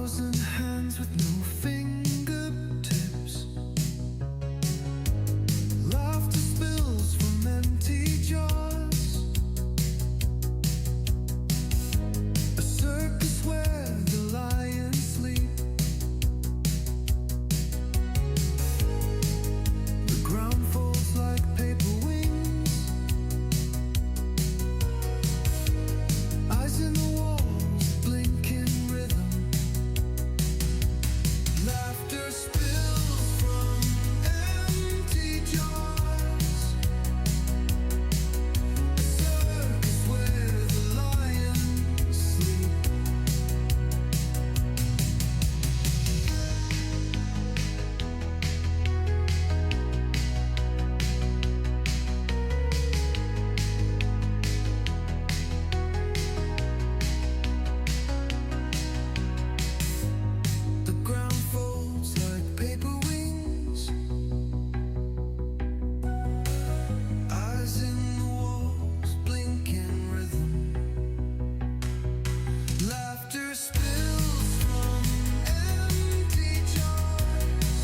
thousand hands with no fingertips. Laughter spills from empty jars. A circus where the lions sleep. The ground folds like paper wings. Eyes in the walls blink in rhythm. Laughter spills from empty jars. A circus where the lions sleep. The ground folds like paper wings. Eyes in the walls blink in rhythm. Laughter spills from empty jars.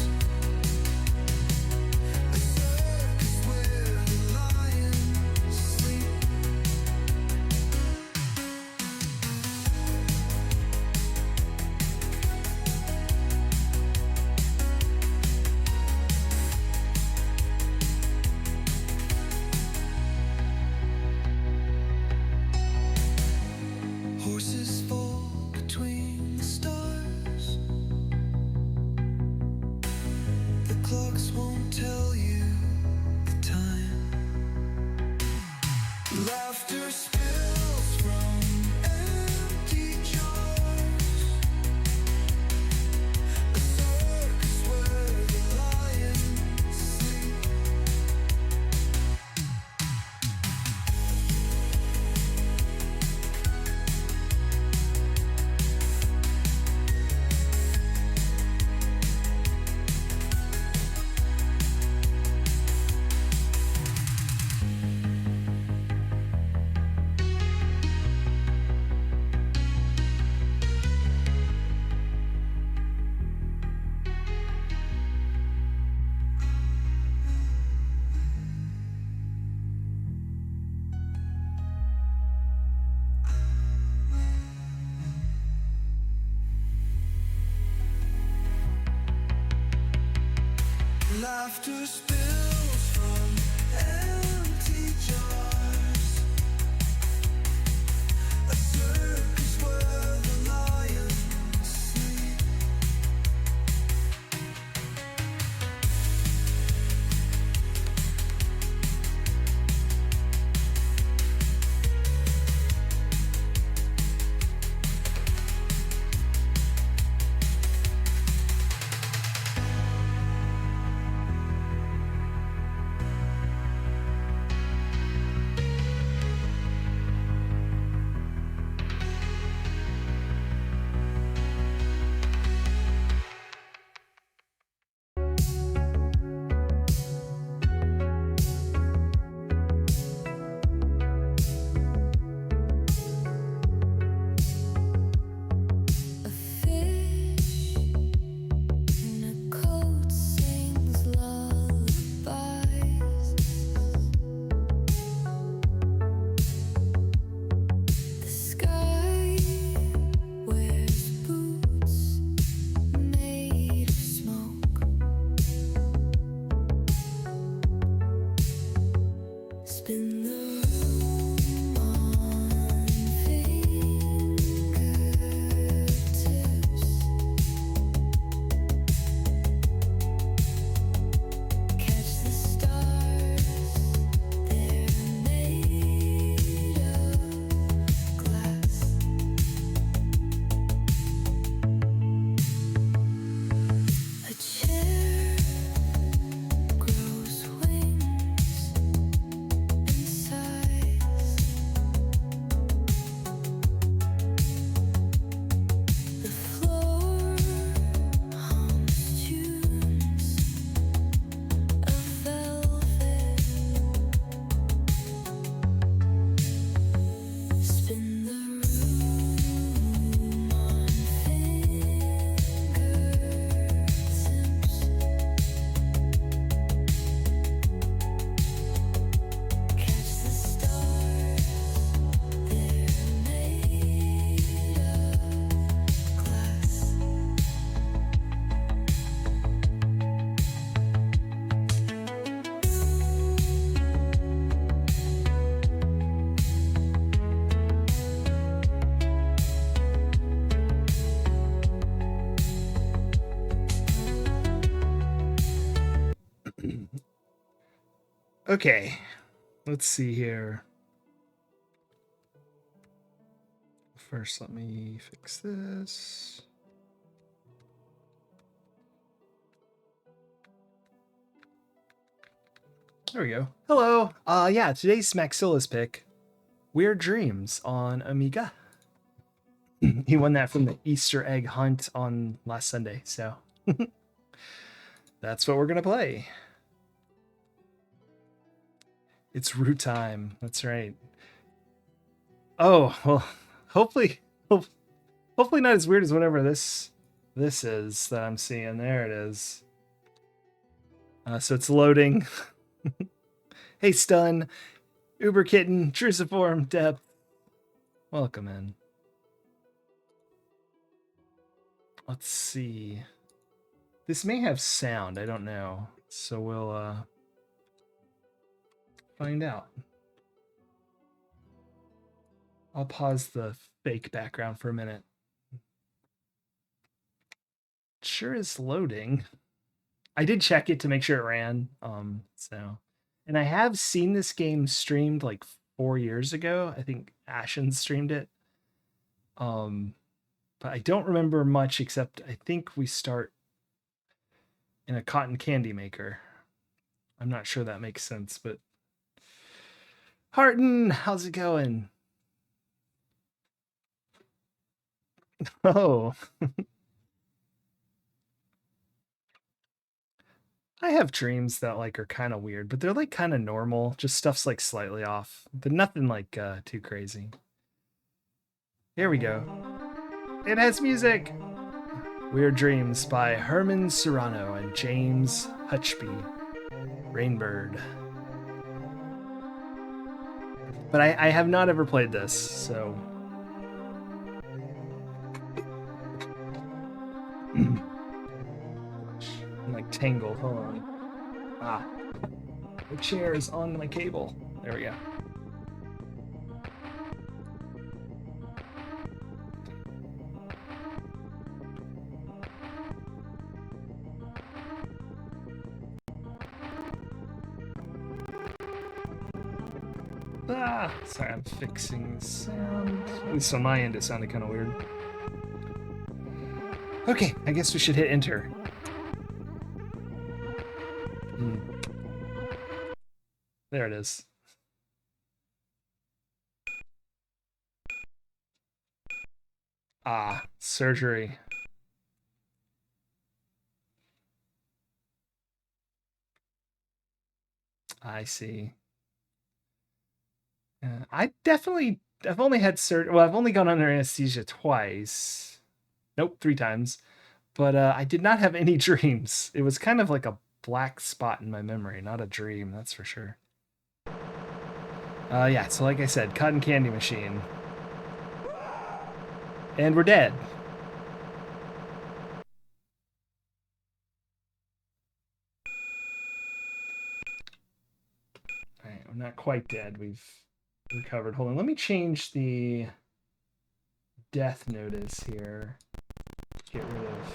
A circus where the lions sleep. Horses fall between the stars. The clocks won't tell you the time. Laughter spills from empty jars. A circus where the lions sleep. Laughter spills from empty jars. A circus where the lions sleep. Okay, let's see here. First, let me fix this. There we go. Hello. Yeah, today's Maxilla's pick. Weird Dreams on Amiga. He won that from the Easter egg hunt on last Sunday, so that's what we're gonna play. It's root time. That's right. Oh well, hopefully not as weird as whatever this is that I'm seeing. There it is. So it's loading. Hey, Stun, Uber Kitten, Truciform, Depth. Welcome in. Let's see. This may have sound. I don't know. So we'll find out. I'll pause the fake background for a minute. It sure is loading. I did check it to make sure it ran. And I have seen this game streamed like 4 years ago. I think Ashen streamed it. But I don't remember much except I think we start in a cotton candy maker. I'm not sure that makes sense, but Harton, how's it going? Oh. I have dreams that like are kind of weird, but they're like kind of normal. Just stuff's like slightly off, but nothing like too crazy. Here we go. It has music. Weird Dreams by Herman Serrano and James Hutchby. Rainbird. But I have not ever played this, so I'm like tangled. Hold on. Ah. The chair is on my cable. There we go. Ah, sorry, I'm fixing the sound. At least on my end, it sounded kind of weird. Okay, I guess we should hit enter. There it is. Ah, surgery. I see. I've only had surgery. Well, I've only gone under anesthesia twice. Nope, 3 times. But I did not have any dreams. It was kind of like a black spot in my memory, not a dream, that's for sure. Yeah, so like I said, cotton candy machine. And we're dead. Alright, we're not quite dead. We've recovered. Hold on, let me change the death notice here. Get rid of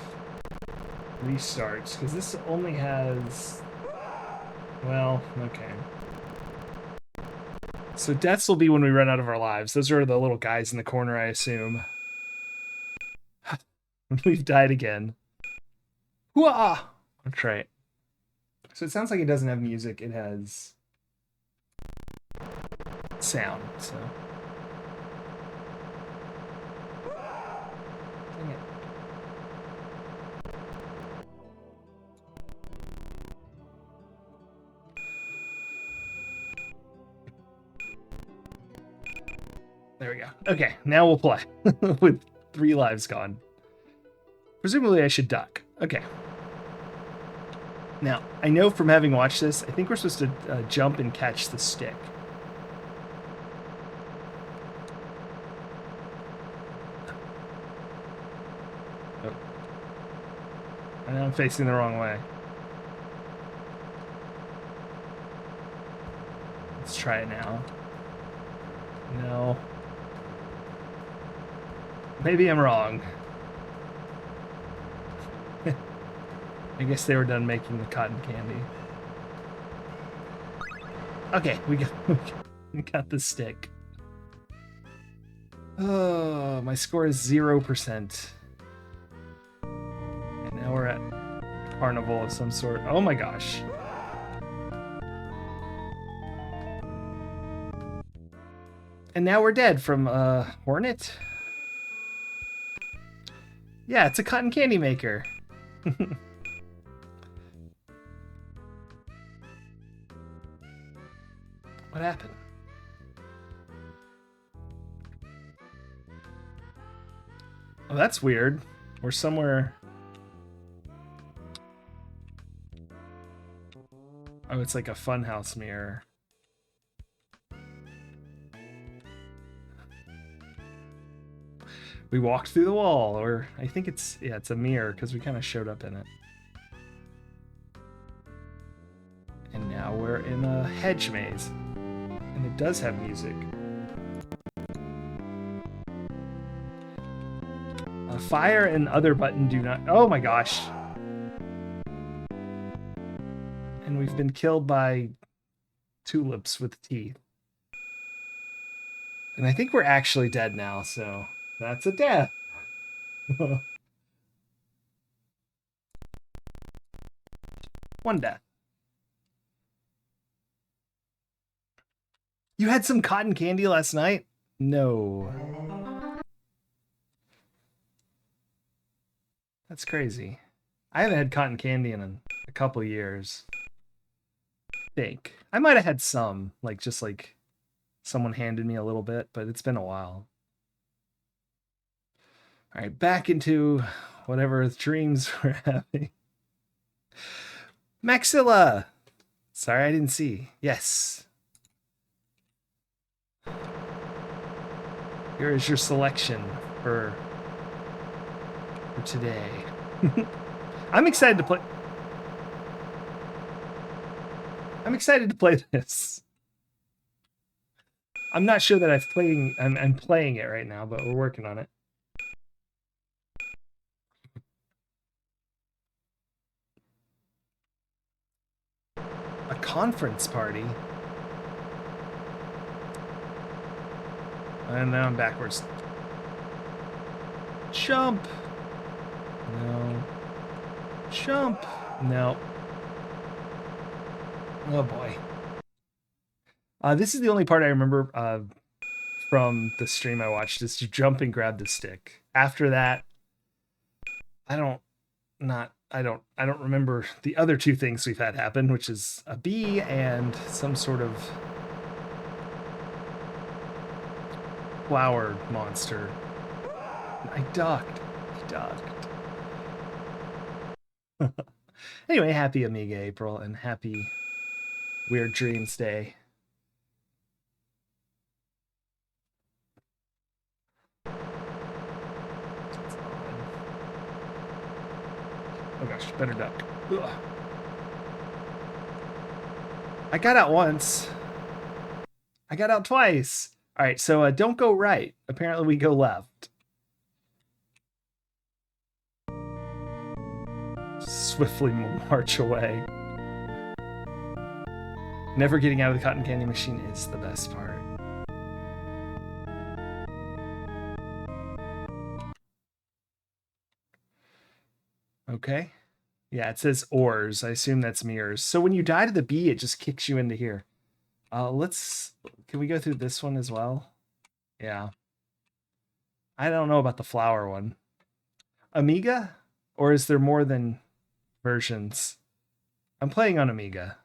restarts, because this only has... Well, okay. So deaths will be when we run out of our lives. Those are the little guys in the corner, I assume. We've died again. Hooah! That's right. So it sounds like it doesn't have music. It has sound, so... Dang it. There we go. Okay, now we'll play with 3 lives gone. Presumably I should duck. Okay. Now, I know from having watched this, I think we're supposed to jump and catch the stick. Oh. And I'm facing the wrong way. Let's try it now. No. Maybe I'm wrong. I guess they were done making the cotton candy. Okay, we got the stick. Oh, my score is 0%. And now we're at carnival of some sort. Oh my gosh. And now we're dead from Hornet. Yeah, it's a cotton candy maker. What happened? Oh, that's weird. We're somewhere. Oh, it's like a funhouse mirror. We walked through the wall, or I think it's, yeah, it's a mirror because we kind of showed up in it. And now we're in a hedge maze. And it does have music. Fire and other button do not. Oh my gosh. And we've been killed by tulips with teeth. And I think we're actually dead now, so that's a death. One death. You had some cotton candy last night? No. That's crazy. I haven't had cotton candy in a couple years. I think. I might have had some, like just like someone handed me a little bit, but it's been a while. All right, back into whatever dreams we're having. Maxilla! Sorry, I didn't see. Yes. Here is your selection for today. I'm excited to play. I'm excited to play this. I'm not sure that I'm playing it right now, but we're working on it. A conference party? And now I'm backwards. Jump! No. Jump! No. Oh boy. This is the only part I remember from the stream I watched, is to jump and grab the stick. After that, I don't remember the other two things we've had happen, which is a bee and some sort of flower monster. I ducked. Anyway, happy AMIGApril and happy Weird Dreams Day. Oh gosh, better duck. Ugh. I got out once. I got out twice. All right, so don't go right. Apparently we go left. Swiftly march away. Never getting out of the cotton candy machine is the best part. Okay. Yeah, it says ores. I assume that's mirrors. So when you die to the bee, it just kicks you into here. Can we go through this one as well? Yeah. I don't know about the flower one. Amiga? Or is there more than versions? I'm playing on Amiga.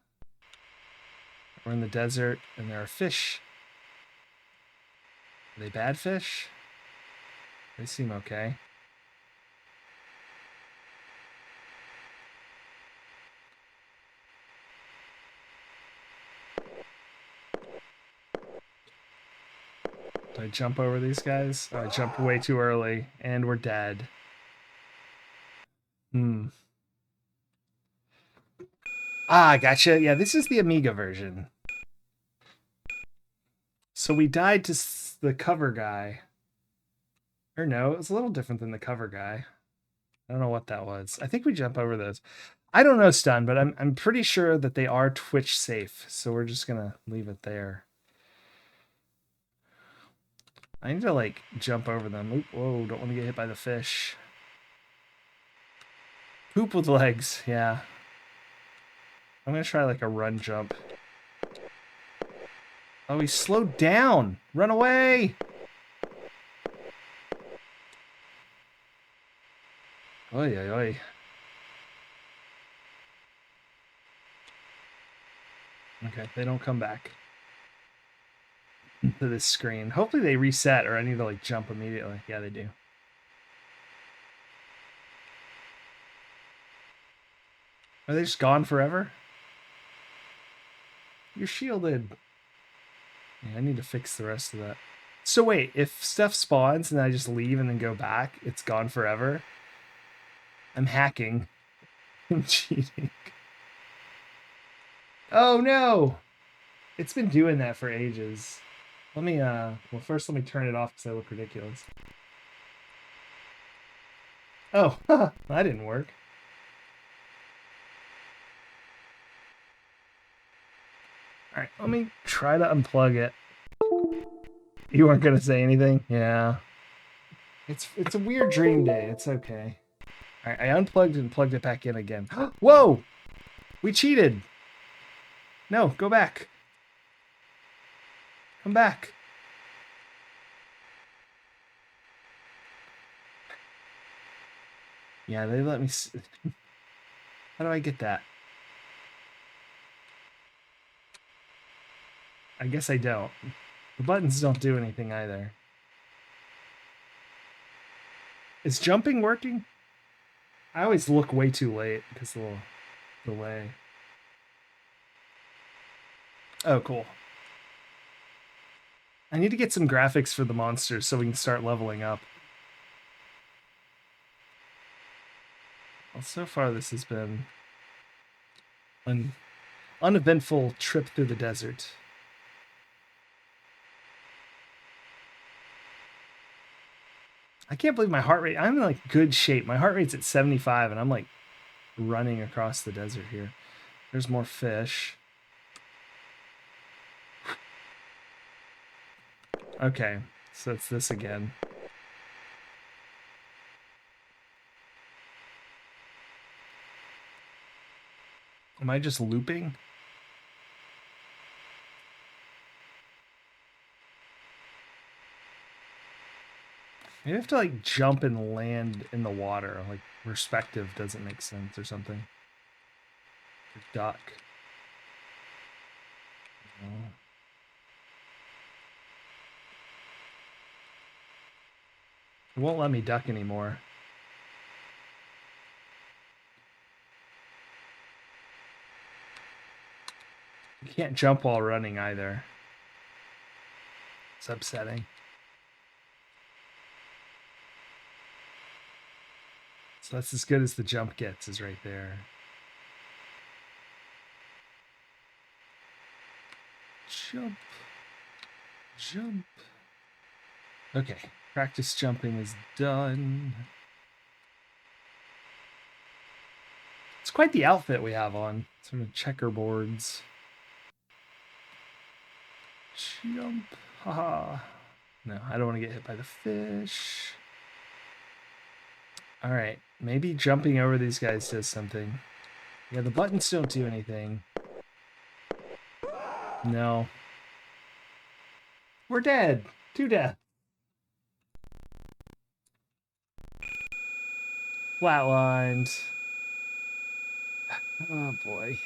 We're in the desert and there are fish. Are they bad fish? They seem okay. Did I jump over these guys? Oh, I jumped way too early and we're dead. Ah, gotcha. Yeah, this is the Amiga version. So we died to the cover guy. Or no, it was a little different than the cover guy. I don't know what that was. I think we jump over those. I don't know, Stun, but I'm pretty sure that they are Twitch safe, so we're just gonna leave it there. I need to like jump over them. Oop, whoa, don't want to get hit by the fish. Poop with legs, yeah. I'm gonna try like a run jump. Oh, he slowed down. Run away. Oi, oi, oi. Okay, they don't come back to this screen. Hopefully they reset, or I need to like jump immediately. Yeah, they do. Are they just gone forever? You're shielded. Yeah, I need to fix the rest of that. So wait, if stuff spawns and I just leave and then go back, it's gone forever? I'm hacking. I'm cheating. Oh no! It's been doing that for ages. Let me, well, first let me turn it off because I look ridiculous. Oh, that didn't work. Alright, let me try to unplug it. You weren't gonna say anything? Yeah. It's a weird dream day. It's okay. Alright, I unplugged and plugged it back in again. Whoa! We cheated! No, go back. Come back. Yeah, they let me... How do I get that? I guess I don't. The buttons don't do anything either. Is jumping working? I always look way too late because of the delay. Oh, cool. I need to get some graphics for the monsters so we can start leveling up. Well, so far this has been an uneventful trip through the desert. I can't believe my heart rate. I'm in like good shape. My heart rate's at 75 and I'm like running across the desert here. There's more fish. Okay, so it's this again. Am I just looping? Maybe I have to like jump and land in the water. Like perspective doesn't make sense or something. Or duck. Oh. It won't let me duck anymore. You can't jump while running either. It's upsetting. So that's as good as the jump gets, is right there. Jump. Jump. Okay, practice jumping is done. It's quite the outfit we have on. Sort of checkerboards. Jump. Haha. No, I don't want to get hit by the fish. Alright, maybe jumping over these guys does something. Yeah, the buttons don't do anything. No. We're dead. To death. Flatlined. Oh boy.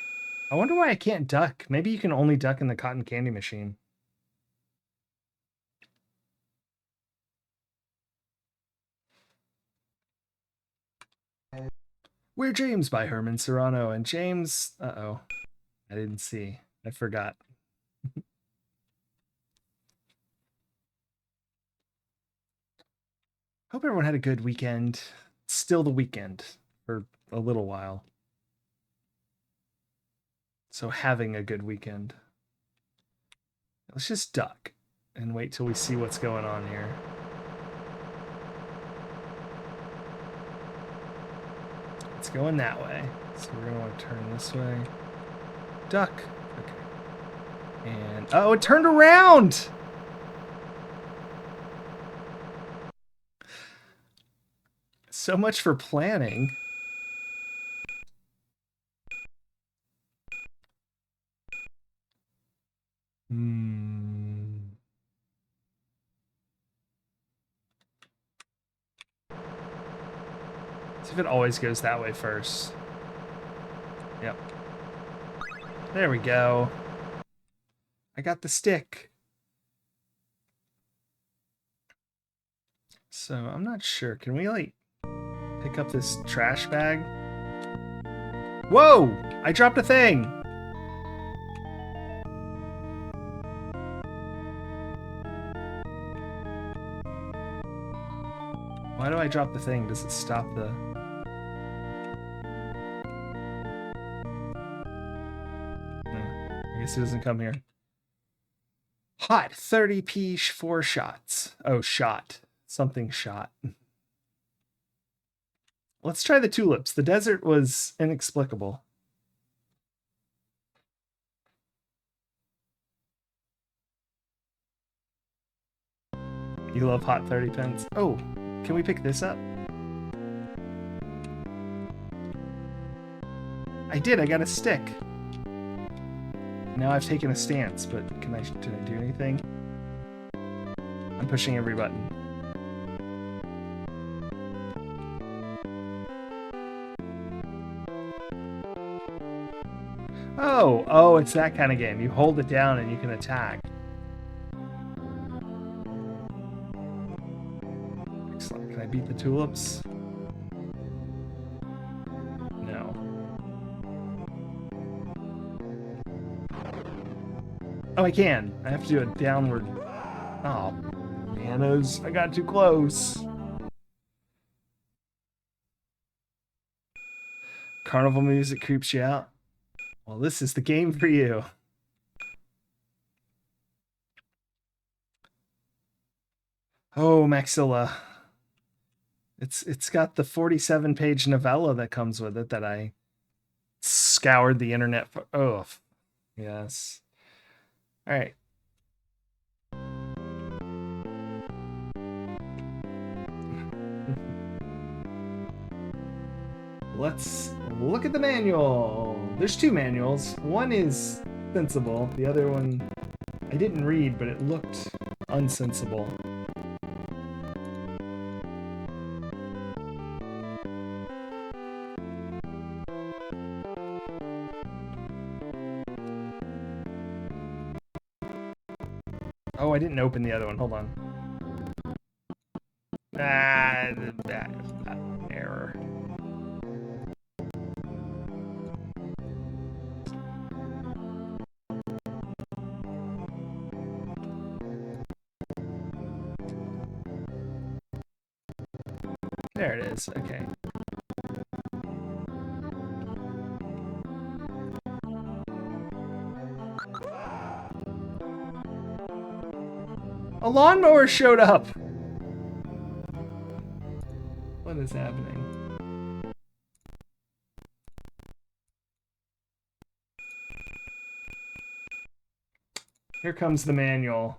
I wonder why I can't duck. Maybe you can only duck in the cotton candy machine. We're James by Herman Serrano. And James... Uh-oh. I didn't see. I forgot. Hope everyone had a good weekend. Still the weekend for a little while. So having a good weekend. Let's just duck and wait till we see what's going on here. it's going that way. So we're gonna want to turn this way. Duck. Okay. And oh, it turned around. So much for planning. See if it always goes that way first. Yep. There we go. I got the stick. So I'm not sure. Can we like pick up this trash bag? Whoa! I dropped a thing. Why do I drop the thing? Does it stop the... I guess it doesn't come here. Hot 30p 4 shots. Oh, shot. Something shot. Let's try the tulips. The desert was inexplicable. You love hot 30 pence. Oh, can we pick this up? I did. I got a stick. Now I've taken a stance, but did I do anything? I'm pushing every button. Oh, it's that kind of game. You hold it down and you can attack. Excellent. Can I beat the tulips? No. Oh, I can. I have to do a downward. Oh, bananas. I got too close. Carnival music creeps you out. Well, this is the game for you. Oh, Maxilla. It's got the 47-page novella that comes with it that I scoured the internet for. Oh, yes. All right. Let's look at the manual. There's two manuals. One is sensible. The other one I didn't read, but it looked unsensible. Oh, I didn't open the other one. Hold on. Error. There it is. Okay. A lawnmower showed up. What is happening? Here comes the manual.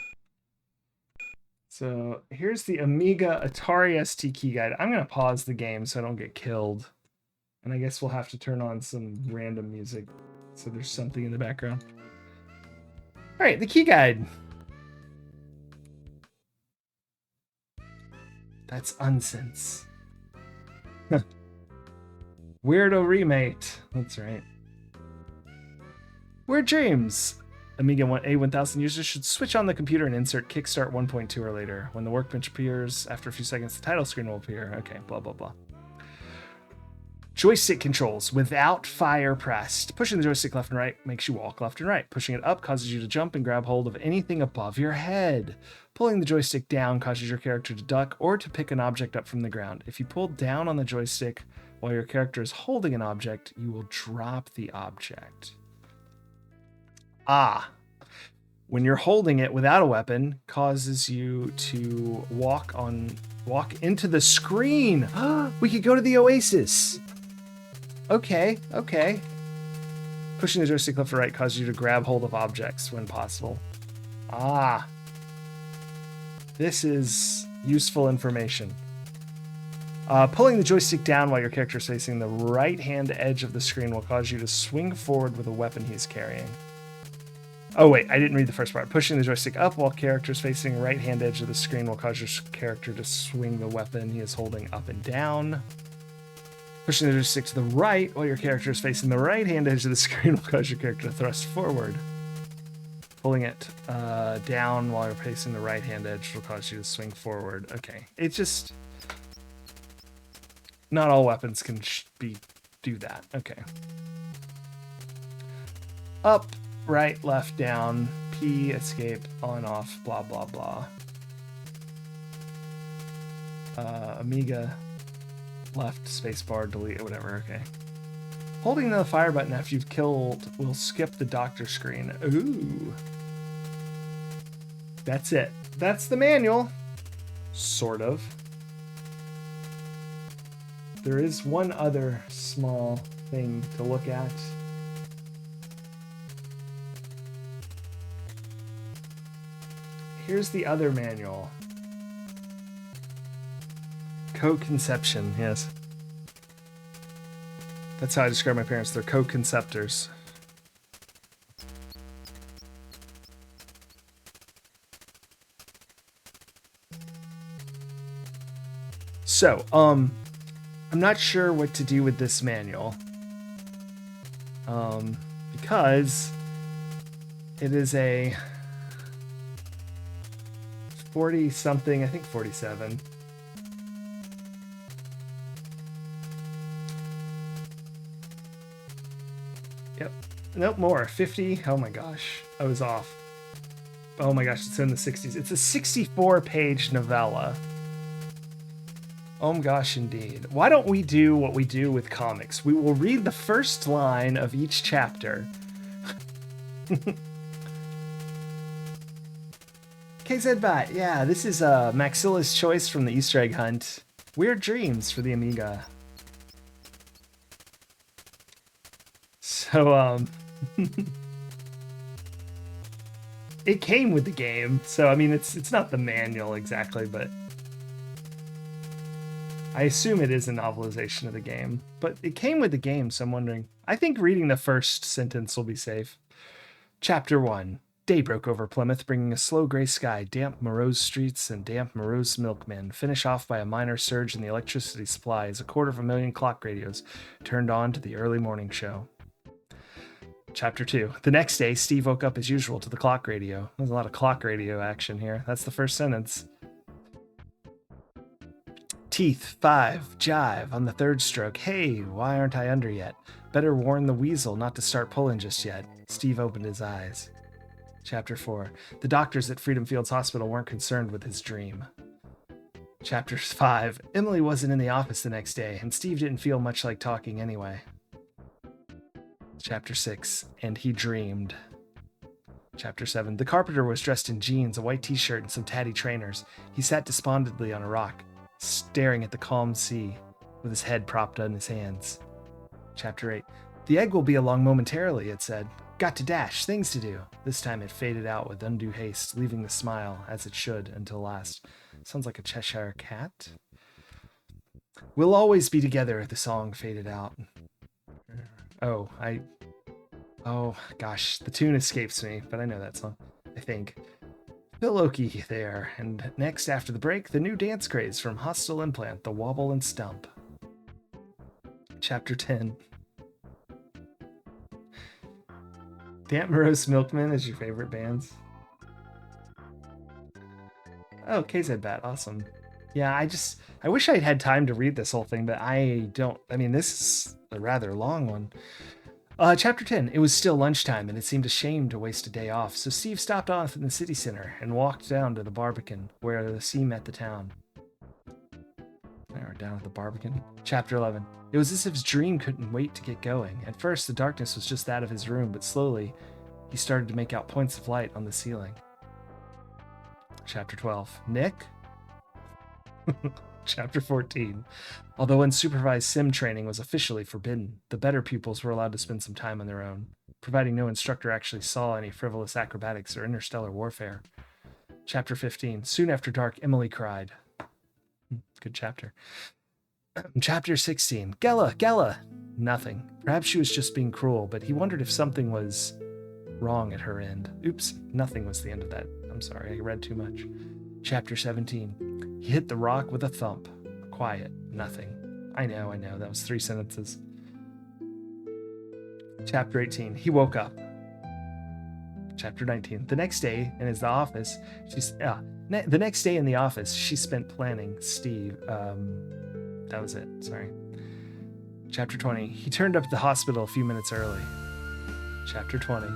So here's the Amiga Atari ST key guide. I'm going to pause the game so I don't get killed. And I guess we'll have to turn on some random music so there's something in the background. All right, the key guide. That's unsense. Weirdo remate. That's right. Weird dreams. Amiga A1000 users should switch on the computer and insert Kickstart 1.2 or later. When the workbench appears, after a few seconds, the title screen will appear. Okay, blah, blah, blah. Joystick controls without fire pressed. Pushing the joystick left and right makes you walk left and right. Pushing it up causes you to jump and grab hold of anything above your head. Pulling the joystick down causes your character to duck or to pick an object up from the ground. If you pull down on the joystick while your character is holding an object, you will drop the object. When you're holding it without a weapon, causes you to walk into the screen. We could go to the Oasis. Okay, okay. Pushing the joystick left or right causes you to grab hold of objects when possible. Ah. This is useful information. Pulling the joystick down while your character is facing the right-hand edge of the screen will cause you to swing forward with a weapon he's carrying. Oh, wait, I didn't read the first part. Pushing the joystick up while character is facing the right-hand edge of the screen will cause your character to swing the weapon he is holding up and down. Pushing the joystick to the right while your character is facing the right-hand edge of the screen will cause your character to thrust forward. Pulling it down while you're facing the right-hand edge will cause you to swing forward. Okay, it's just... Not all weapons can do that. Okay. Up, right, left, down, P, escape, on, off, blah, blah, blah. Amiga, left, spacebar, delete, whatever, okay. Holding the fire button after you've killed will skip the doctor screen. Ooh. That's it. That's the manual. Sort of. There is one other small thing to look at. Here's the other manual. Co-conception, yes. That's how I describe my parents. They're co-conceptors. So, I'm not sure what to do with this manual. Because it is a 40-something, I think 47. Yep. Nope, more. 50. Oh my gosh. I was off. Oh my gosh, it's in the 60s. It's a 64-page novella. Oh my gosh, indeed. Why don't we do what we do with comics? We will read the first line of each chapter. KZBot, yeah, this is Maxilla's choice from the Easter egg hunt. Weird Dreams for the Amiga. So, it came with the game, so I mean, it's not the manual exactly, but I assume it is a novelization of the game. But it came with the game, so I'm wondering. I think reading the first sentence will be safe. Chapter 1. Day broke over Plymouth, bringing a slow gray sky, damp, morose streets, and damp, morose milkmen. Finish off by a minor surge in the electricity supply as 250,000 clock radios turned on to the early morning show. Chapter 2. The next day, Steve woke up as usual to the clock radio. There's a lot of clock radio action here. That's the first sentence. Teeth, 5, jive on the third stroke. Hey, why aren't I under yet? Better warn the weasel not to start pulling just yet. Steve opened his eyes. Chapter 4. The doctors at Freedom Fields Hospital weren't concerned with his dream. Chapter 5. Emily wasn't in the office the next day, and Steve didn't feel much like talking anyway. Chapter 6. And he dreamed. Chapter 7. The carpenter was dressed in jeans, a white t-shirt, and some tatty trainers. He sat despondently on a rock, staring at the calm sea, with his head propped on his hands. Chapter 8. The egg will be along momentarily, it said. Got to dash, things to do. This time it faded out with undue haste, leaving the smile, as it should, until last. Sounds like a Cheshire cat. We'll always be together, the song faded out. Oh, gosh, the tune escapes me, but I know that song, I think. Phil Oakey there, and next after the break, the new dance craze from Hostile Implant, the Wobble and Stump. Chapter 10. Damp Morose Milkman is your favorite bands? Oh, KZ Bat, awesome. Yeah, I wish I'd had time to read this whole thing, but I don't. I mean, this is a rather long one. Chapter 10. It was still lunchtime, and it seemed a shame to waste a day off, so Steve stopped off in the city center and walked down to the Barbican, where the sea met the town. There, down at the Barbican. Chapter 11. It was as if his dream couldn't wait to get going. At first, the darkness was just that of his room, but slowly, he started to make out points of light on the ceiling. Chapter 12. Nick? Chapter 14. Although unsupervised sim training was officially forbidden, the better pupils were allowed to spend some time on their own, providing no instructor actually saw any frivolous acrobatics or interstellar warfare. Chapter 15. Soon after dark, Emily cried. Good chapter. Chapter 16. Gella! Nothing. Perhaps she was just being cruel, but he wondered if something was wrong at her end. Oops, nothing was the end of that. I'm sorry, I read too much. Chapter 17. He hit the rock with a thump. Quiet. Nothing. I know. That was 3 sentences. Chapter 18. He woke up. Chapter 19. The next day in the office, she spent planning Steve. That was it. Sorry. Chapter 20. He turned up at the hospital a few minutes early. Chapter 20.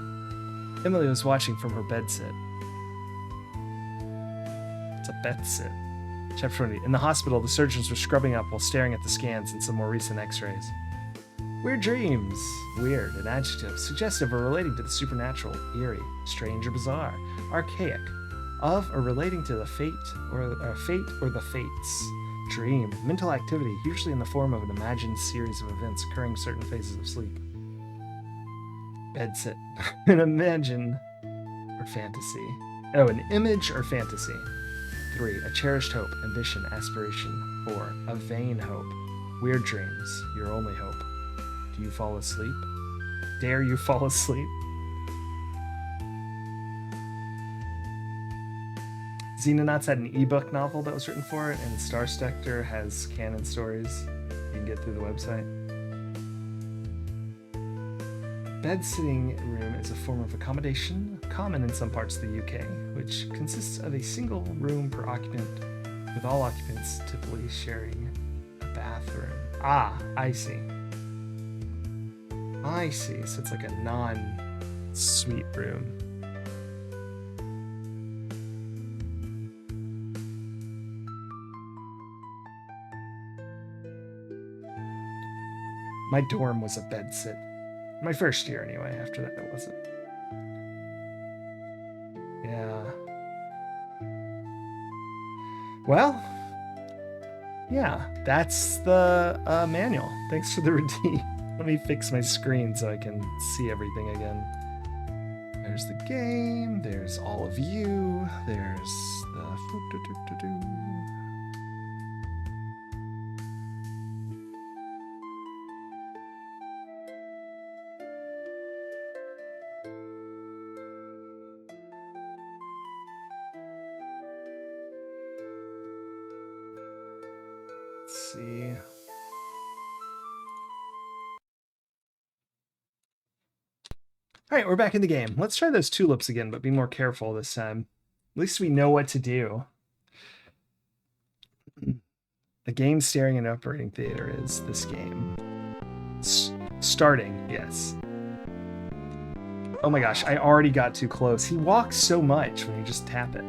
Emily was watching from her bedsit. It's a bedsit. Chapter 20. In the hospital, the surgeons were scrubbing up while staring at the scans and some more recent x-rays. Weird dreams. Weird, an adjective, suggestive or relating to the supernatural, eerie, strange or bizarre, archaic, of or relating to the fate or the fates. Dream, mental activity, usually in the form of an imagined series of events occurring in certain phases of sleep. Bedsit, an imagine or fantasy. Oh, an image or fantasy. 3. A cherished hope, ambition, aspiration. 4. A vain hope. Weird dreams, your only hope. Do you fall asleep? Dare you fall asleep? Xenonauts had an ebook novel that was written for it, and Star Sector has canon stories you can get through the website. Bed-sitting room is a form of accommodation common in some parts of the UK, which consists of a single room per occupant, with all occupants typically sharing a bathroom. Ah, I see. So it's like a non-suite room. My dorm was a bedsit. My first year, anyway. After that, it wasn't. Yeah. Well, yeah, that's the manual. Thanks for the redeem. Let me fix my screen so I can see everything again. There's the game. There's all of you. There's the... Let's see. All right, we're back in the game. Let's try those tulips again, but be more careful this time. At least we know what to do. The game staring at operating theater is this game. Starting, yes. Oh my gosh, I already got too close. He walks so much when you just tap it.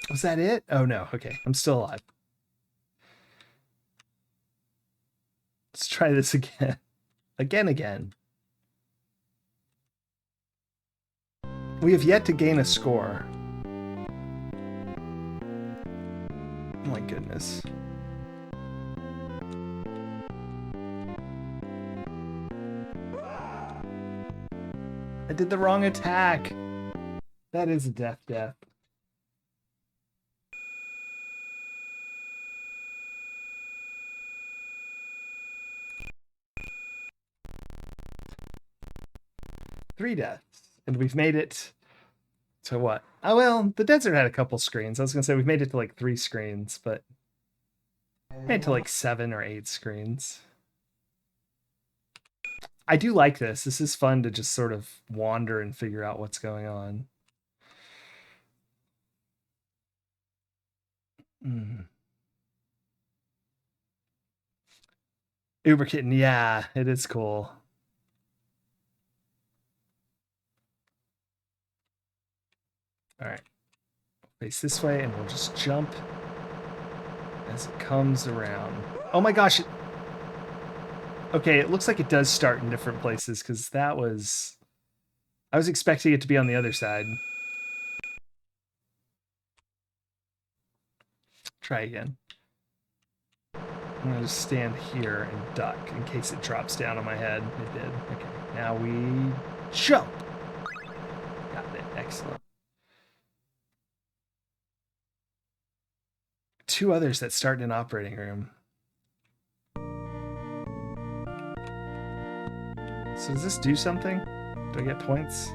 Was that it? Oh no, okay, I'm still alive. Let's try this again. Again. We have yet to gain a score. Oh my goodness. I did the wrong attack. That is a death. Three deaths. And we've made it to what? Oh, well, the desert had a couple screens. I was going to say we've made it to like 3 screens, but made it to like 7 or 8 screens. I do like this. This is fun to just sort of wander and figure out what's going on. Uber Kitten, yeah, it is cool. All right, face this way, and we'll just jump as it comes around. Oh my gosh! Okay, it looks like it does start in different places because that was. I was expecting it to be on the other side. Try again. I'm gonna just stand here and duck in case it drops down on my head. It did. Okay, now we jump. Got it. Excellent. Two others that start in an operating room. So does this do something? Do I get points?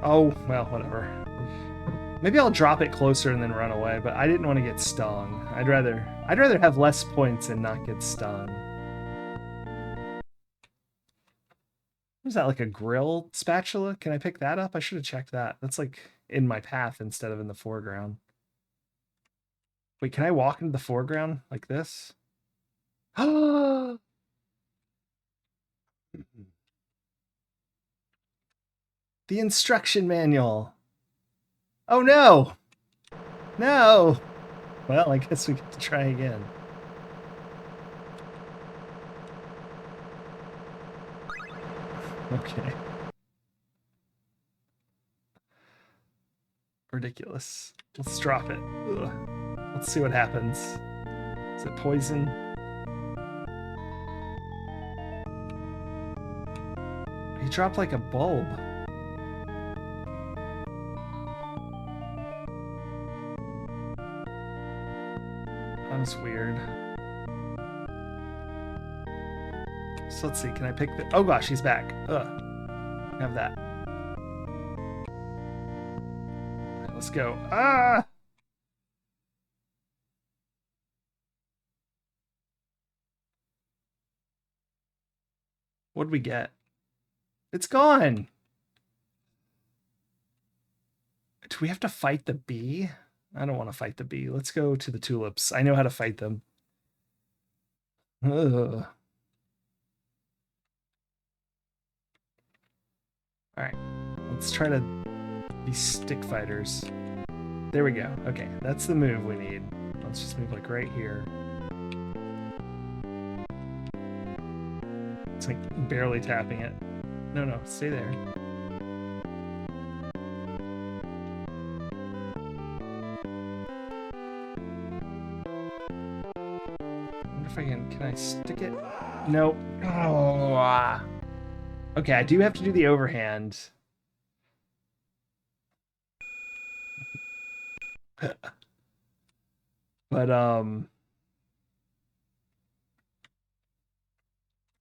Oh, well, whatever. Maybe I'll drop it closer and then run away, but I didn't want to get stung. I'd rather have less points and not get stung. Was that, like a grill spatula? Can I pick that up? I should have checked that. That's like in my path instead of in the foreground. Wait, can I walk into the foreground like this? The instruction manual. Oh no! No! Well, I guess we get to try again. Okay. Ridiculous. Let's drop it. Ugh. Let's see what happens. Is it poison? He dropped like a bulb. That was weird. So let's see, can I pick the... Oh gosh, he's back. Ugh. Have that. Right, let's go. Ah! What'd we get? It's gone! Do we have to fight the bee? I don't want to fight the bee. Let's go to the tulips. I know how to fight them. Ugh. Alright. Let's try to be stick fighters. There we go. Okay, that's the move we need. Let's just move like right here. It's like barely tapping it. No, stay there. I wonder if I can I stick it? Nope. Oh. Okay, I do have to do the overhand. But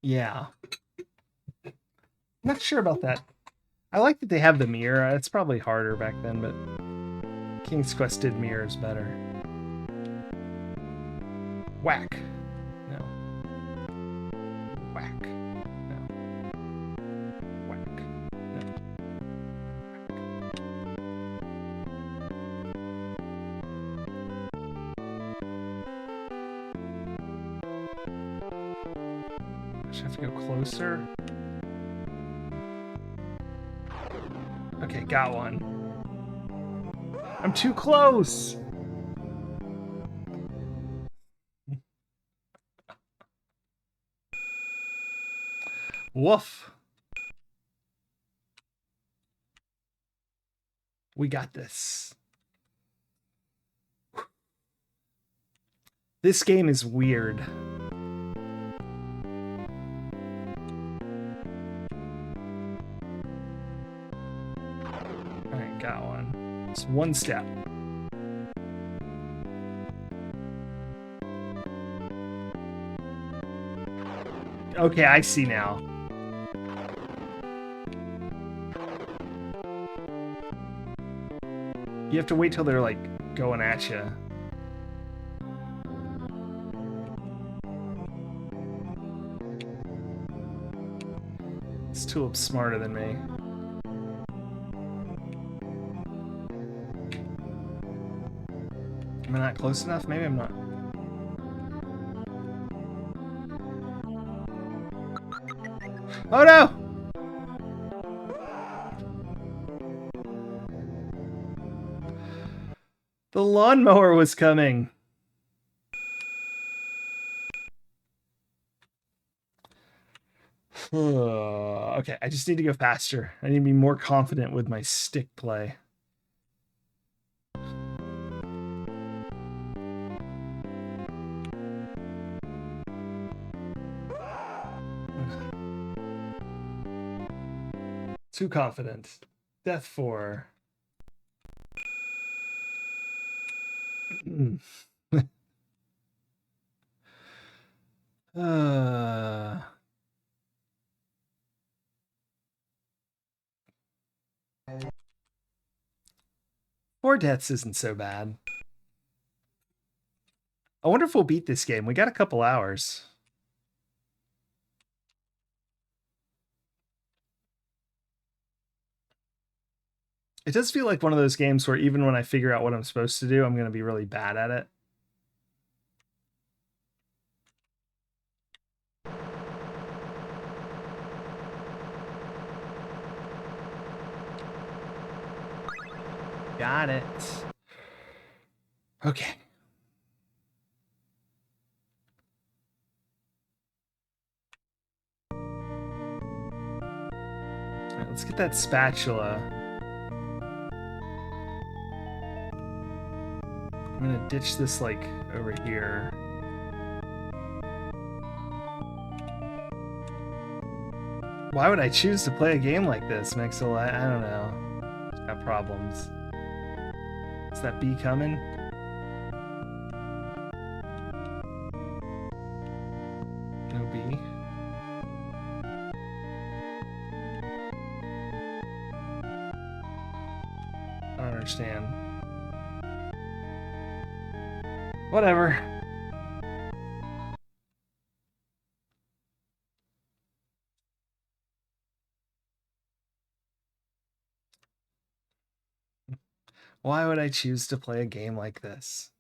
yeah. Not sure about that. I like that they have the mirror. It's probably harder back then, but King's Quest did mirrors better. Whack. No. Whack. No. Whack. No. Should I have to go closer? Okay, got one. I'm too close! Woof. We got this. This game is weird. Alright, got one. It's one step. Okay, I see now. You have to wait till they're like going at you. This tulip's smarter than me. Am I not close enough? Maybe I'm not. Oh no! The lawnmower was coming. Okay, I just need to go faster. I need to be more confident with my stick play. Too confident. Death 4. uh... 4 deaths isn't so bad. I wonder if we'll beat this game. We got a couple hours. It does feel like one of those games where even when I figure out what I'm supposed to do, I'm going to be really bad at it. Got it. Okay. All right, let's get that spatula. I'm gonna ditch this like over here. Why would I choose to play a game like this, Mixel? I don't know. It's got problems. Is that bee coming? No bee. I don't understand. Whatever. Why would I choose to play a game like this?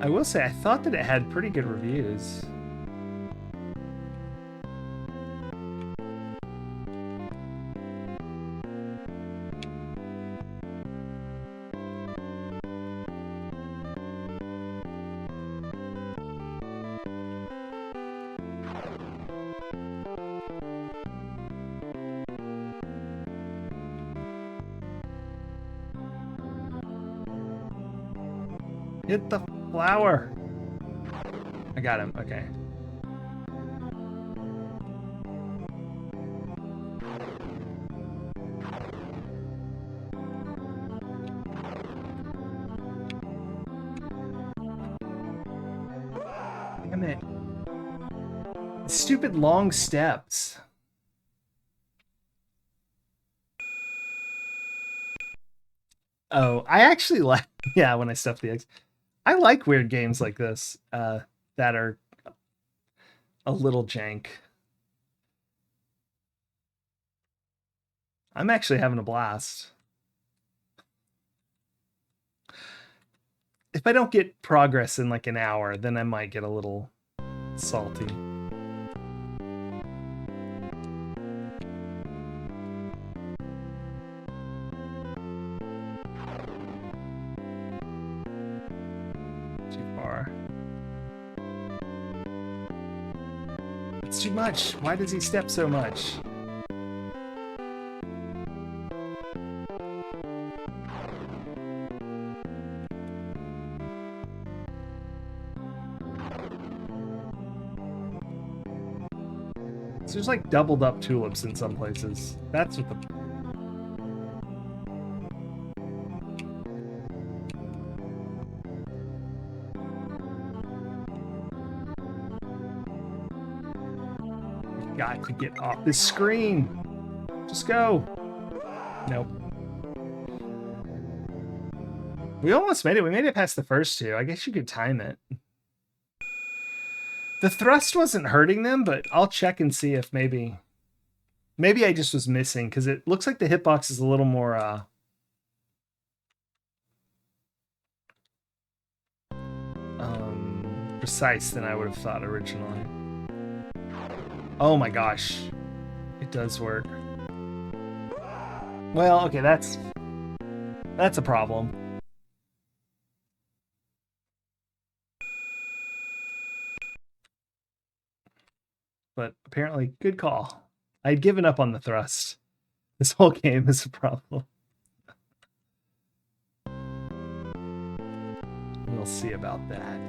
I will say, I thought that it had pretty good reviews. Hit the flower. I got him. Okay. Damn it. Stupid long steps. Oh, I actually like, yeah, when I stuff the eggs. I like weird games like this that are a little jank. I'm actually having a blast. If I don't get progress in like an hour, then I might get a little salty. Too far. It's too much. Why does he step so much? So there's like doubled up tulips in some places. That's what the... Got to get off this screen. Just go. Nope. We almost made it. We made it past the first two. I guess you could time it. The thrust wasn't hurting them, but I'll check and see if maybe I just was missing, because it looks like the hitbox is a little more precise than I would have thought originally. Oh my gosh. It does work. Well, okay, that's a problem. But apparently, good call. I'd given up on the thrust. This whole game is a problem. we'll see about that.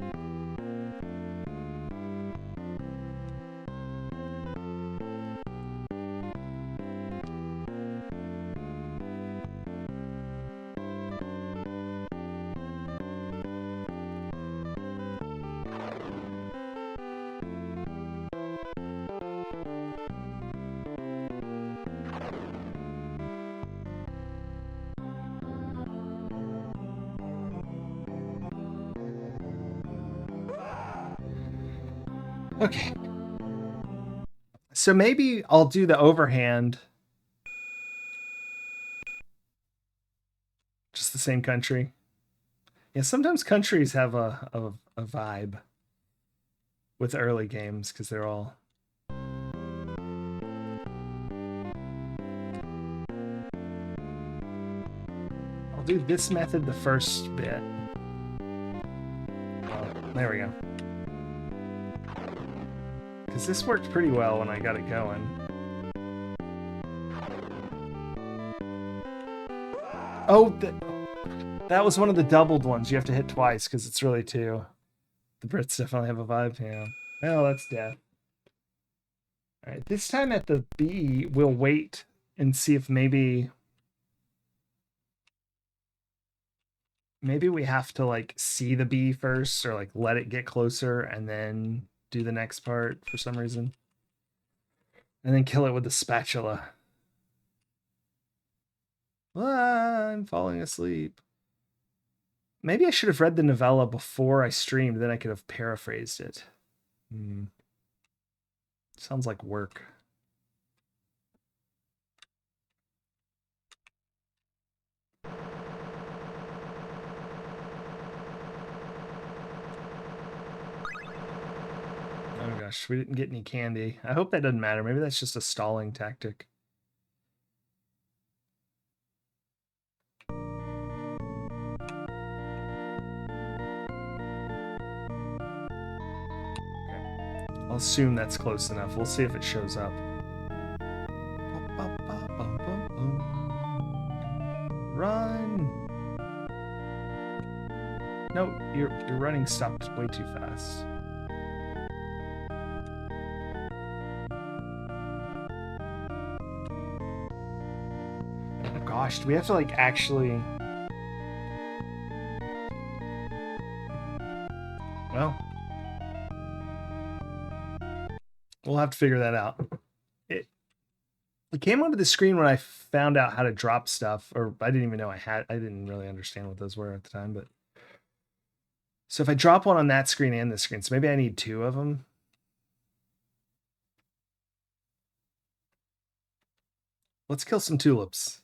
Okay. So maybe I'll do the overhand. Just the same country. Yeah, sometimes countries have a vibe with early games because they're all. I'll do this method the first bit. Oh, there we go. Because this worked pretty well when I got it going. Oh, that was one of the doubled ones. You have to hit twice because it's really two. The Brits definitely have a vibe. Yeah. Oh, that's death. All right. This time at the B, we'll wait and see if maybe we have to like see the B first or like let it get closer and then do the next part for some reason. And then kill it with the spatula. Ah, I'm falling asleep. Maybe I should have read the novella before I streamed, then I could have paraphrased it. Sounds like work. Oh gosh, we didn't get any candy. I hope that doesn't matter. Maybe that's just a stalling tactic. I'll assume that's close enough. We'll see if it shows up. Run! No, your running stopped way too fast. Oh gosh, do we have to like actually... Well, we'll have to figure that out. It came onto the screen when I found out how to drop stuff, or I didn't even know I didn't really understand what those were at the time, but so if I drop one on that screen and this screen, so maybe I need two of them. Let's kill some tulips.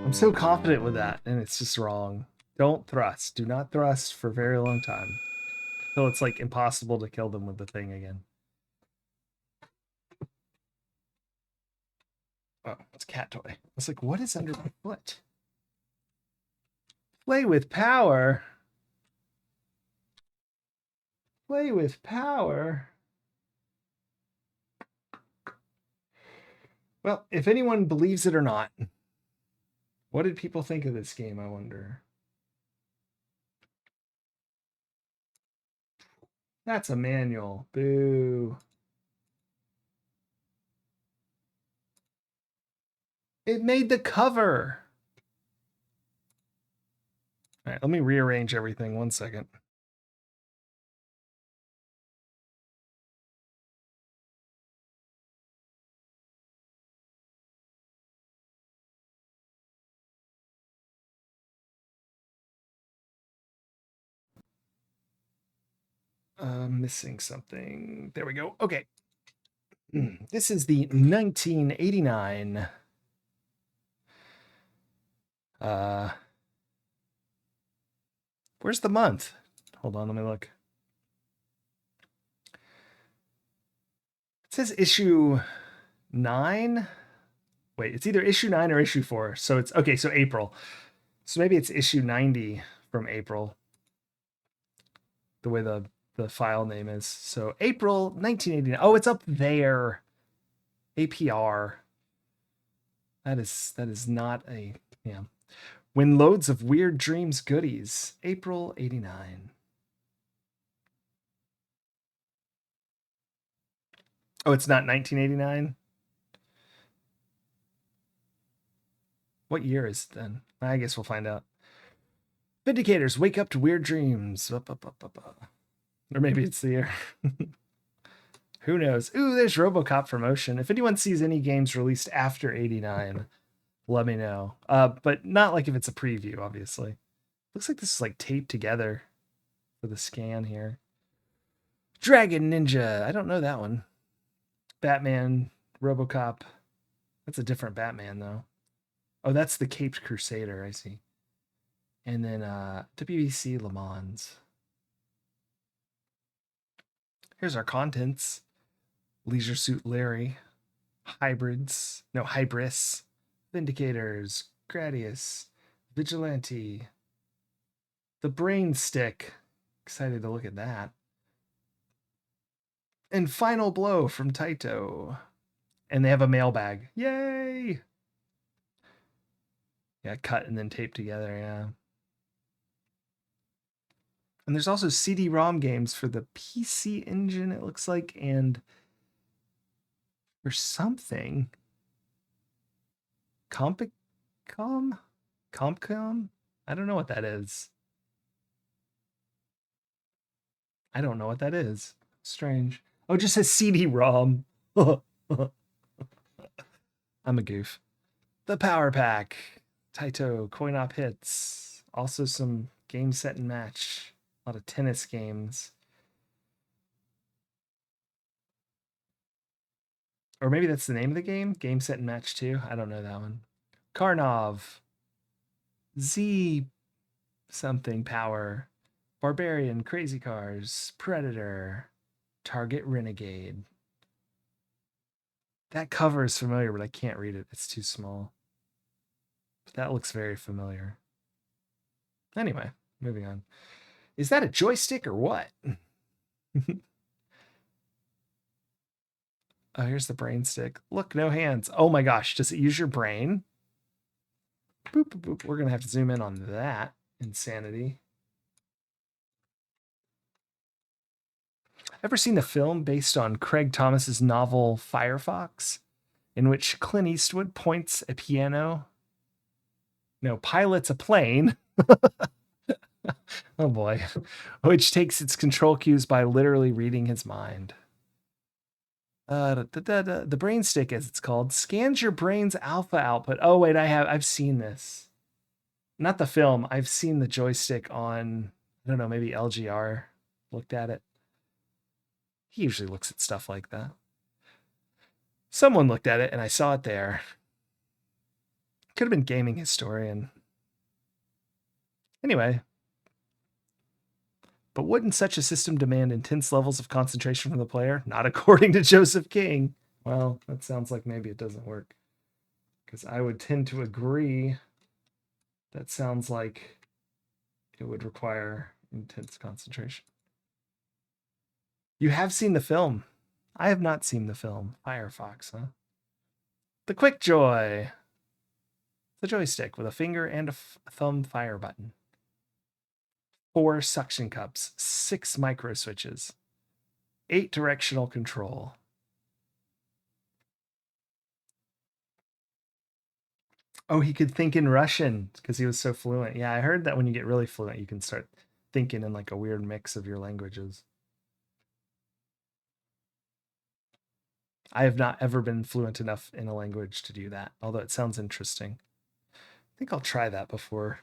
I'm so confident with that, and it's just wrong. Don't thrust. Do not thrust for a very long time. Until it's like impossible to kill them with the thing again. Oh, it's a cat toy. I was like, what is under my foot? Play with power. Play with power. Well, if anyone believes it or not, what did people think of this game, I wonder? That's a manual. Boo. It made the cover. All right, let me rearrange everything. 1 second. Missing something. There we go. Okay. This is the 1989. Where's the month? Hold on, let me look. It says issue 9. Wait, it's either issue 9 or issue 4. So it's okay, so April. So maybe it's issue 90 from April. The way the file name is. So April 1989. Oh, it's up there. APR. That is not a yeah. When loads of weird dreams goodies. April 89. Oh, it's not 1989? What year is it then? I guess we'll find out. Vindicators, wake up to weird dreams. Or maybe it's the year. Who knows? Ooh, there's RoboCop promotion. If anyone sees any games released after 89, let me know. But not like if it's a preview, obviously. Looks like this is like taped together for the scan here. Dragon Ninja. I don't know that one. Batman, RoboCop. That's a different Batman, though. Oh, that's the Caped Crusader. I see. And then WBC Le Mans. Here's our contents. Leisure Suit Larry. Hybrids. No, Hybris. Vindicators. Gradius. Vigilante. The Brain Stick. Excited to look at that. And Final Blow from Taito. And they have a mailbag. Yay! Yeah, cut and then taped together, yeah. And there's also CD-ROM games for the PC Engine, it looks like, and for something. Compcom? Compcom? I don't know what that is. I don't know what that is. Strange. Oh, it just says CD-ROM. I'm a goof. The Power Pack. Taito, coin-op hits. Also some game, set, and match. A lot of tennis games. Or maybe that's the name of the game? Game, set, and match 2? I don't know that one. Karnov. Z something power. Barbarian, Crazy Cars, Predator, Target Renegade. That cover is familiar, but I can't read it. It's too small. But that looks very familiar. Anyway, moving on. Is that a joystick or what? Oh, here's the brain stick. Look, no hands. Oh my gosh, does it use your brain? Boop, boop, boop. We're going to have to zoom in on that insanity. Ever seen the film based on Craig Thomas's novel Firefox, in which Clint Eastwood points a piano? No, pilots a plane. Oh boy. Which takes its control cues by literally reading his mind. The brain stick, as it's called, scans your brain's alpha output. Oh wait, I've seen this. Not the film. I've seen the joystick on, I don't know, maybe LGR looked at it. He usually looks at stuff like that. Someone looked at it and I saw it there. Could have been gaming historian. Anyway. But wouldn't such a system demand intense levels of concentration from the player? Not according to Joseph King. Well, that sounds like maybe it doesn't work. Because I would tend to agree. That sounds like it would require intense concentration. You have seen the film. I have not seen the film. Firefox, huh? The Quick Joy. The joystick with a finger and a thumb fire button. 4 suction cups. 6 micro switches. 8 directional control. Oh, he could think in Russian because he was so fluent. Yeah, I heard that when you get really fluent, you can start thinking in like a weird mix of your languages. I have not ever been fluent enough in a language to do that, although it sounds interesting. I think I'll try that before.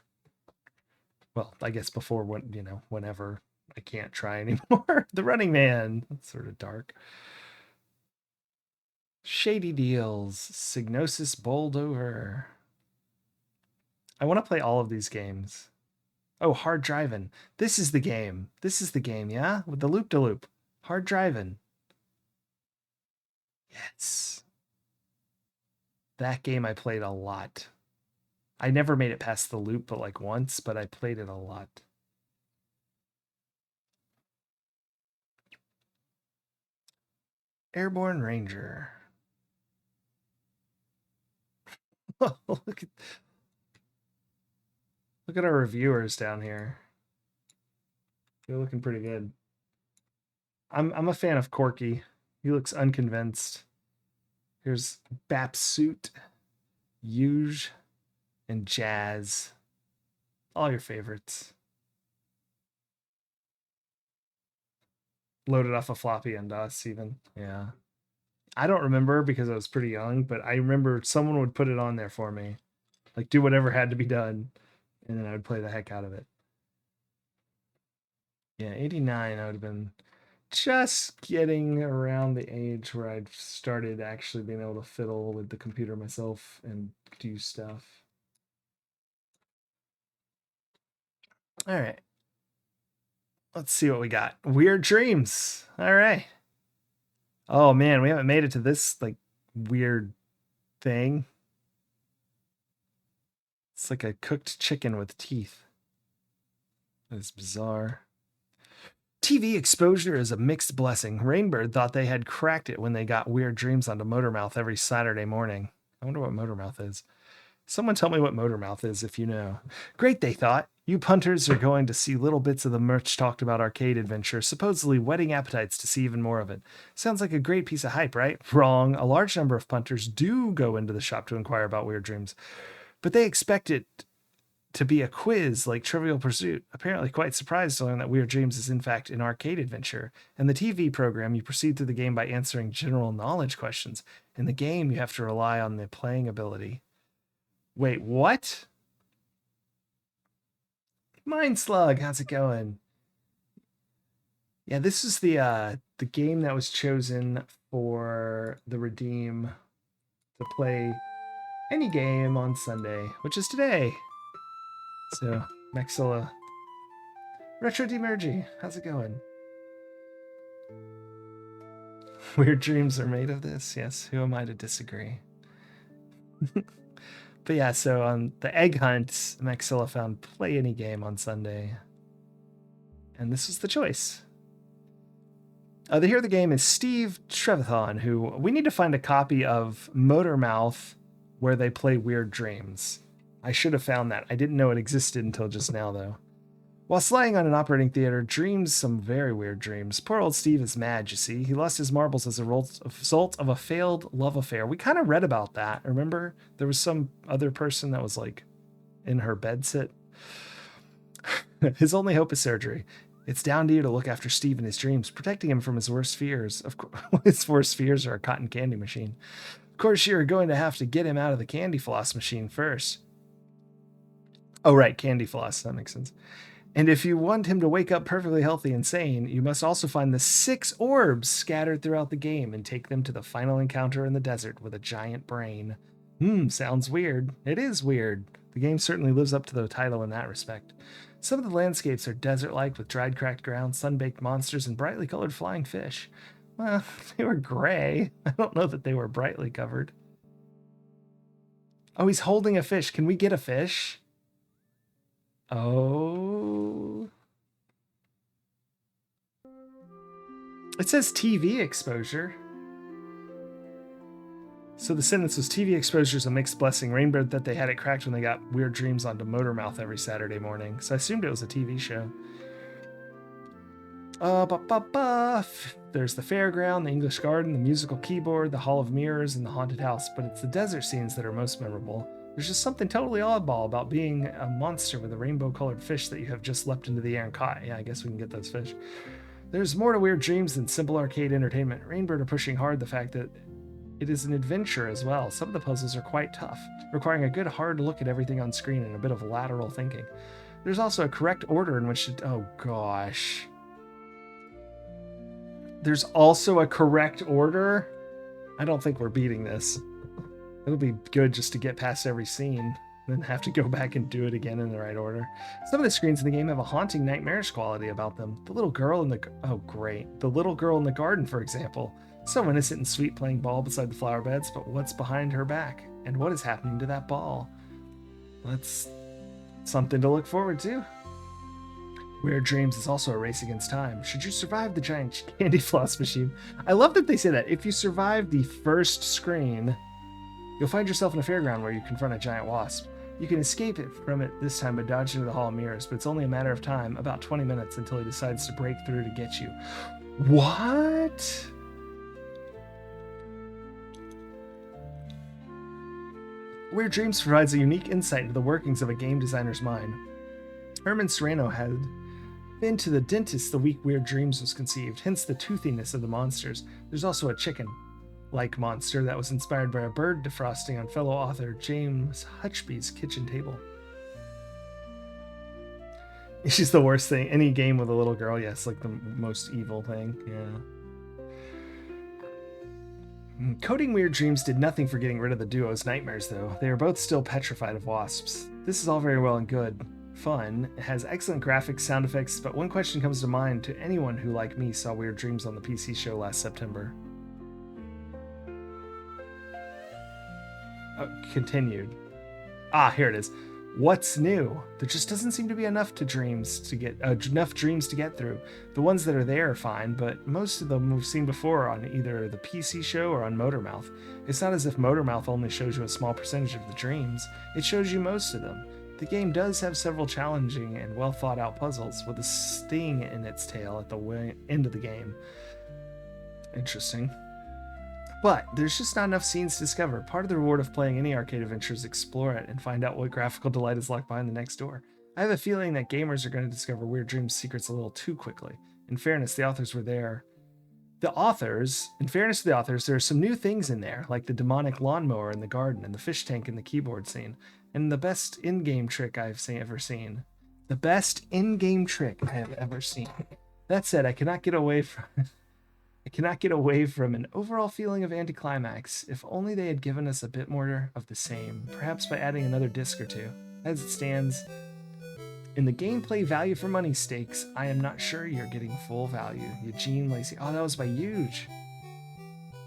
Well, I guess before whenever I can't try anymore. The Running Man. That's sort of dark. Shady Deals. Signosis Bowled Over. I want to play all of these games. Oh, Hard Drivin'. This is the game. This is the game, yeah? With the loop-de-loop. Hard Drivin'. Yes. That game I played a lot. I never made it past the loop, but like once, but I played it a lot. Airborne Ranger. look at our reviewers down here. They're looking pretty good. I'm a fan of Corky. He looks unconvinced. Here's Bapsuit, Yuge, and Jazz. All your favorites. Loaded off a floppy and us even. Yeah. I don't remember because I was pretty young, but I remember someone would put it on there for me. Like do whatever had to be done. And then I would play the heck out of it. Yeah, 89, I would have been just getting around the age where I'd started actually being able to fiddle with the computer myself and do stuff. All right. Let's see what we got. Weird Dreams. All right. Oh man, we haven't made it to this like weird thing. It's like a cooked chicken with teeth. That's bizarre. TV exposure is a mixed blessing. Rainbird thought they had cracked it when they got Weird Dreams onto Motormouth every Saturday morning. I wonder what Motormouth is. Someone tell me what Motormouth is if you know. Great, they thought. You punters are going to see little bits of the merch talked about arcade adventure, supposedly whetting appetites to see even more of it. Sounds like a great piece of hype, right? Wrong. A large number of punters do go into the shop to inquire about Weird Dreams, but they expect it to be a quiz like Trivial Pursuit. Apparently quite surprised to learn that Weird Dreams is in fact an arcade adventure. In the TV program, you proceed through the game by answering general knowledge questions. In the game, you have to rely on the playing ability. Wait, what? Mind Slug, how's it going? Yeah, this is the game that was chosen for the Redeem to play any game on Sunday, which is today. So, Maxilla. Retro Demergy, how's it going? Weird Dreams are made of this? Yes, who am I to disagree? But yeah, so on the Egg Hunt, Maxilla found play any game on Sunday. And this was the choice. The hero of the game is Steve Trevathon, who we need to find a copy of Motormouth where they play Weird Dreams. I should have found that. I didn't know it existed until just now, though. While slaying on an operating theater, dreams some very weird dreams. Poor old Steve is mad, you see. He lost his marbles as a result of a failed love affair. We kind of read about that, remember? There was some other person that was like in her bedsit. His only hope is surgery. It's down to you to look after Steve in his dreams, protecting him from his worst fears. Of course, his worst fears are a cotton candy machine. Of course, you're going to have to get him out of the candy floss machine first. Oh, right, candy floss. That makes sense. And if you want him to wake up perfectly healthy and sane, you must also find the 6 orbs scattered throughout the game and take them to the final encounter in the desert with a giant brain. Sounds weird. It is weird. The game certainly lives up to the title in that respect. Some of the landscapes are desert-like with dried cracked ground, sun-baked monsters, and brightly colored flying fish. Well, they were gray. I don't know that they were brightly covered. Oh, he's holding a fish. Can we get a fish? Oh. It says TV exposure. So the sentence was TV exposure is a mixed blessing. Rainbird that they had it cracked when they got Weird Dreams onto Motormouth every Saturday morning. So I assumed it was a TV show. There's the fairground, the English garden, the musical keyboard, the Hall of Mirrors, and the haunted house. But it's the desert scenes that are most memorable. There's just something totally oddball about being a monster with a rainbow-colored fish that you have just leapt into the air and caught. Yeah, I guess we can get those fish. There's more to Weird Dreams than simple arcade entertainment. Rainbird are pushing hard the fact that it is an adventure as well. Some of the puzzles are quite tough, requiring a good hard look at everything on screen and a bit of lateral thinking. There's also a correct order in which to... Oh, gosh. There's also a correct order? I don't think we're beating this. It'll be good just to get past every scene, then have to go back and do it again in the right order. Some of the screens in the game have a haunting, nightmarish quality about them. The little girl in the... Oh, great. The little girl in the garden, for example. So innocent and sweet playing ball beside the flower beds, but what's behind her back? And what is happening to that ball? That's something to look forward to. Weird Dreams is also a race against time. Should you survive the giant candy floss machine? I love that they say that. If you survive the first screen, you'll find yourself in a fairground where you confront a giant wasp. You can escape it from it this time by dodging into the Hall of Mirrors, but it's only a matter of time, about 20 minutes, until he decides to break through to get you. What? Weird Dreams provides a unique insight into the workings of a game designer's mind. Herman Serrano had been to the dentist the week Weird Dreams was conceived, hence the toothiness of the monsters. There's also a chicken-like monster that was inspired by a bird defrosting on fellow author James Hutchby's kitchen table. It's just the worst thing. Any game with a little girl, yes, like the most evil thing. Yeah. Coding Weird Dreams did nothing for getting rid of the duo's nightmares, though. They are both still petrified of wasps. This is all very well and good. Fun. It has excellent graphics, sound effects, but one question comes to mind to anyone who, like me, saw Weird Dreams on the PC show last September. Continued. Here it is. What's new? There just doesn't seem to be enough dreams to get through. The ones that are there are fine, but most of them we've seen before on either the PC show or on Motormouth. It's not as if Motormouth only shows you a small percentage of the dreams, it shows you most of them. The game does have several challenging and well thought out puzzles with a sting in its tail at the end of the game. Interesting. But there's just not enough scenes to discover. Part of the reward of playing any arcade adventure is explore it and find out what graphical delight is locked behind the next door. I have a feeling that gamers are going to discover Weird Dreams secrets a little too quickly. In fairness, the authors were there. In fairness to the authors, there are some new things in there, like the demonic lawnmower in the garden and the fish tank in the keyboard scene, and the best in-game trick I've ever seen. The best in-game trick I have ever seen. That said, I cannot get away from an overall feeling of anticlimax. If only they had given us a bit more of the same, perhaps by adding another disc or two. As it stands, in the gameplay value for money stakes, I am not sure you're getting full value. Eugene Lacey. Oh, that was by Huge.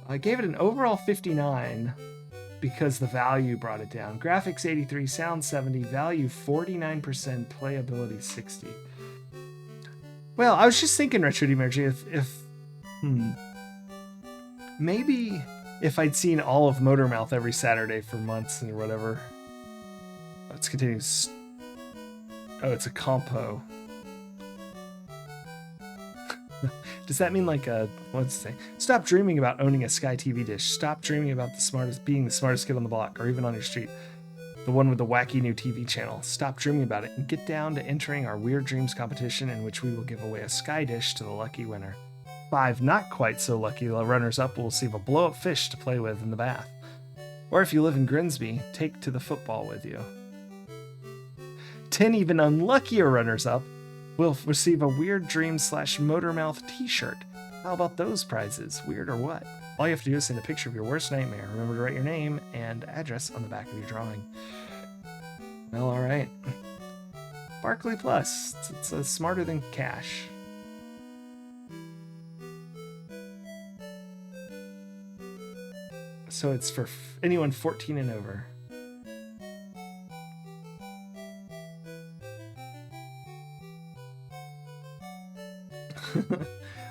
I gave it an overall 59 because the value brought it down. Graphics 83, sound 70, value 49%, playability 60. Well, I was just thinking, Retro Demergy, maybe if I'd seen all of Motormouth every Saturday for months or whatever. Let's continue. Oh, it's a compo. Does that mean like what's it say? Stop dreaming about owning a Sky TV dish. Stop dreaming about being the smartest kid on the block or even on your street. The one with the wacky new TV channel. Stop dreaming about it and get down to entering our Weird Dreams competition, in which we will give away a Sky dish to the lucky winner. 5 not quite so lucky runners-up will receive a blow-up fish to play with in the bath. Or if you live in Grimsby, take to the football with you. 10 even unluckier runners-up will receive a Weird Dreams / Motormouth t-shirt. How about those prizes? Weird or what? All you have to do is send a picture of your worst nightmare. Remember to write your name and address on the back of your drawing. Well, alright. Barkley Plus. It's smarter than cash. So it's for anyone 14 and over.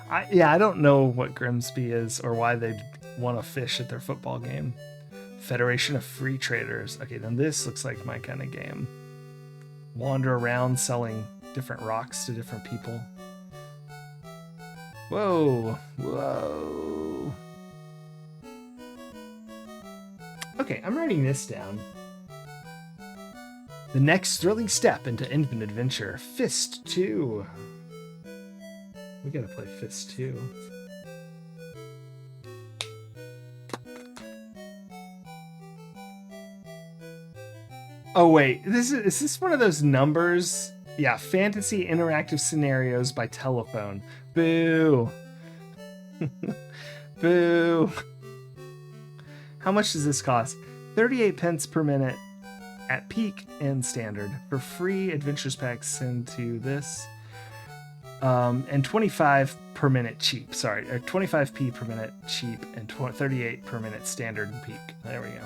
I don't know what Grimsby is or why they'd want to fish at their football game. Federation of Free Traders. Okay, then this looks like my kind of game. Wander around selling different rocks to different people. Whoa. Okay, I'm writing this down. The next thrilling step into infinite adventure. Fist 2. We gotta play Fist 2. Oh wait, is this one of those numbers? Yeah, fantasy interactive scenarios by telephone. Boo. Boo. How much does this cost? 38 pence per minute at peak and standard. For free adventures packs, send to this. And 25 per minute cheap. Sorry, or 25p per minute cheap and 38 per minute standard and peak. There we go.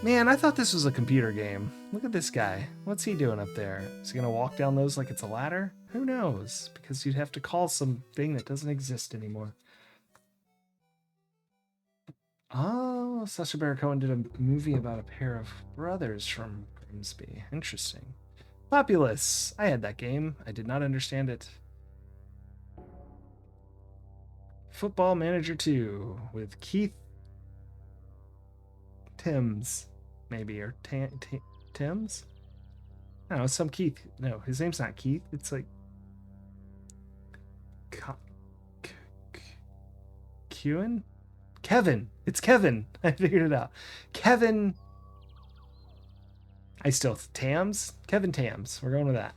Man, I thought this was a computer game. Look at this guy. What's he doing up there? Is he gonna walk down those like it's a ladder? Who knows? Because you'd have to call something that doesn't exist anymore. Oh, Sacha Baron Cohen did a movie about a pair of brothers from Grimsby. Interesting. Populous. I had that game. I did not understand it. Football Manager 2 with Keith Timms, maybe, or Timms? No, some Keith. No, his name's not Keith. It's like Kewen? Kevin. It's Kevin. I figured it out. Kevin. Tams? Kevin Tams. We're going with that.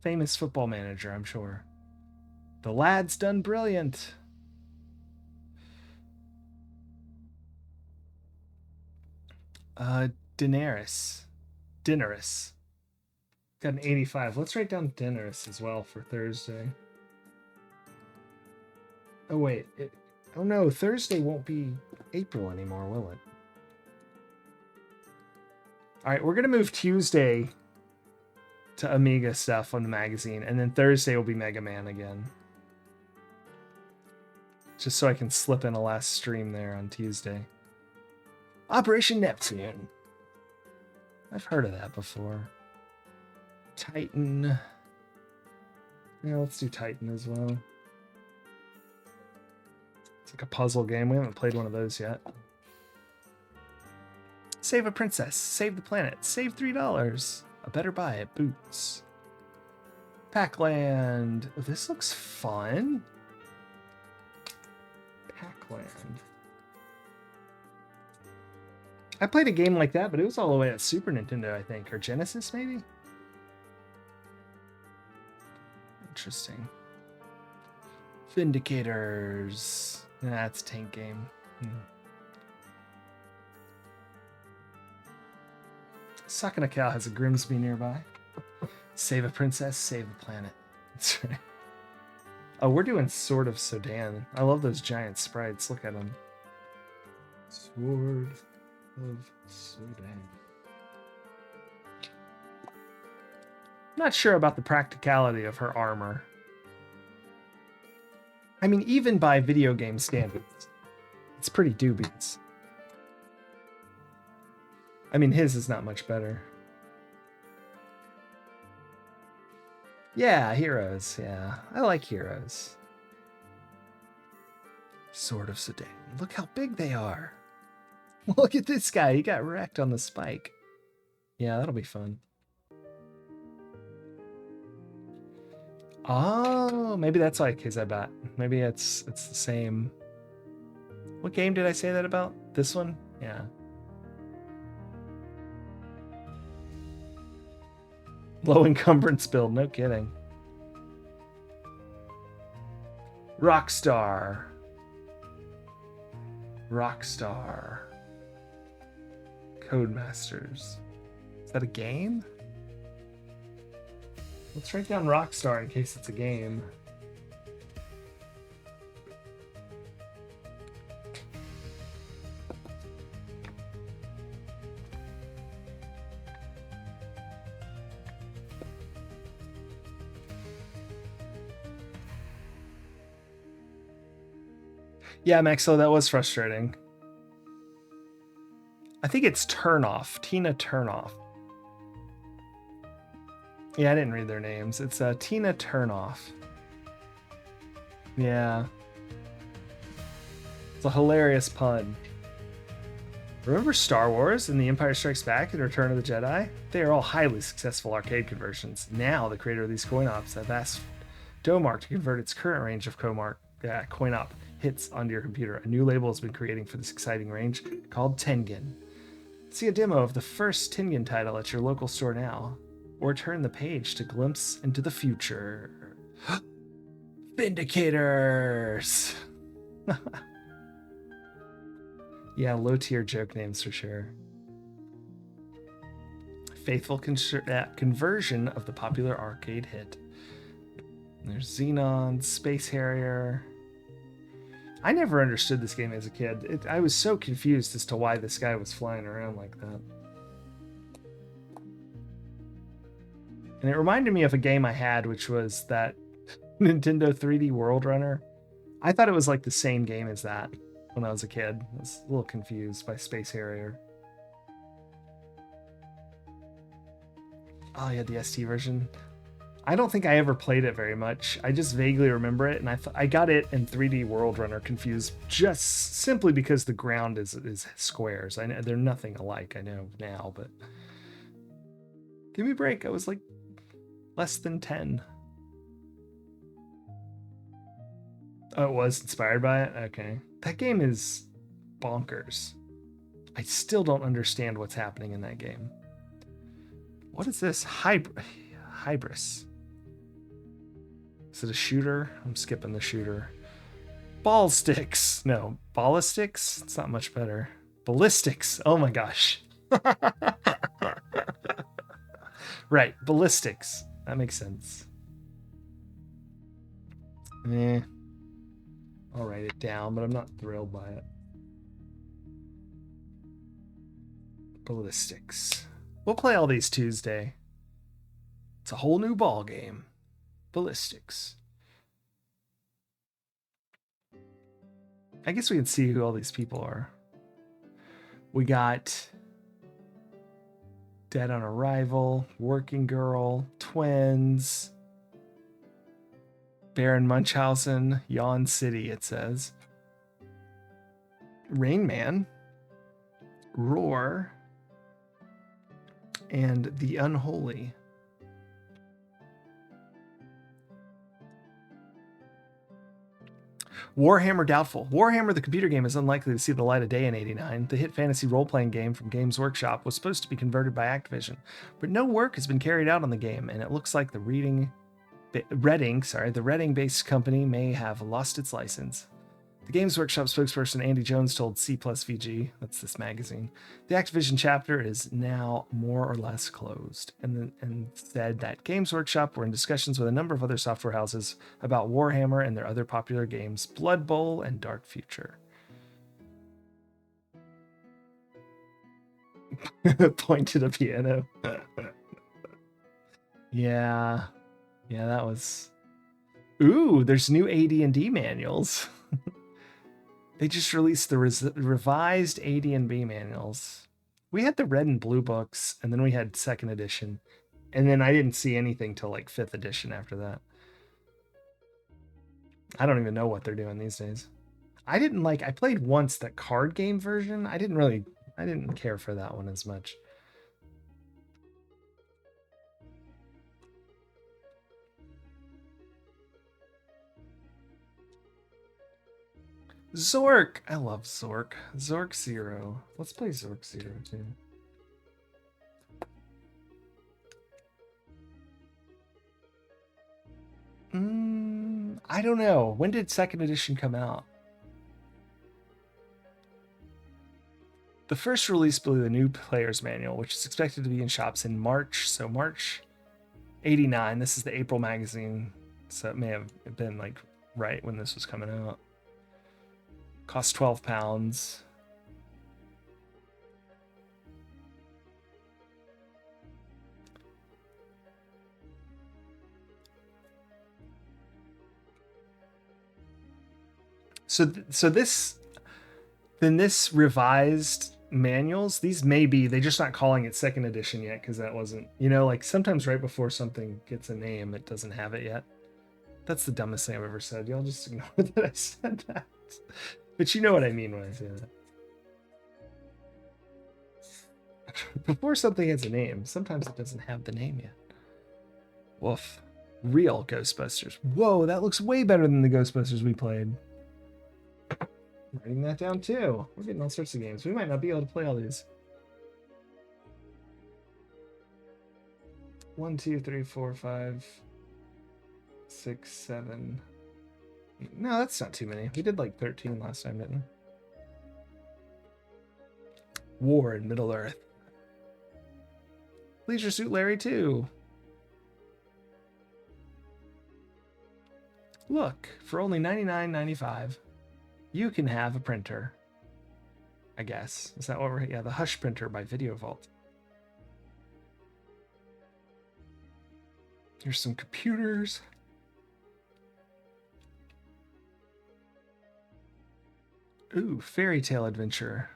Famous football manager, I'm sure. The lad's done brilliant. Daenerys. Got an 85. Let's write down Daenerys as well for Thursday. Oh, wait. Oh, no. Thursday won't be April anymore, will it? All right. We're going to move Tuesday to Amiga stuff on the magazine. And then Thursday will be Mega Man again. Just so I can slip in a last stream there on Tuesday. Operation Neptune. I've heard of that before. Titan. Yeah, let's do Titan as well. It's like a puzzle game. We haven't played one of those yet. Save a princess. Save the planet. Save $3. A better buy at Boots. Pac-Land. Oh, this looks fun. Pac-Land. I played a game like that, but it was all the way at Super Nintendo, I think. Or Genesis, maybe? Interesting. Vindicators. That's a tank game. Sucking a Cow has a Grimsby nearby. Save a princess, save the planet. That's right. Oh, we're doing Sword of Sodan. I love those giant sprites. Look at them. Sword of Sodan. Not sure about the practicality of her armor. I mean, even by video game standards, it's pretty dubious. I mean, his is not much better. Yeah, Heroes. Yeah, I like Heroes. Sword of Sedan. Look how big they are. Look at this guy. He got wrecked on the spike. Yeah, that'll be fun. Oh, maybe that's like his, I bet. Maybe it's the same. What game did I say that about? This one? Yeah. Low encumbrance build, no kidding. Rockstar. Codemasters. Is that a game? Let's write down Rockstar in case it's a game. Yeah, Maxo, that was frustrating. I think it's Turnoff. Tina Turnoff. Yeah, I didn't read their names. It's Tina Turnoff. Yeah. It's a hilarious pun. Remember Star Wars and The Empire Strikes Back and Return of the Jedi? They are all highly successful arcade conversions. Now, the creator of these coin-ops have asked Domark to convert its current range of coin-op hits onto your computer. A new label has been creating for this exciting range called Tengen. See a demo of the first Tengen title at your local store now, or turn the page to glimpse into the future. Vindicators! Yeah, low-tier joke names for sure. Faithful conversion of the popular arcade hit. There's Xenon, Space Harrier. I never understood this game as a kid. I was so confused as to why this guy was flying around like that. And it reminded me of a game I had, which was that Nintendo 3D World Runner. I thought it was like the same game as that when I was a kid. I was a little confused by Space Harrier. Oh, yeah, the ST version. I don't think I ever played it very much. I just vaguely remember it, and I got it and 3D World Runner confused just simply because the ground is squares. I know they're nothing alike. I know now, but give me a break. I was like less than 10. Oh, it was inspired by it? Okay. That game is bonkers. I still don't understand what's happening in that game. What is this? Hybris. Is it a shooter? I'm skipping the shooter. Ball sticks. No, ballistics? It's not much better. Ballistics. Oh my gosh. Right, ballistics. That makes sense. I'll write it down, but I'm not thrilled by it. Ballistics. We'll play all these Tuesday. It's a whole new ball game. Ballistics. I guess we can see who all these people are. We got Dead on Arrival, Working Girl, Twins, Baron Munchausen, Yawn City, it says. Rain Man, Roar, and The Unholy. Warhammer doubtful. Warhammer, the computer game, is unlikely to see the light of day in '89. The hit fantasy role-playing game from Games Workshop was supposed to be converted by Activision, but no work has been carried out on the game, and it looks like the Reading-based company may have lost its license. The Games Workshop spokesperson Andy Jones told C+VG, that's this magazine, the Activision chapter is now more or less closed, and said that Games Workshop were in discussions with a number of other software houses about Warhammer and their other popular games, Blood Bowl and Dark Future. Point to the piano. Yeah, that was... Ooh, there's new AD&D manuals. They just released the revised AD&B manuals. We had the red and blue books, and then we had second edition. And then I didn't see anything till like 5th edition after that. I don't even know what they're doing these days. I played once the card game version. I didn't care for that one as much. Zork! I love Zork. Zork Zero. Let's play Zork Zero too. I don't know. When did second edition come out? The first release blew the new player's manual, which is expected to be in shops in March. So March 89. This is the April magazine. So it may have been like right when this was coming out. Cost £12. So this revised manuals, these may be, they're just not calling it second edition yet because that wasn't, like sometimes right before something gets a name, it doesn't have it yet. That's the dumbest thing I've ever said. Y'all just ignore that I said that. But you know what I mean when I say that. Before something has a name, sometimes it doesn't have the name yet. Woof. Real Ghostbusters. Whoa, that looks way better than the Ghostbusters we played. Writing that down too. We're getting all sorts of games. We might not be able to play all these. 1, 2, 3, 4, 5, 6, 7. No, that's not too many. We did like 13 last time, didn't we? War in Middle Earth. Leisure Suit Larry 2. Look, for only $99.95. You can have a printer. I guess. Is that what we're... Yeah, the Hush printer by Video Vault. Here's some computers. Ooh, Fairy Tale Adventure.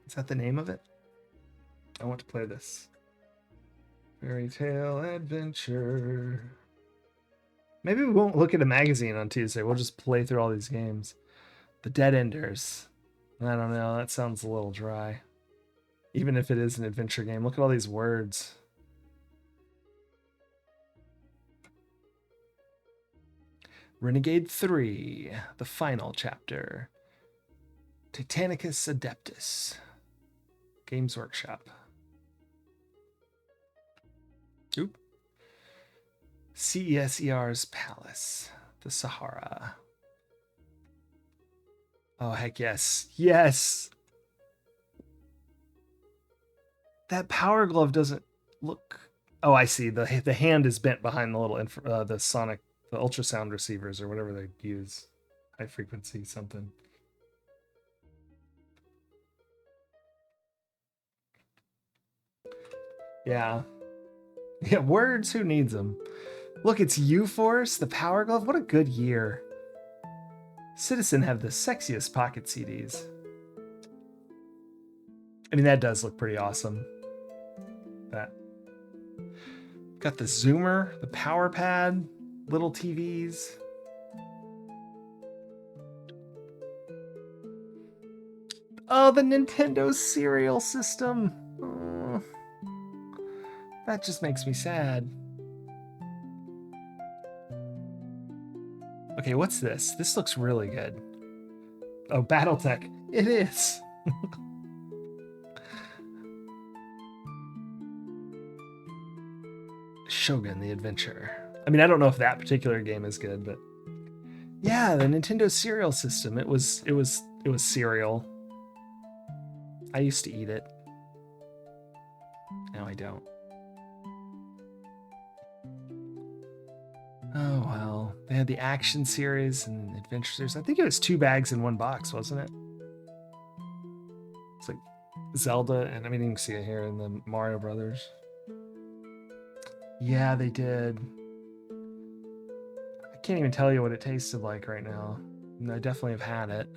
Is that the name of it? I want to play this. Fairy Tale Adventure. Maybe we won't look at a magazine on Tuesday. We'll just play through all these games. The Dead Enders. I don't know. That sounds a little dry. Even if it is an adventure game. Look at all these words. Renegade 3. The final chapter. Titanicus Adeptus. Games Workshop. Oop. CESER's Palace. The Sahara. Oh, heck yes. Yes! That Power Glove doesn't look... Oh, I see. The hand is bent behind the little... the sonic... The ultrasound receivers or whatever they use. High frequency something. Yeah. Yeah, words, who needs them? Look, it's U-Force, the Power Glove. What a good year. Citizen have the sexiest pocket CDs. I mean, that does look pretty awesome. That. Got the Zoomer, the Power Pad, little TVs. Oh, the Nintendo cereal system. Oh, that just makes me sad. Okay, what's this? This looks really good. Oh, Battletech. It is. Shogun the Adventure. I mean, I don't know if that particular game is good, but yeah, the Nintendo cereal system. It was cereal. I used to eat it. Now I don't. Oh, well. They had the action series and adventure series. I think it was 2 bags in 1 box, wasn't it? It's like Zelda, and I mean, you can see it here in the Mario Brothers. Yeah, they did. I can't even tell you what it tasted like right now. I definitely have had it.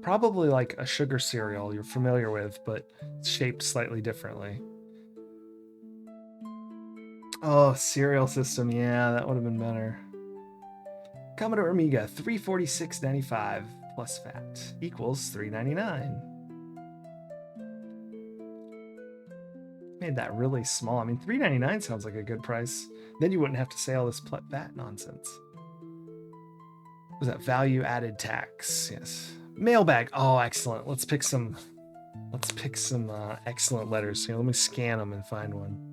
Probably like a sugar cereal you're familiar with, but it's shaped slightly differently. Oh, cereal system. Yeah, that would have been better. Commodore Amiga, $346.95 plus VAT equals $399. Made that really small. I mean, $399 sounds like a good price. Then you wouldn't have to say all this VAT nonsense. Was that value added tax? Yes. Mailbag. Oh, excellent. Let's pick some excellent letters here. Let me scan them and find one.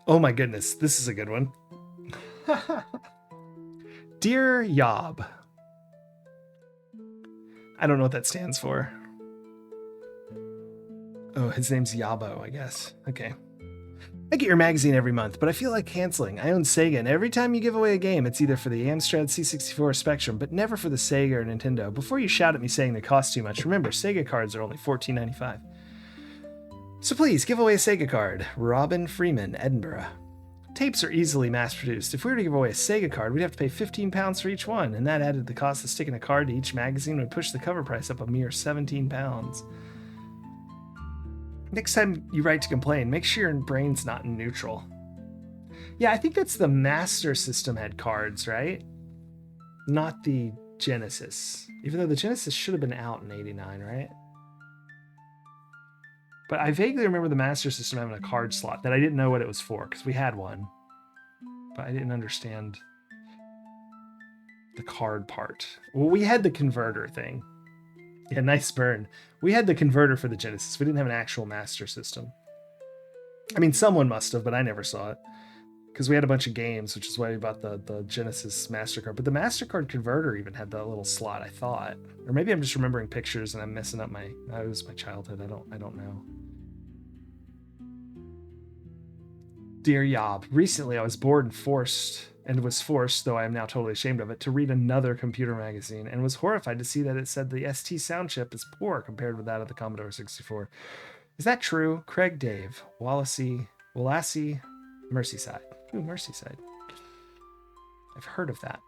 Oh my goodness, this is a good one. Dear Yob. I don't know what that stands for. Oh, his name's Yabo, I guess. Okay. I get your magazine every month, but I feel like canceling. I own Sega, and every time you give away a game, it's either for the Amstrad C64 or Spectrum, but never for the Sega or Nintendo. Before you shout at me saying they cost too much, remember, Sega cards are only $14.95. So please, give away a Sega card. Robin Freeman, Edinburgh. Tapes are easily mass-produced. If we were to give away a Sega card, we'd have to pay £15 for each one, and that added the cost of sticking a card to each magazine would push the cover price up a mere £17. Next time you write to complain, make sure your brain's not in neutral. Yeah, I think that's the Master System had cards, right? Not the Genesis. Even though the Genesis should have been out in '89, right? But I vaguely remember the Master System having a card slot that I didn't know what it was for, because we had one. But I didn't understand the card part. Well, we had the converter thing. Yeah, nice burn. We had the converter for the Genesis. We didn't have an actual Master System. I mean, someone must have, but I never saw it. because we had a bunch of games, which is why we bought the Genesis MasterCard. But the MasterCard converter even had that little slot, I thought. Or maybe I'm just remembering pictures and I'm messing up it was my childhood. I don't know. Dear Yob, recently I was bored and was forced, though I am now totally ashamed of it, to read another computer magazine and was horrified to see that it said the ST sound chip is poor compared with that of the Commodore 64. Is that true? Craig Dave, Wallasey, Merseyside. Ooh, Merseyside. I've heard of that.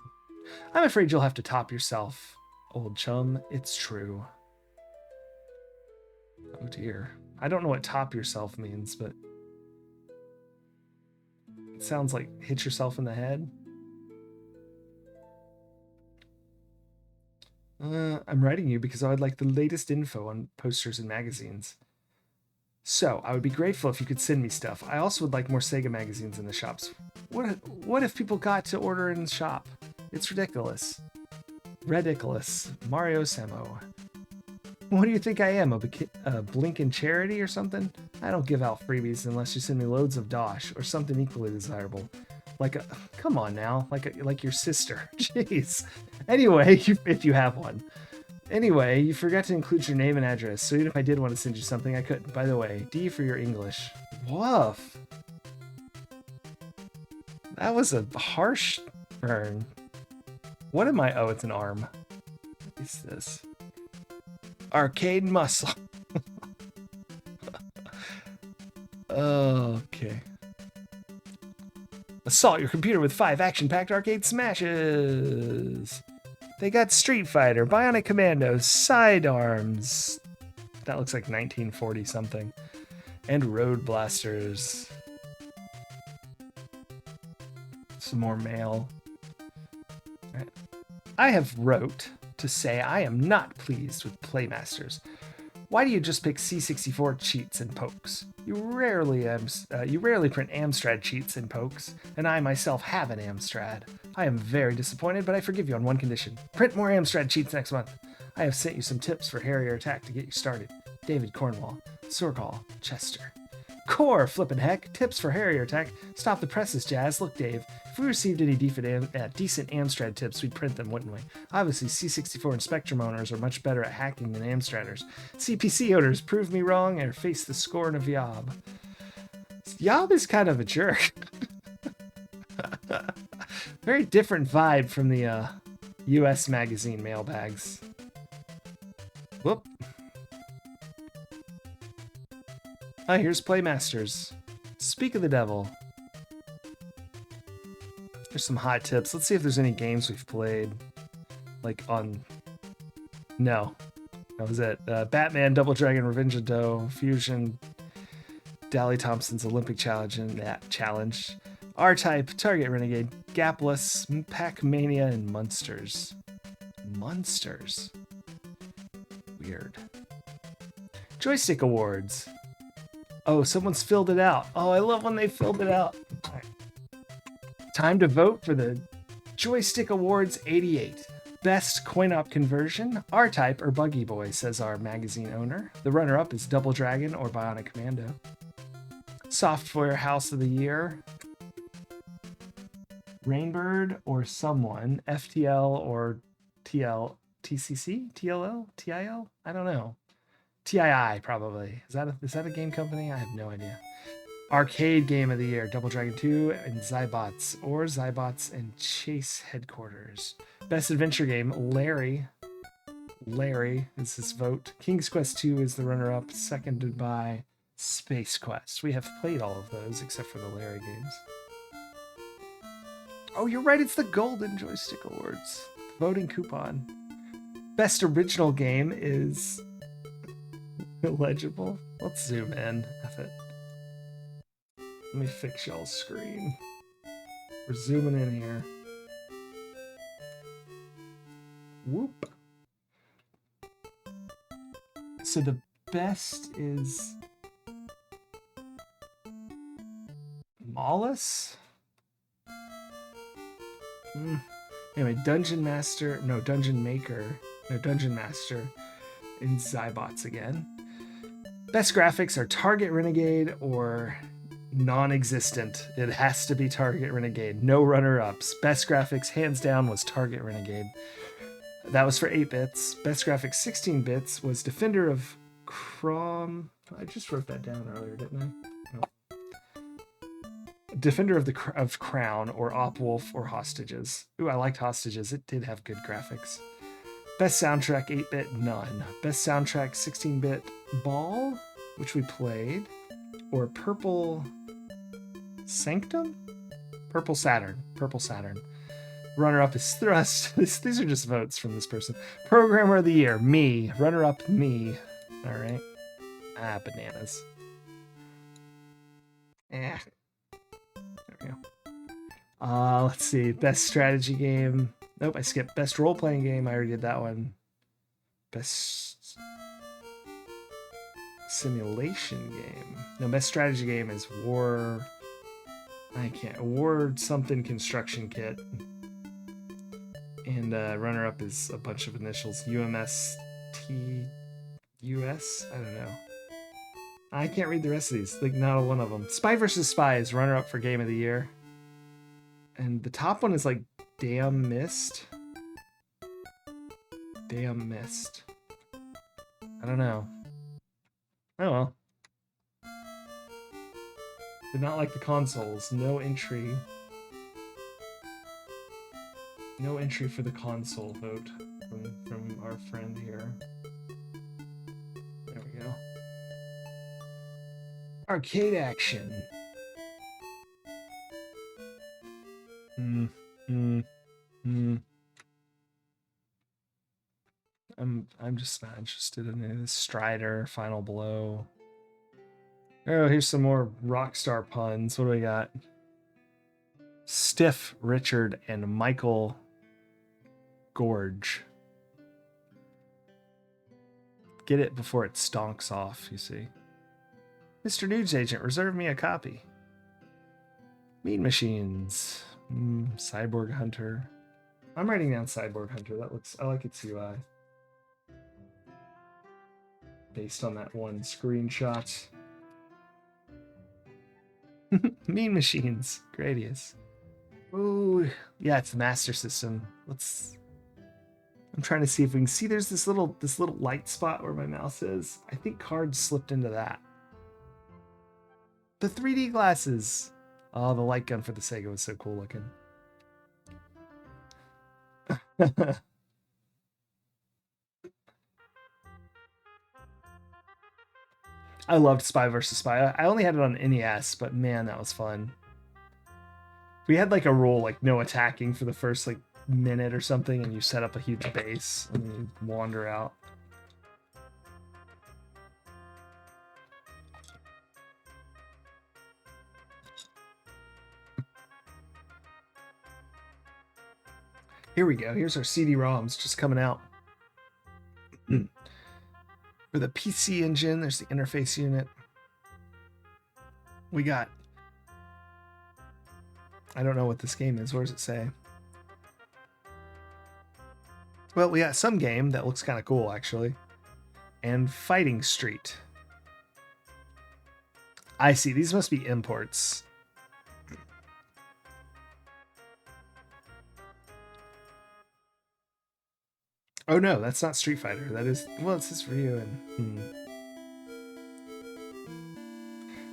I'm afraid you'll have to top yourself, old chum. It's true. Oh dear. I don't know what top yourself means, but it sounds like hit yourself in the head. I'm writing you because I would like the latest info on posters and magazines. So, I would be grateful if you could send me stuff. I also would like more Sega magazines in the shops. What if people got to order in the shop? It's ridiculous. Ridiculous. Mario Samo. What do you think I am, a blinking charity or something? I don't give out freebies unless you send me loads of dosh or something equally desirable. Come on now, like your sister. Jeez. Anyway, if you have one. Anyway, you forgot to include your name and address, so even if I did want to send you something, I couldn't. By the way, D for your English. Woof. That was a harsh turn. What am I? Oh, it's an arm. What is this? Arcade muscle. Okay. Assault your computer with 5 action-packed arcade smashes. They got Street Fighter, Bionic Commando, Sidearms. That looks like 1940 something. And Road Blasters. Some more mail. Right. I have wrote to say I am not pleased with Playmasters. Why do you just pick C64 cheats and pokes? You rarely print Amstrad cheats and pokes, and I myself have an Amstrad. I am very disappointed, but I forgive you on one condition. Print more Amstrad cheats next month. I have sent you some tips for Harrier Attack to get you started. David Cornwall, Sorgal, Chester. Core, flippin' heck, tips for Harrier Attack. Stop the presses, Jazz. Look, Dave, if we received any decent Amstrad tips, we'd print them, wouldn't we? Obviously, C64 and Spectrum owners are much better at hacking than Amstraders. CPC owners, prove me wrong or face the scorn of Yob. Yob is kind of a jerk. Very different vibe from the US magazine mailbags. Whoop. Ah, here's Playmasters. Speak of the devil. There's some hot tips. Let's see if there's any games we've played. No. That was it. Batman, Double Dragon, Revenge of Doe, Fusion, Dally Thompson's Olympic Challenge, and that challenge. R-Type, Target Renegade, Gapless, Pac-Mania, and Munsters. Munsters. Weird. Joystick Awards. Oh, someone's filled it out. Oh, I love when they filled it out. All right. Time to vote for the Joystick Awards 88. Best coin-op conversion, R-Type or Buggy Boy, says our magazine owner. The runner-up is Double Dragon or Bionic Commando. Software House of the Year, Rainbird or someone, FTL or TCC? TLL? TIL? I don't know. TII, probably. Is that a game company? I have no idea. Arcade Game of the Year, Double Dragon 2 and Zybots and Chase Headquarters. Best Adventure Game, Larry is his vote. King's Quest 2 is the runner-up, seconded by Space Quest. We have played all of those except for the Larry games. Oh, you're right, it's the Golden Joystick Awards. Voting coupon. Best Original Game is illegible. Let's zoom in. F it. Let me fix y'all's screen. We're zooming in here. Whoop. So the best is Mollis? Anyway, Dungeon Master and Zybots again. Best graphics are Target Renegade or non-existent. It has to be Target Renegade. No runner-ups. Best graphics, hands down, was Target Renegade. That was for 8 bits. Best graphics, 16 bits, was Defender of Crom. I just wrote that down earlier, didn't I? No. Defender of Crown, or Op Wolf, or Hostages. Ooh, I liked Hostages. It did have good graphics. Best soundtrack, 8-bit, none. Best soundtrack, 16-bit, Ball, which we played, or Purple Sanctum? Purple Saturn. Purple Saturn. Runner-up is Thrust. These are just votes from this person. Programmer of the Year, me. Runner-up, me. All right. Ah, bananas. There we go. Let's see. Best strategy game. Nope, I skipped. Best role-playing game. I already did that one. Best simulation game. No, best strategy game is War... I can't. War something construction kit. And runner-up is a bunch of initials. UMSTUS? I don't know. I can't read the rest of these. Like, not one of them. Spy vs. Spy is runner-up for Game of the Year. And the top one is like Damn Mist. Damn Mist. I don't know. Oh well. Did not like the consoles. No entry. No entry for the console vote from our friend here. There we go. Arcade action. I'm just not interested in this. Strider, Final Blow. Oh, here's some more Rockstar puns. What do we got? Stiff, Richard, and Michael Gorge. Get it before it stonks off, you see. Mr. News Agent, reserve me a copy. Mean Machines. Cyborg Hunter. I'm writing down Cyborg Hunter. That looks... I like its UI. Based on that one screenshot. Mean Machines. Gradius. Ooh, yeah, it's the Master System. I'm trying to see if we can see. There's this little light spot where my mouse is. I think cards slipped into that. The 3D glasses. Oh, the light gun for the Sega was so cool looking. I loved Spy vs. Spy. I only had it on NES, but man, that was fun. We had like a rule, like no attacking for the first like minute or something, and you set up a huge base and then you wander out. Here we go. Here's our CD-ROMs just coming out. For the PC Engine, there's the interface unit. We got... I don't know what this game is. Where does it say? Well, we got some game that looks kind of cool, actually. And Fighting Street. I see. These must be imports. Oh no, that's not Street Fighter. That is... Well, it says Ryu and...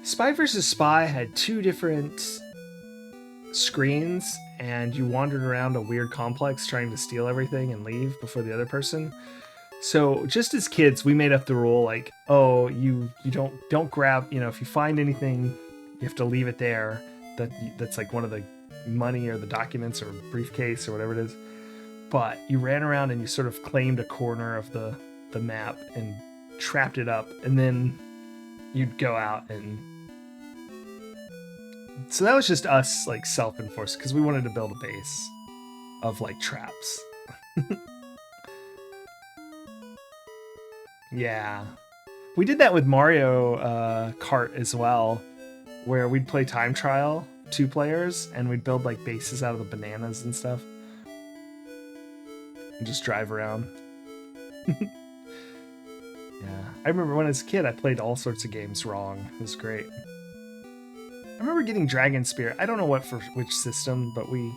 Spy vs. Spy had 2 different screens, and you wandered around a weird complex trying to steal everything and leave before the other person. So just as kids, we made up the rule like, oh, you don't grab, if you find anything, you have to leave it there. That's like one of the money or the documents or briefcase or whatever it is. But you ran around and you sort of claimed a corner of the map and trapped it up, and then you'd go out and... So that was just us, like, self-enforced, because we wanted to build a base of, like, traps. Yeah. We did that with Mario Kart as well, where we'd play time trial, 2 players, and we'd build, like, bases out of the bananas and stuff. And just drive around. Yeah. I remember when I was a kid, I played all sorts of games wrong. It was great. I remember getting Dragon Spear. I don't know what for which system, but we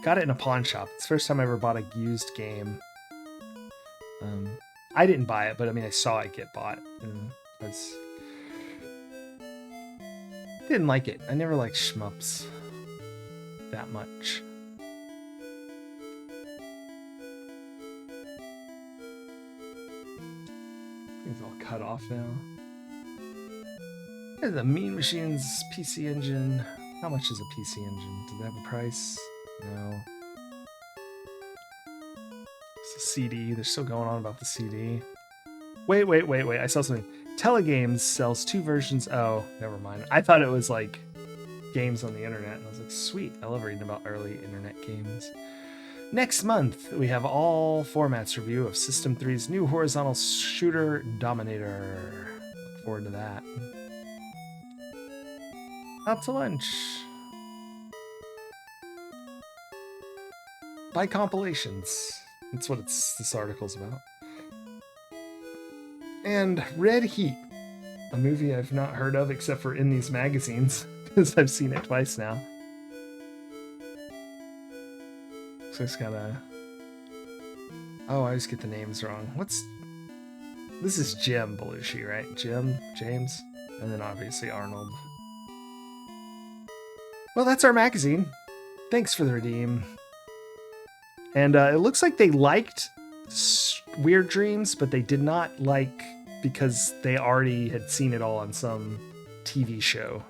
got it in a pawn shop. It's the first time I ever bought a used game. I didn't buy it, but I mean, I saw it get bought, and I didn't like it. I never liked shmups that much. Things all cut off now. There's the Mean Machines PC engine. How much is a PC engine? Do they have a price? No. It's a CD. They're still going on about the CD. Wait. I saw something. Telegames sells 2 versions. Oh, never mind. I thought it was like games on the internet, and I was like, sweet. I love reading about early internet games. Next month, we have all formats review of System 3's new horizontal shooter Dominator. Look forward to that. Out to lunch. Buy compilations. That's what this article's about. And Red Heat, a movie I've not heard of except for in these magazines, because I've seen it twice now. So it's got a... Oh, I always get the names wrong. This is Jim Belushi, right? James, and then obviously Arnold. Well, that's our magazine. Thanks for the redeem. And it looks like they liked Weird Dreams, but they did not like because they already had seen it all on some TV show,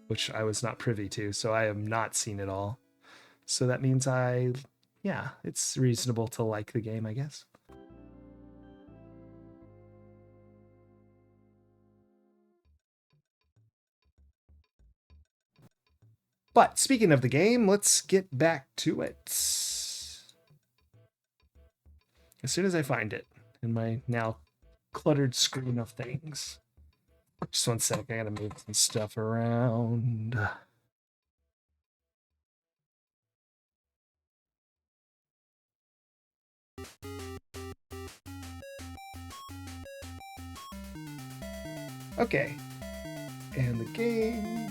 which I was not privy to, so I have not seen it all. So that means yeah, it's reasonable to like the game, I guess. But speaking of the game, let's get back to it. As soon as I find it in my now cluttered screen of things. Just one sec, I gotta move some stuff around. Okay. And the game.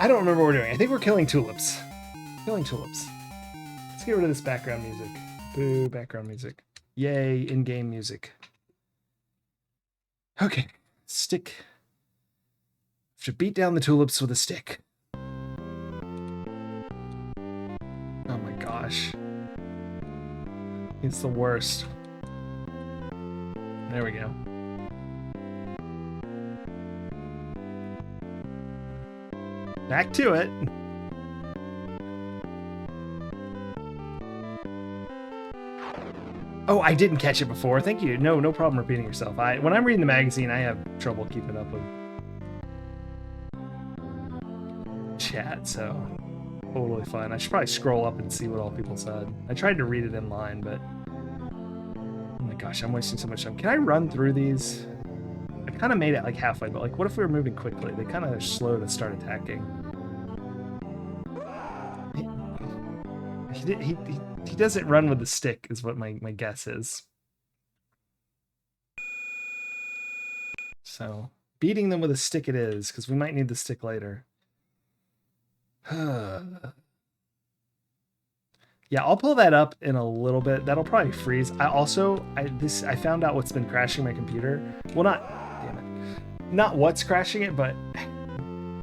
I don't remember what we're doing. I think we're killing tulips. Killing tulips. Let's get rid of this background music. Boo, background music. Yay, in-game music. Okay. Stick. Should beat down the tulips with a stick. Oh my gosh. It's the worst. There we go. Back to it. Oh, I didn't catch it before. Thank you. No problem repeating yourself. When I'm reading the magazine, I have trouble keeping up with chat, so totally fine. I should probably scroll up and see what all people said. I tried to read it in line, but oh my gosh, I'm wasting so much time. Can I run through these? I kind of made it like halfway, but like, what if we were moving quickly? They kind of are slow to start attacking. He doesn't run with the stick, is what my guess is. So beating them with a stick it is, because we might need the stick later. Yeah, I'll pull that up in a little bit. That'll probably freeze. I found out what's been crashing my computer. Well, not what's crashing it, but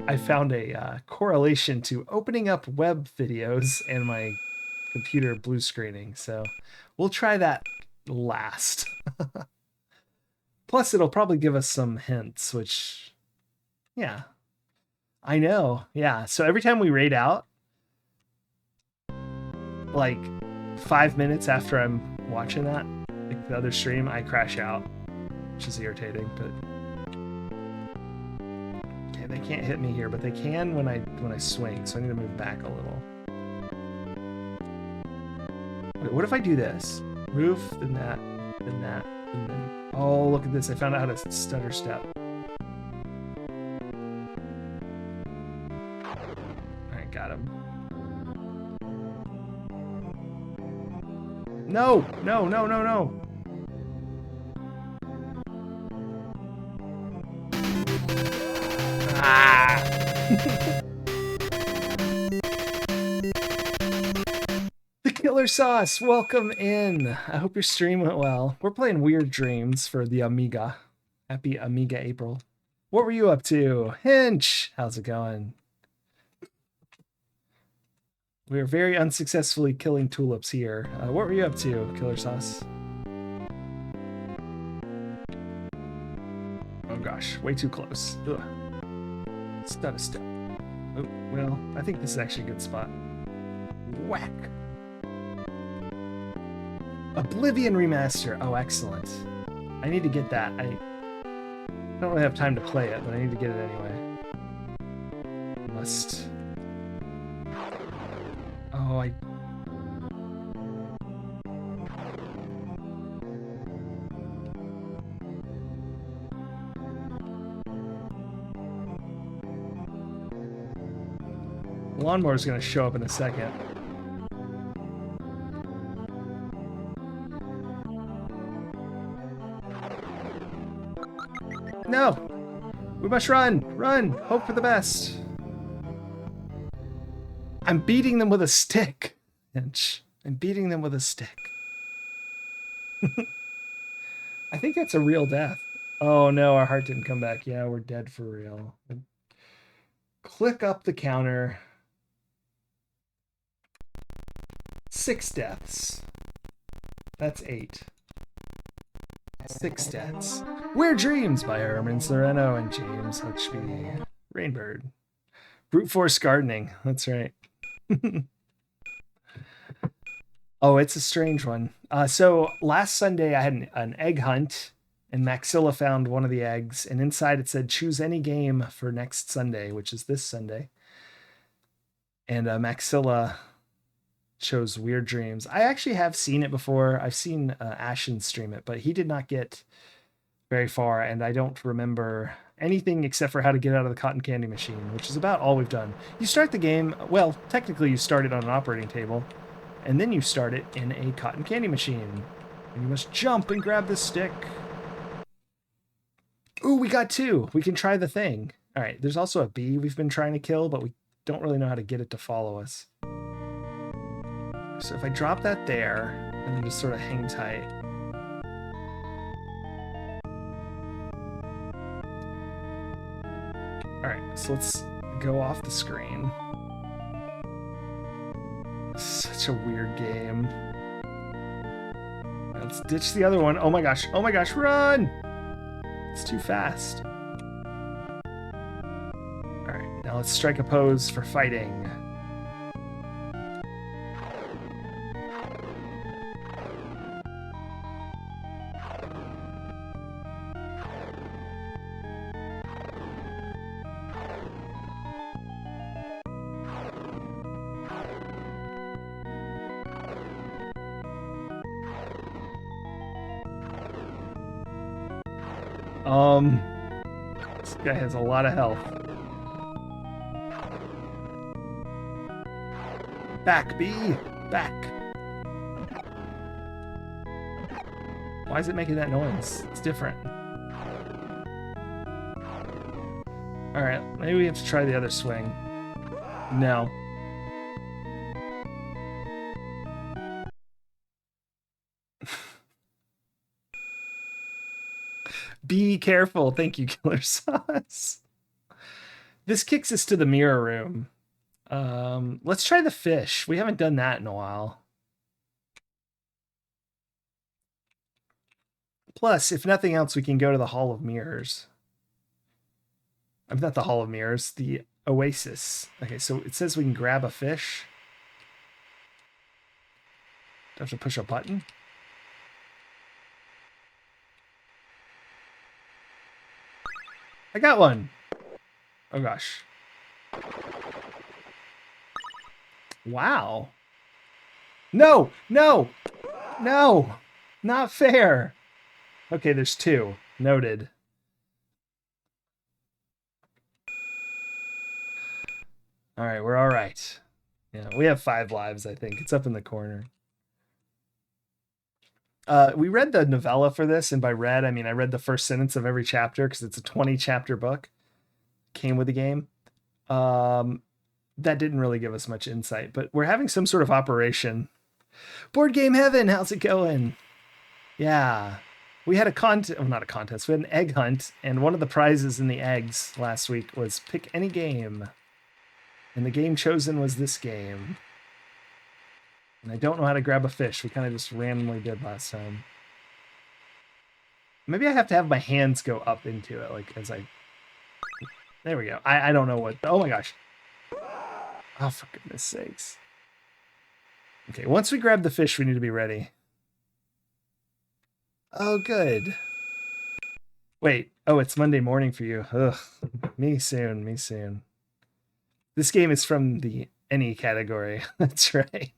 I found a correlation to opening up web videos and my computer blue screening. So we'll try that last. Plus, it'll probably give us some hints, which, yeah, I know. Yeah. So every time we raid out, like 5 minutes after I'm watching that, like the other stream, I crash out, which is irritating, but okay, they can't hit me here, but they can when I swing, so I need to move back a little. Wait, what if I do this? Move, then that, then that, and then... Oh, look at this. I found out how to stutter step. Alright, got him. No, no, no, no, no. Ah! The Killer Sauce, welcome in. I hope your stream went well. We're playing Weird Dreams for the Amiga. Happy Amiga April. What were you up to? Hinch, how's it going? We are very unsuccessfully killing tulips here. What were you up to, Killer Sauce? Oh gosh, way too close. Ugh. Step a step. Oh, well, I think this is actually a good spot. Whack. Oblivion Remaster. Oh, excellent. I need to get that. I don't really have time to play it, but I need to get it anyway. Must. Oh, I. The lawnmower's gonna show up in a second. No! We must run! Run! Hope for the best! I'm beating them with a stick! Inch. I'm beating them with a stick. I think that's a real death. Oh no, our heart didn't come back. Yeah, we're dead for real. Click up the counter. 6 deaths. That's 8. 6 deaths. Weird Dreams by Herman Sereno and James Hutchby. Rainbird. Brute force gardening. That's right. Oh, it's a strange one. So last Sunday I had an egg hunt, and Maxilla found one of the eggs, and inside it said choose any game for next Sunday, which is this Sunday. And Maxilla chose Weird Dreams. I actually have seen it before. I've seen Ashen stream it, but he did not get very far, and I don't remember anything except for how to get out of the cotton candy machine, which is about all we've done. You start the game, well, technically you start it on an operating table, and then you start it in a cotton candy machine. And you must jump and grab the stick. Ooh, we got 2. We can try the thing. All right, there's also a bee we've been trying to kill, but we don't really know how to get it to follow us. So if I drop that there, and then just sort of hang tight. All right, so let's go off the screen. Such a weird game. Let's ditch the other one. Oh my gosh, run! It's too fast. All right, now let's strike a pose for fighting. This guy has a lot of health. Back, bee! Back! Why is it making that noise? It's different. Alright, maybe we have to try the other swing. No. Be careful. Thank you, Killer Sauce. This kicks us to the mirror room. Let's try the fish. We haven't done that in a while. Plus, if nothing else, we can go to the Hall of Mirrors. I'm not the Hall of Mirrors, the Oasis. Okay, so it says we can grab a fish. Do I have to push a button? I got one. Oh gosh. Wow. No, no, no, not fair. Okay, there's 2. Noted. All right, we're all right. Yeah, we have 5 lives, I think. It's up in the corner. We read the novella for this, and by read I mean I read the first sentence of every chapter because it's a 20 chapter book. Came with the game. That didn't really give us much insight, but we're having some sort of operation. Board Game Heaven, how's it going? Yeah. We had a contest, not a contest, we had an egg hunt, and one of the prizes in the eggs last week was pick any game. And the game chosen was this game. And I don't know how to grab a fish. We kind of just randomly did last time. Maybe I have to have my hands go up into it, like as I... There we go. I don't know what... Oh my gosh. Oh, for goodness sakes. Okay, once we grab the fish, we need to be ready. Oh, good. Wait. Oh, it's Monday morning for you. Ugh. Me soon. Me soon. This game is from the any category. That's right.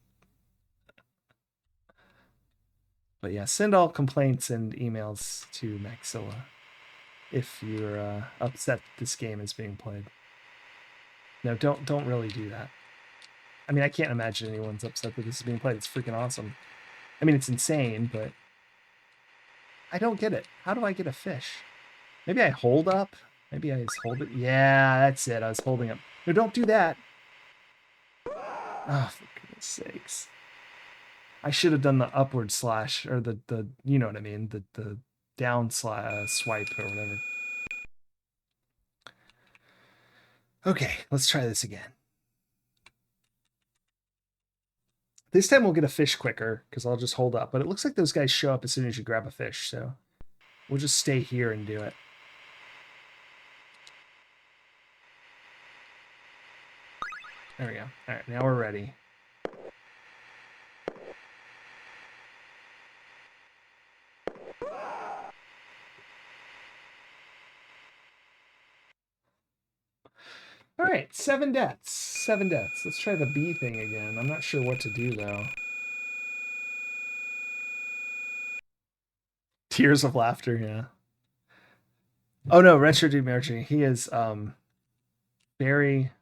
But yeah, send all complaints and emails to Maxilla if you're upset that this game is being played. No, don't really do that. I mean, I can't imagine anyone's upset that this is being played. It's freaking awesome. I mean, it's insane, but I don't get it. How do I get a fish? Maybe I hold up. Maybe I just hold it. Yeah, that's it. I was holding up. No, don't do that. Oh, for goodness sakes. I should have done the upward slash or the you know what I mean, the down slash swipe or whatever. Okay, let's try this again. This time we'll get a fish quicker because I'll just hold up. But it looks like those guys show up as soon as you grab a fish, so we'll just stay here and do it. There we go. All right, now we're ready. All right, 7 deaths. 7 deaths. Let's try the bee thing again. I'm not sure what to do, though. Tears of laughter, yeah. Oh, no, Retro Demergy. He is very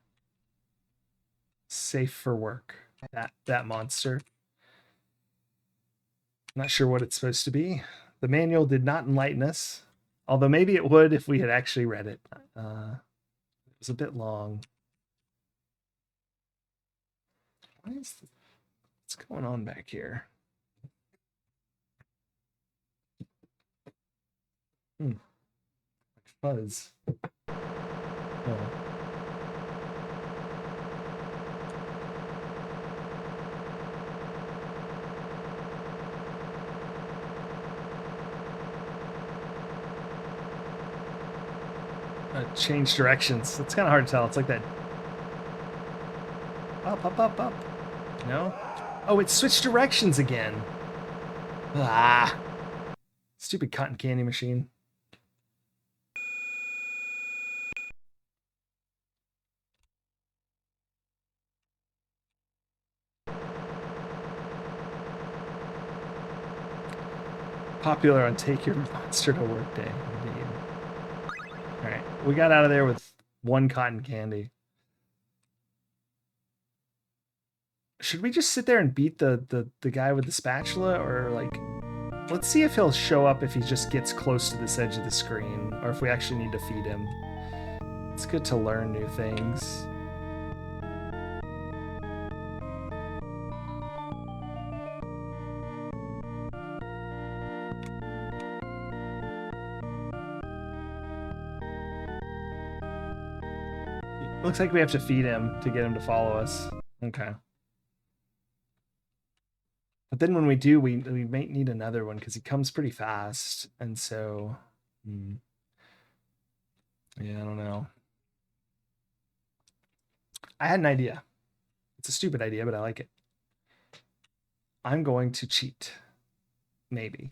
safe for work. That monster. Not sure what it's supposed to be. The manual did not enlighten us. Although maybe it would if we had actually read it. It was a bit long. What's going on back here? Fuzz. Oh. Change directions. It's kind of hard to tell. It's like that. Up, up, up, up. No? Oh, it switched directions again. Ah. Stupid cotton candy machine. Popular on Take Your Monster to Work Day. Indeed. All right, we got out of there with 1 cotton candy. Should we just sit there and beat the guy with the spatula, or like, let's see if he'll show up if he just gets close to this edge of the screen, or if we actually need to feed him. It's good to learn new things. Looks like we have to feed him to get him to follow us. Okay. But then when we do, we might need another one because he comes pretty fast. And so, yeah, I don't know. I had an idea. It's a stupid idea, but I like it. I'm going to cheat. Maybe.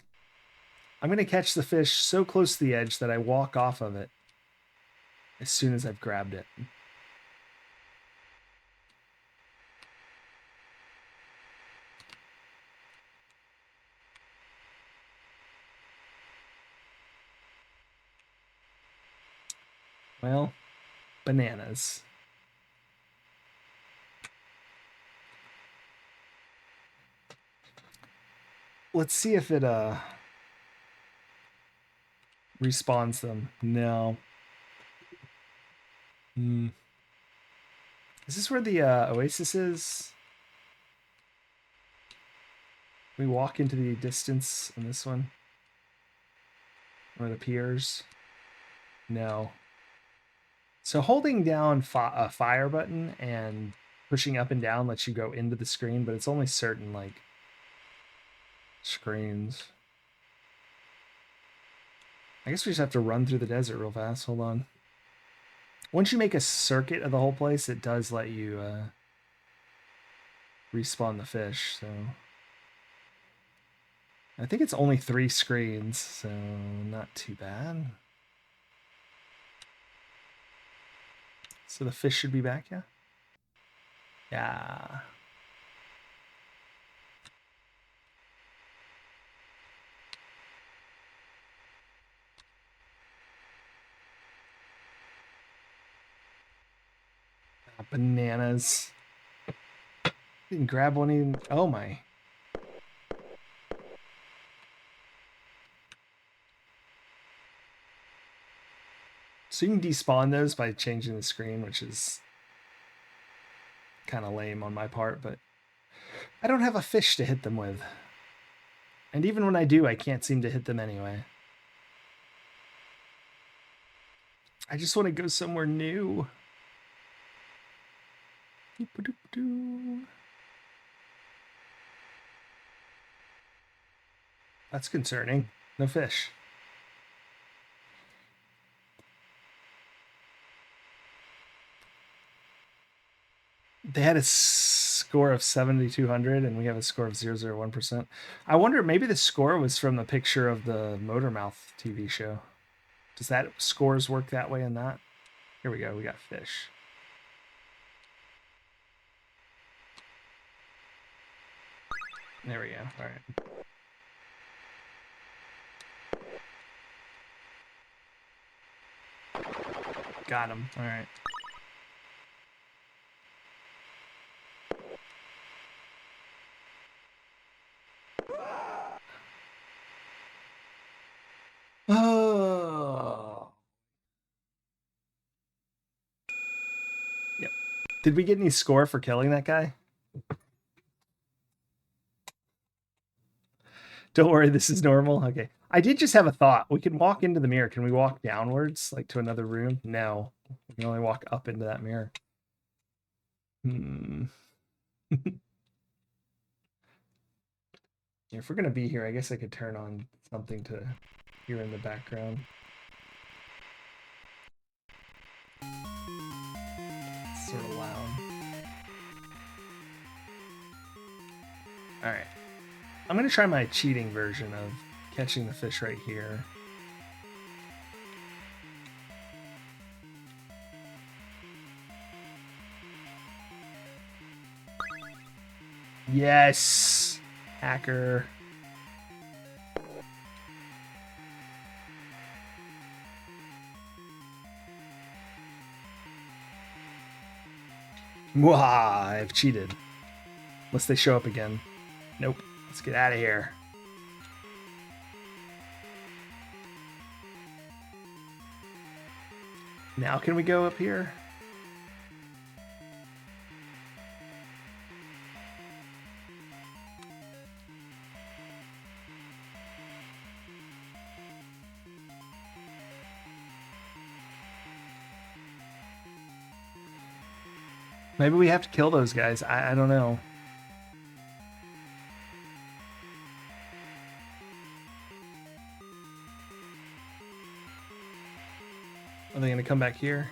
I'm going to catch the fish so close to the edge that I walk off of it as soon as I've grabbed it. Well, bananas. let's see if it respawns them. No. Hmm. Is this where the oasis is? We walk into the distance in this one? Or the piers? No. So holding down a fire button and pushing up and down lets you go into the screen, but it's only certain like screens. I guess we just have to run through the desert real fast. Hold on. Once you make a circuit of the whole place, it does let you respawn the fish. So I think it's only 3 screens, so not too bad. So the fish should be back, yeah? Yeah. Bananas. Didn't grab one even. Oh my. So you can despawn those by changing the screen, which is kind of lame on my part, but I don't have a fish to hit them with. And even when I do, I can't seem to hit them anyway. I just want to go somewhere new. That's concerning. No fish. They had a score of 7,200 and we have a score of 001%. I wonder, maybe the score was from the picture of the Motormouth TV show. Does that scores work that way in that? Here we go. We got fish. There we go. All right. Got him. All right. Oh. Yep. Did we get any score for killing that guy? Don't worry, this is normal. Okay. I did just have a thought. We can walk into the mirror. Can we walk downwards, like to another room? No. We can only walk up into that mirror. Hmm. If we're going to be here, I guess I could turn on something to hear in the background. It's sort of loud. All right. I'm going to try my cheating version of catching the fish right here. Yes! Hacker. Mwah! I've cheated. Unless they show up again. Nope. Let's get out of here. Now can we go up here? Maybe we have to kill those guys. I don't know. Are they going to come back here?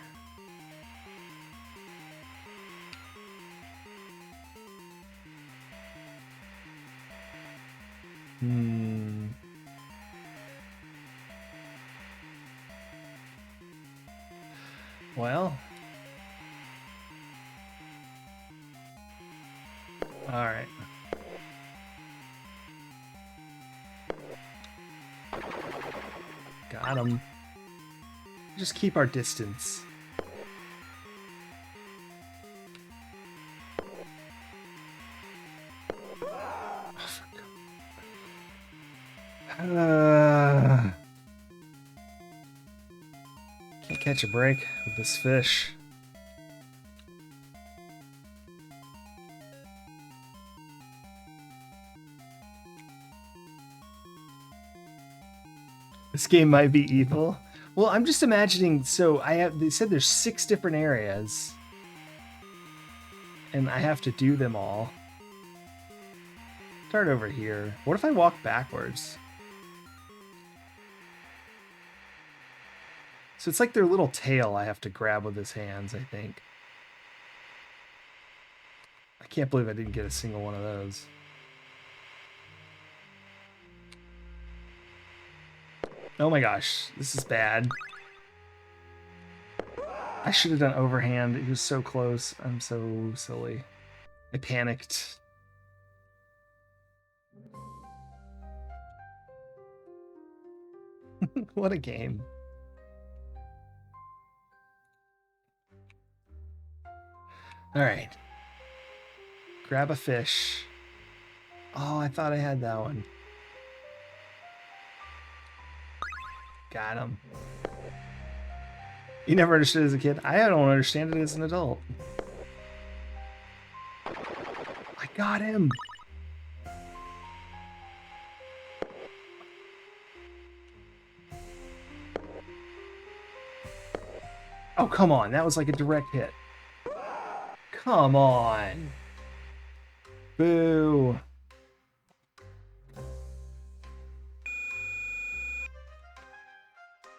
Hmm. Well. All right. Got him. Just keep our distance. Can't catch a break with this fish. This game might be evil. Well, I'm just imagining. So they said there's 6 different areas, and I have to do them all. Start over here. What if I walk backwards? So it's like their little tail I have to grab with his hands, I think. I can't believe I didn't get a single one of those. Oh my gosh, this is bad. I should have done overhand. It was so close. I'm so silly. I panicked. What a game. All right. Grab a fish. Oh, I thought I had that one. Got him. You never understood as a kid? I don't understand it as an adult. I got him. Oh, come on. That was like a direct hit. Come on. Boo.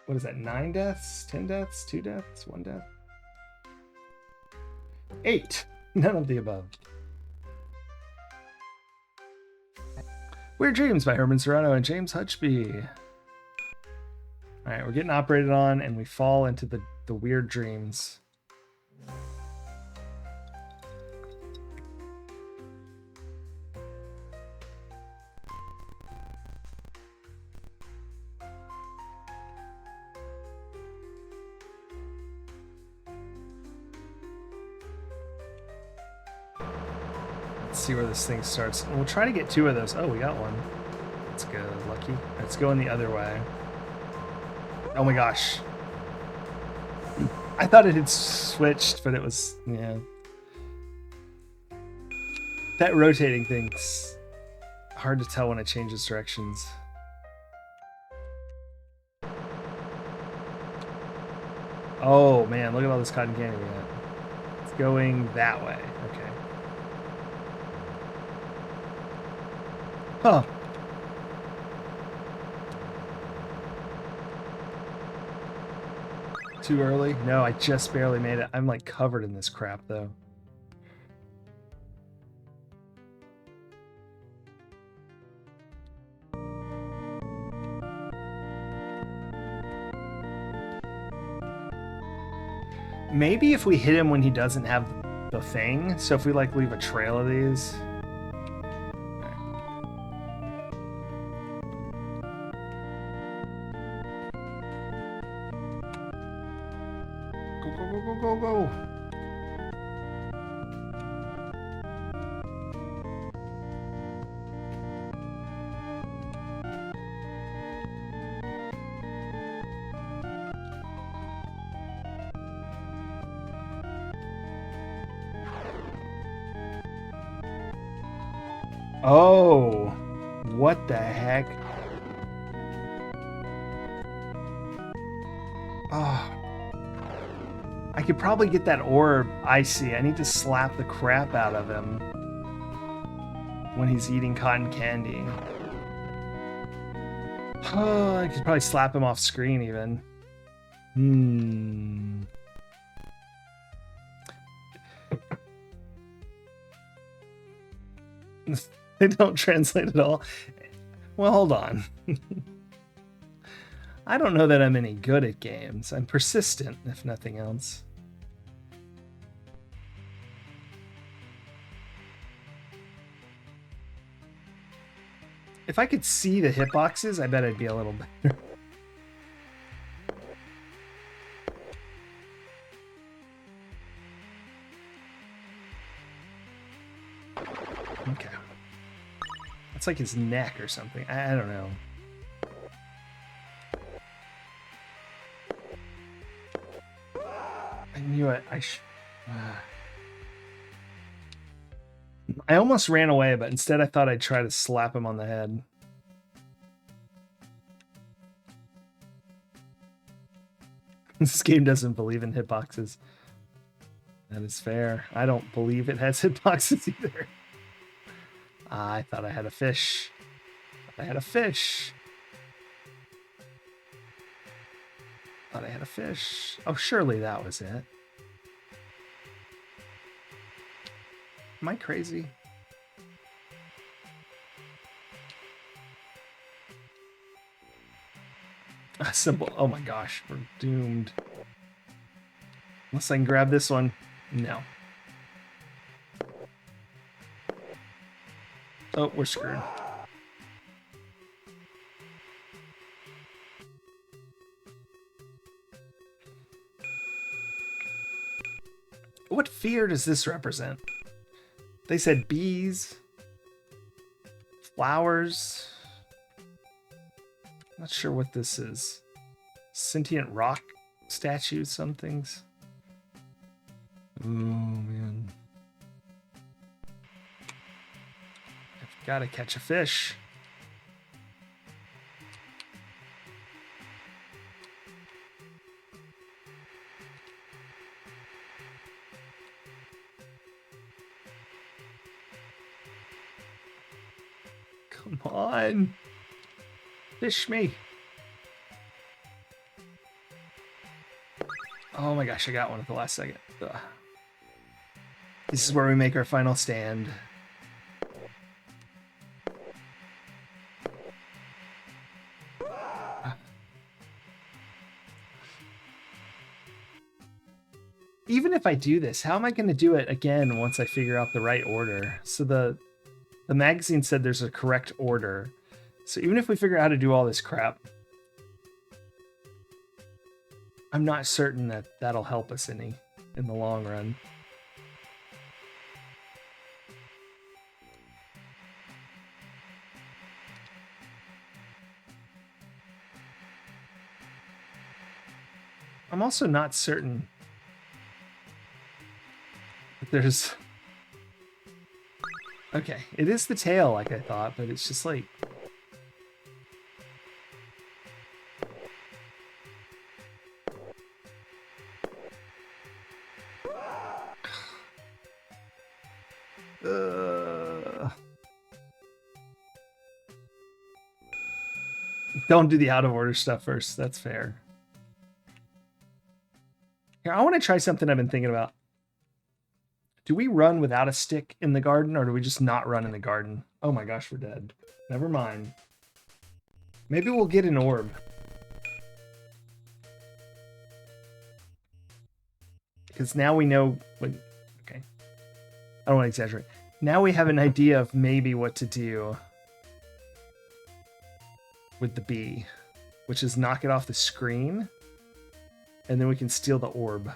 What is that? 9 deaths? 10 deaths? 2 deaths? 1 death? 8. None of the above. Weird Dreams by Herman Serrano and James Hutchby. Alright, we're getting operated on and we fall into the weird dreams. See where this thing starts. We'll try to get 2 of those. Oh, we got one. Let's go. Lucky. Let's go in the other way. Oh my gosh. I thought it had switched, but it was, yeah. That rotating thing's hard to tell when it changes directions. Oh man, look at all this cotton candy we got. It's going that way. Okay. Huh. Too early? No, I just barely made it. I'm like covered in this crap though. Maybe if we hit him when he doesn't have the thing, so if we like leave a trail of these. Go. Oh, what the heck? Oh. I could probably get that orb icy. I need to slap the crap out of him when he's eating cotton candy. Oh, I could probably slap him off screen even. They don't translate at all. Well, hold on. I don't know that I'm any good at games. I'm persistent, if nothing else. If I could see the hitboxes, I bet I'd be a little better. Okay. It's like his neck or something. I don't know. You know what? I almost ran away, but instead I thought I'd try to slap him on the head. This game doesn't believe in hitboxes. That is fair. I don't believe it has hitboxes either. I thought I had a fish. I had a fish. Thought I had a fish. Oh, surely that was it. Am I crazy? A simple. Oh my gosh, we're doomed. Unless I can grab this one. No. Oh, we're screwed. What fear does this represent? They said bees, flowers. Not sure what this is. Sentient rock statues, some things. Oh man. I've got to catch a fish. Come on. Fish me. Oh my gosh, I got one at the last second. Ugh. This is where we make our final stand. Even if I do this, how am I going to do it again once I figure out the right order? So the magazine said there's a correct order. So even if we figure out how to do all this crap, I'm not certain that that'll help us any in the long run. I'm also not certain that there's... Okay, it is the tail like I thought, but it's just like... Don't do the out of order stuff first. That's fair. Here, I want to try something I've been thinking about. Do we run without a stick in the garden, or do we just not run in the garden? Oh my gosh, we're dead. Never mind. Maybe we'll get an orb. Because now we know... Okay. I don't want to exaggerate. Now we have an idea of maybe what to do with the bee, which is knock it off the screen, and then we can steal the orb.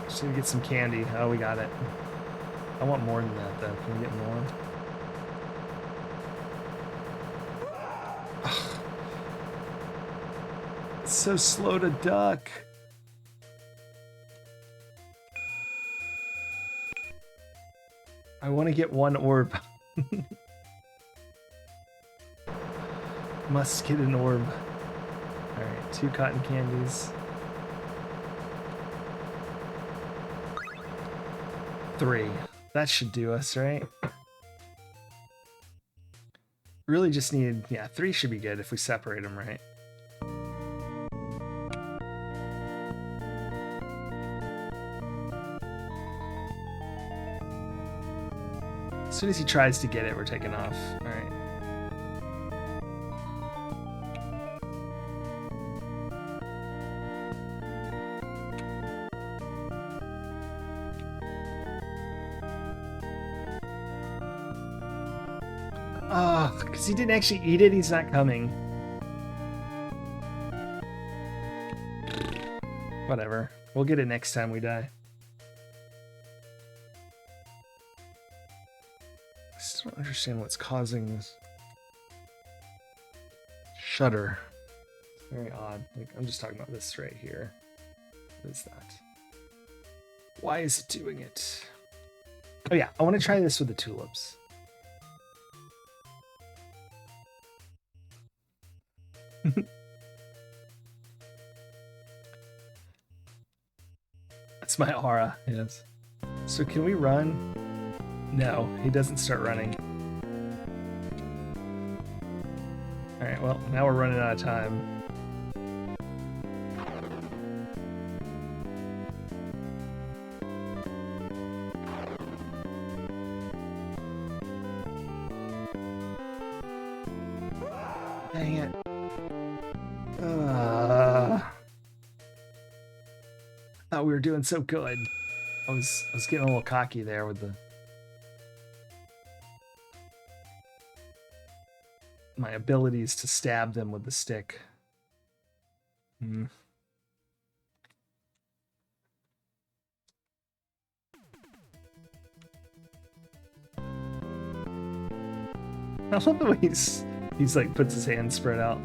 Just need to get some candy. Oh, we got it. I want more than that, though. Can we get more? Ugh. It's so slow to duck. I want to get one orb. Must get an orb. Alright, 2 cotton candies. 3. That should do us, right? Really just need... Yeah, 3 should be good if we separate them, right? As soon as he tries to get it, we're taking off. Alright. Oh, because he didn't actually eat it, he's not coming. Whatever. We'll get it next time we die. I still don't understand what's causing this. Shudder. Very odd. Like, I'm just talking about this right here. What is that? Why is it doing it? Oh yeah, I want to try this with the tulips. That's my aura, yes. So can we run? No, he doesn't start running. Alright, well, now we're running out of time. Dang it. I thought we were doing so good. I was getting a little cocky there with my abilities to stab them with the stick. I love the way he's like puts his hands spread out.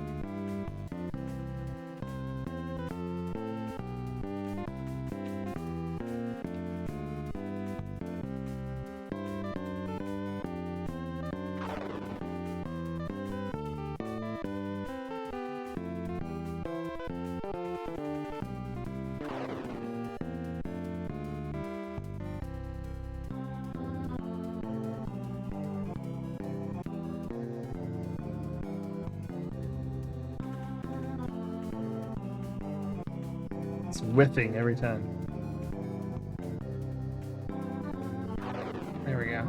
It's whiffing every time. There we go.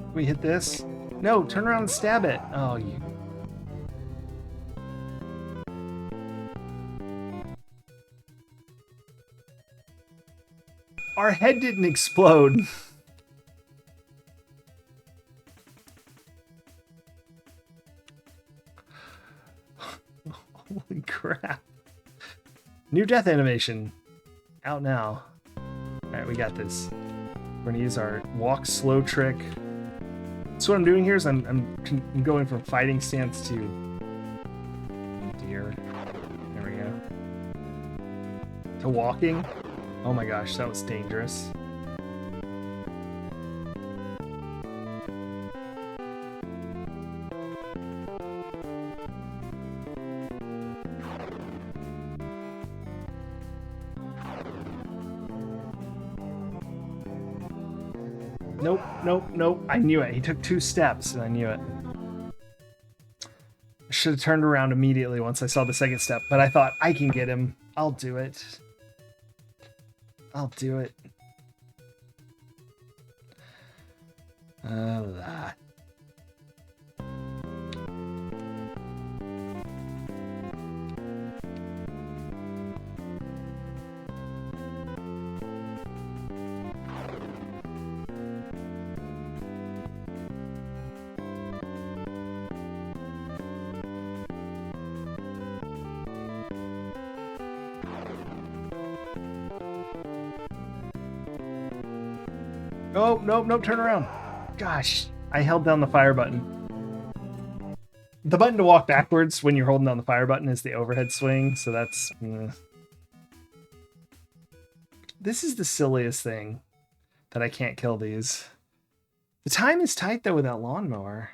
Can we hit this? No, turn around and stab it. Oh, you. Our head didn't explode. Holy crap. New death animation. Out now. Alright, we got this. We're gonna use our walk slow trick. So what I'm doing here is I'm going from fighting stance to... Oh dear. There we go. To walking. Oh my gosh, that was dangerous. Nope, nope, nope. I knew it. He took 2 steps and I knew it. I should have turned around immediately once I saw the second step, but I thought, I can get him. I'll do it. I'll do it. That. Oh, nope, nope, turn around. Gosh, I held down the fire button. The button to walk backwards when you're holding down the fire button is the overhead swing, so that's... This is the silliest thing that I can't kill these. The time is tight, though, with that lawnmower.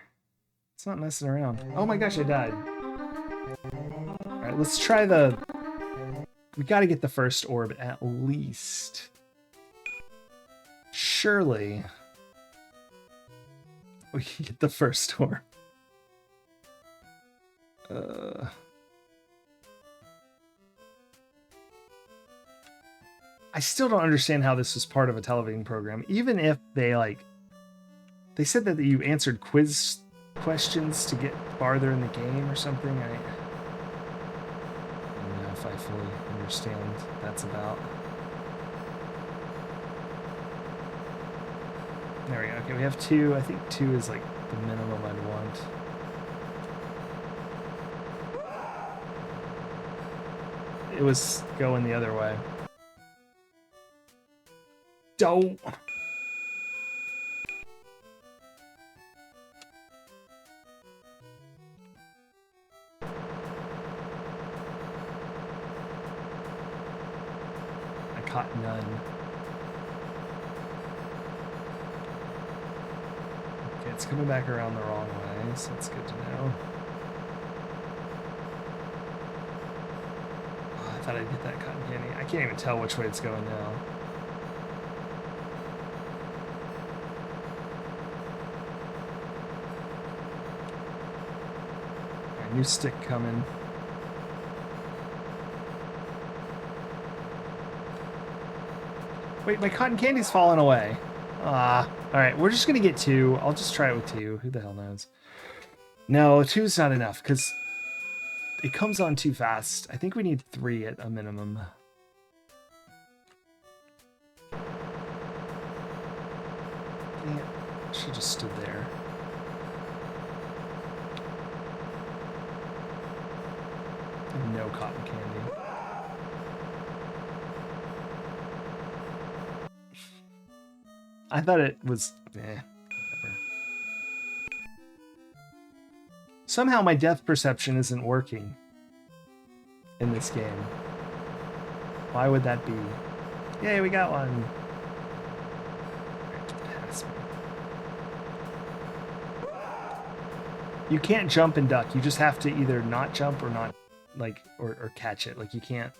It's not messing around. Oh my gosh, I died. Alright, let's try the... We gotta get the first orb at least. Surely we can get the first orb. I still don't understand how this was part of a television program, even if they said that you answered quiz questions to get farther in the game or something. I don't know if I fully understand what that's about. There we go. Okay, we have 2. I think 2 is like the minimum I'd want. It was going the other way. Don't. caught none. Okay, it's coming back around the wrong way, so that's good to know. Oh, I thought I'd get that cotton candy. I can't even tell which way it's going now. Alright, new stick coming. Wait, my cotton candy's falling away. Ah. Alright, we're just gonna get 2. I'll just try it with 2. Who the hell knows? No, 2's not enough, because it comes on too fast. I think we need 3 at a minimum. Dang it. She just stood there. I have no cotton candy. I thought it was... whatever. Somehow my depth perception isn't working in this game. Why would that be? Yay, we got one. Pass me. You can't jump and duck. You just have to either not jump or not, like, or catch it. Like, you can't...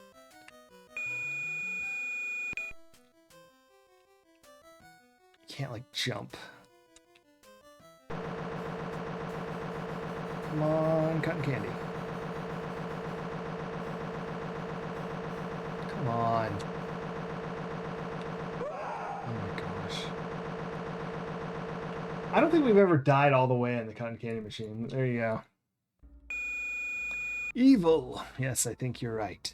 can't, like, jump. Come on, cotton candy. Come on. Oh my gosh. I don't think we've ever died all the way in the cotton candy machine. There you go. Evil. Yes, I think you're right.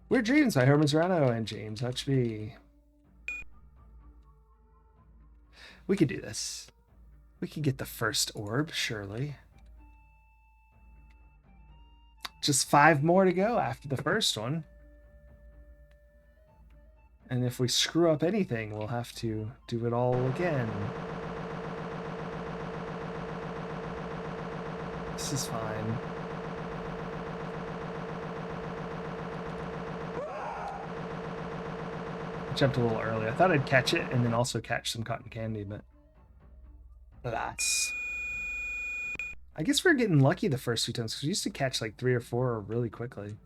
Weird Dreams by Herman Serrano and James Hutchby. We could do this. We could get the first orb, surely. Just 5 more to go after the first one. And if we screw up anything, we'll have to do it all again. This is fine. I jumped a little early. I thought I'd catch it and then also catch some cotton candy, but... That's... I guess we're getting lucky the first few times, because we used to catch like 3 or 4 really quickly.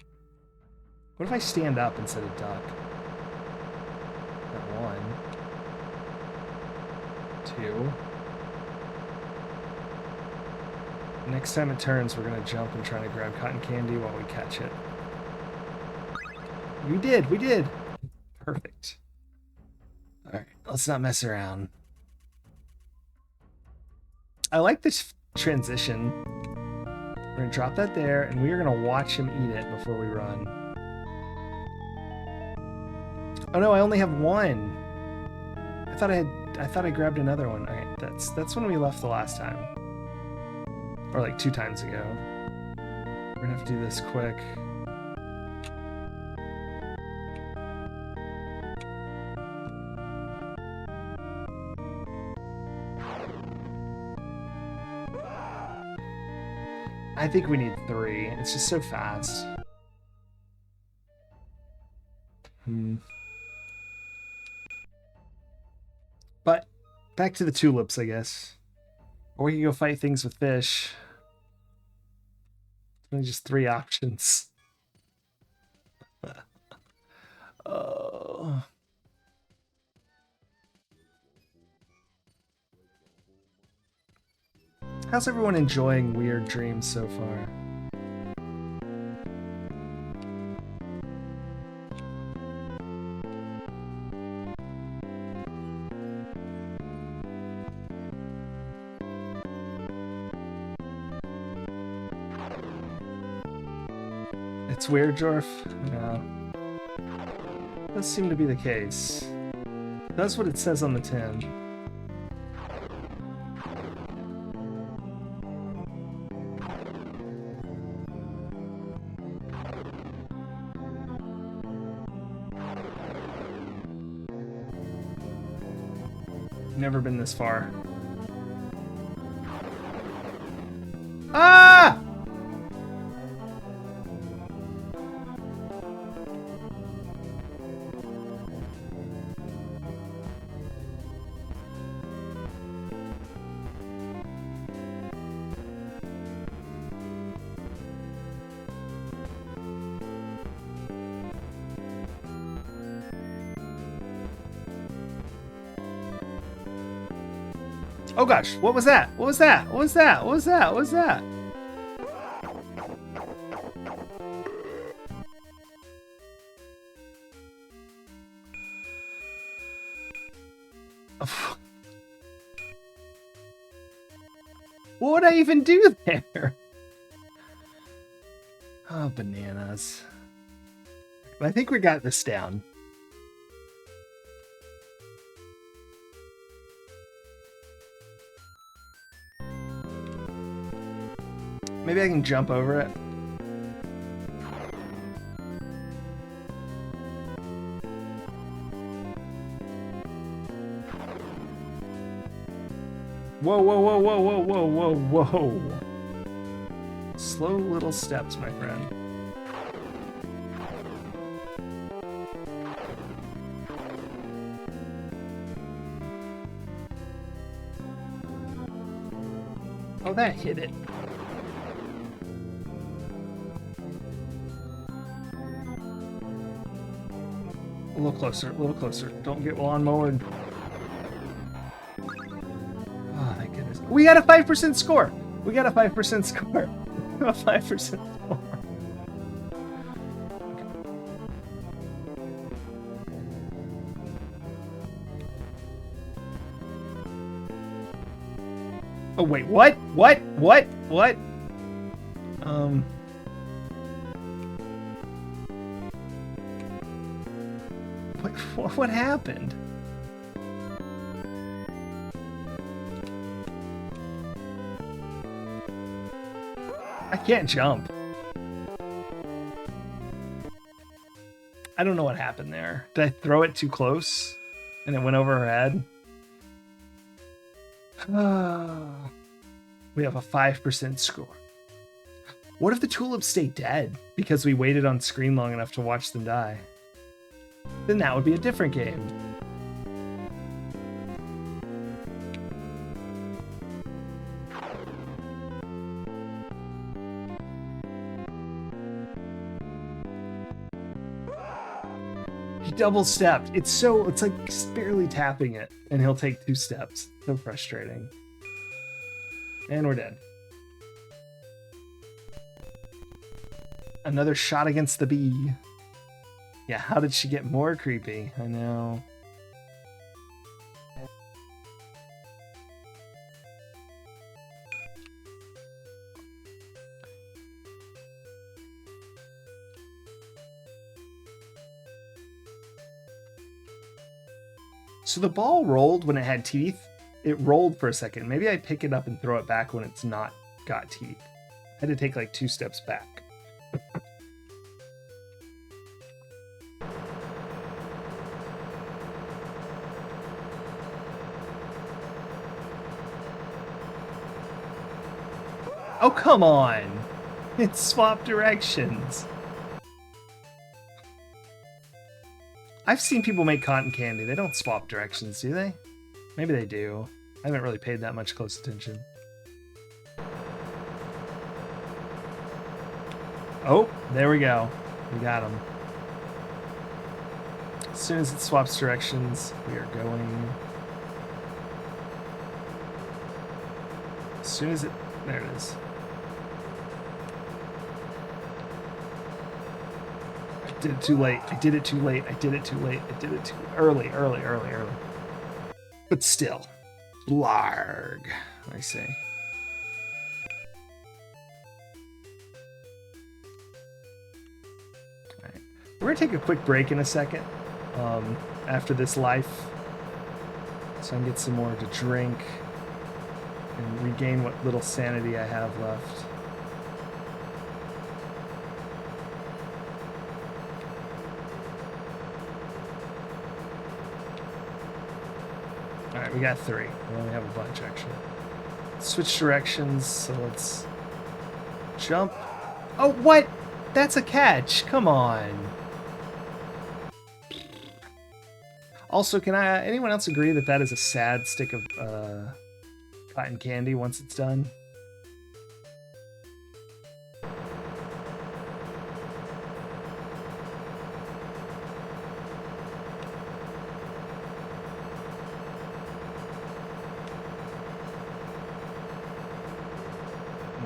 What if I stand up instead of duck? That 1. 2. Next time it turns, we're going to jump and try to grab cotton candy while we catch it. We did! We did! Perfect. Alright, let's not mess around. I like this transition. We're gonna drop that there, and we are gonna watch him eat it before we run. Oh no, I only have 1. I thought I grabbed another one. Alright, that's when we left the last time. Or like 2 times ago. We're gonna have to do this quick. I think we need 3. It's just so fast. But back to the tulips, I guess. Or we can go fight things with fish. Only just 3 options. Oh. How's everyone enjoying Weird Dreams so far? It's weird, Jorf? No. Does seem to be the case. That's what it says on the tin. Never been this far. Ah! Oh gosh, what was that? What was that? What was that? What was that? What was that? What would I even do there? Oh, bananas. I think we got this down. Maybe I can jump over it. Whoa, whoa, whoa, whoa, whoa, whoa, whoa, whoa. Slow little steps, my friend. Oh, that hit it. A little closer, a little closer. Don't get lawnmowered. Oh, thank goodness. We got a 5% score. We got a 5% score. A 5% score. Oh, wait, what? What? What? What? What happened? I can't jump. I don't know what happened there. Did I throw it too close and it went over her head? We have a 5% score. What if the tulips stay dead because we waited on screen long enough to watch them die? Then that would be a different game. He double stepped. It's like barely tapping it, and he'll take 2 steps. So frustrating. And we're dead. Another shot against the bee. Yeah, how did she get more creepy? I know. So the ball rolled when it had teeth. It rolled for a second. Maybe I pick it up and throw it back when it's not got teeth. I had to take like 2 steps back. Oh, come on. It swapped directions. I've seen people make cotton candy. They don't swap directions, do they? Maybe they do. I haven't really paid that much close attention. Oh, there we go. We got him. As soon as it swaps directions, we are going. As soon as it... There it is. I did it too late. I did it too late. I did it too late. I did it too early. But still. Blarg, I say. Alright. We're going to take a quick break in a second after this life. So I can get some more to drink and regain what little sanity I have left. Alright, we got 3. We only have a bunch, actually. Switch directions, so let's jump. Oh, what? That's a catch. Come on. Also, can anyone else agree that that is a sad stick of cotton candy once it's done?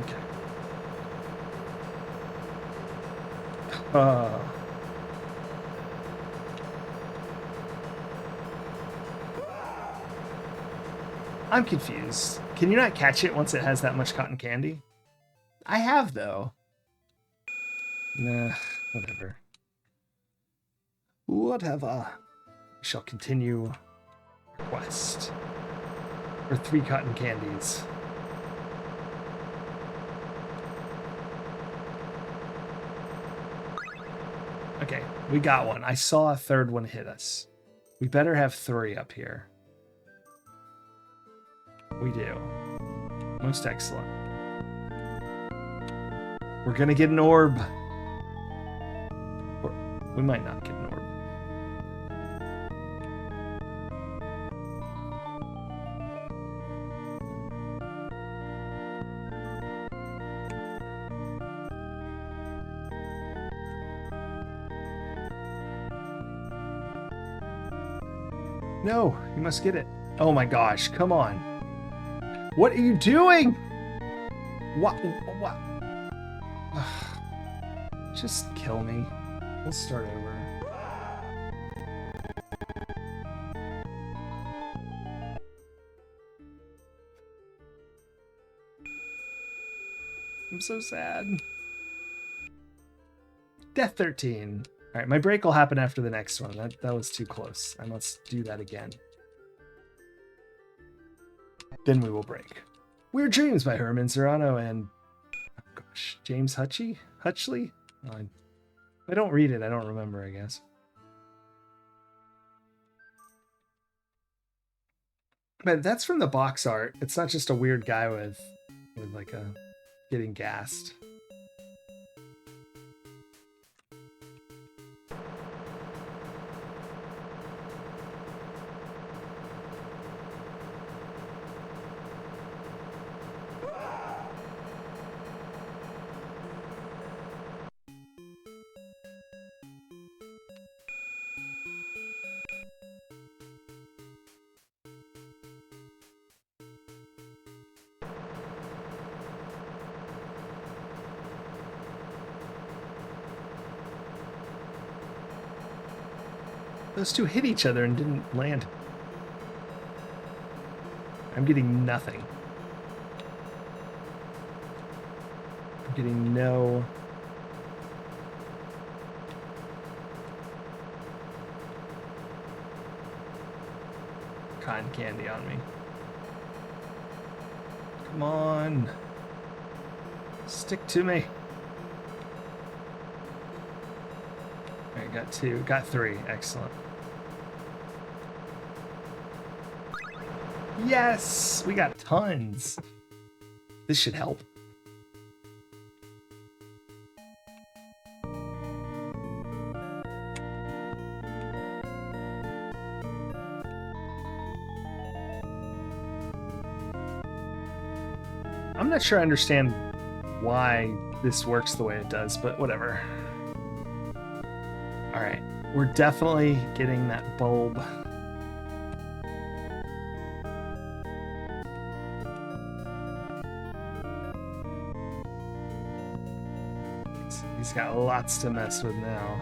Okay. Uh, I'm confused. Can you not catch it once it has that much cotton candy? I have, though. Nah, whatever. Whatever. We shall continue our quest for 3 cotton candies. Okay, we got one. I saw a third one hit us. We better have 3 up here. We do. Most excellent. We're gonna get an orb. Or we might not get an orb. No, you must get it. Oh my gosh, come on. What are you doing? What? Just kill me. We'll start over. I'm so sad. Death 13. All right, my break will happen after the next one. That was too close. I must do that again. Then we will break. Weird Dreams by Herman Serrano and James Hutchley? If I don't read it, I don't remember, I guess. But that's from the box art. It's not just a weird guy with like a getting gassed. Those two hit each other and didn't land. I'm getting nothing. I'm getting no... cotton candy on me. Come on. Stick to me. Alright, got 2. Got 3. Excellent. Yes! We got tons. This should help. I'm not sure I understand why this works the way it does, but whatever. Alright, we're definitely getting that bulb. He's got lots to mess with now.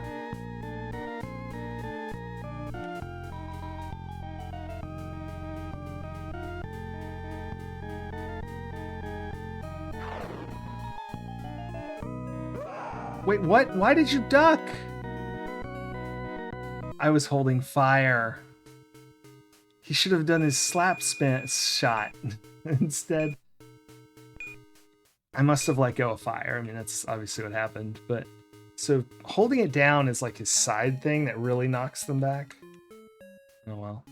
Wait, what? Why did you duck? I was holding fire. He should have done his slap shot instead. I must have let go of fire. I mean, that's obviously what happened. But so holding it down is like his side thing that really knocks them back. Oh well.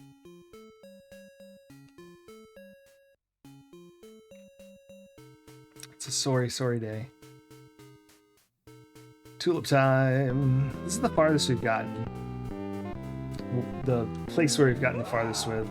It's a sorry, sorry day. Tulip time. This is the farthest we've gotten. The place where we've gotten the farthest with.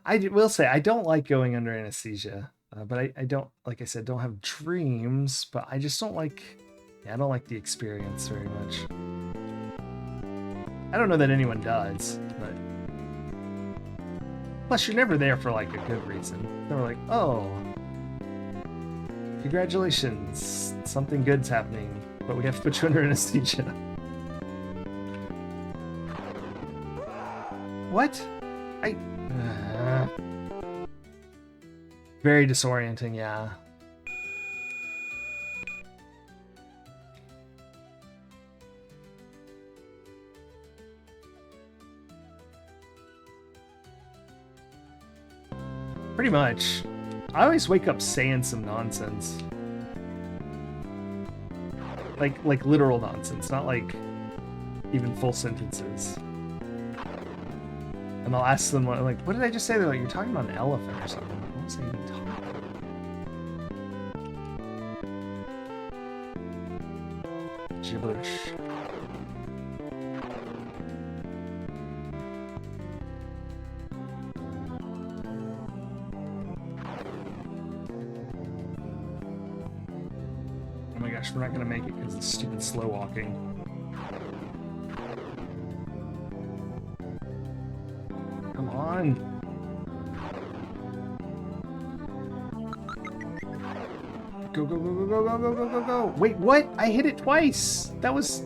I will say I don't like going under anesthesia, but I don't, like I said, don't have dreams. But I just don't like, I don't like the experience very much. I don't know that anyone does, but plus you're never there for like a good reason. They're like, oh, congratulations, something good's happening, but we have to put you under anesthesia. What? Very disorienting, yeah. Pretty much. I always wake up saying some nonsense. Like literal nonsense, not like even full sentences. And I'll ask them, like, what did I just say? They're like, you're talking about an elephant or something. What was I even talking about? Gibberish. Oh my gosh, we're not gonna make it because it's stupid slow walking. Come on. Go, go, go, go, go, go, go, go, go, go. Wait, what? I hit it twice. That was...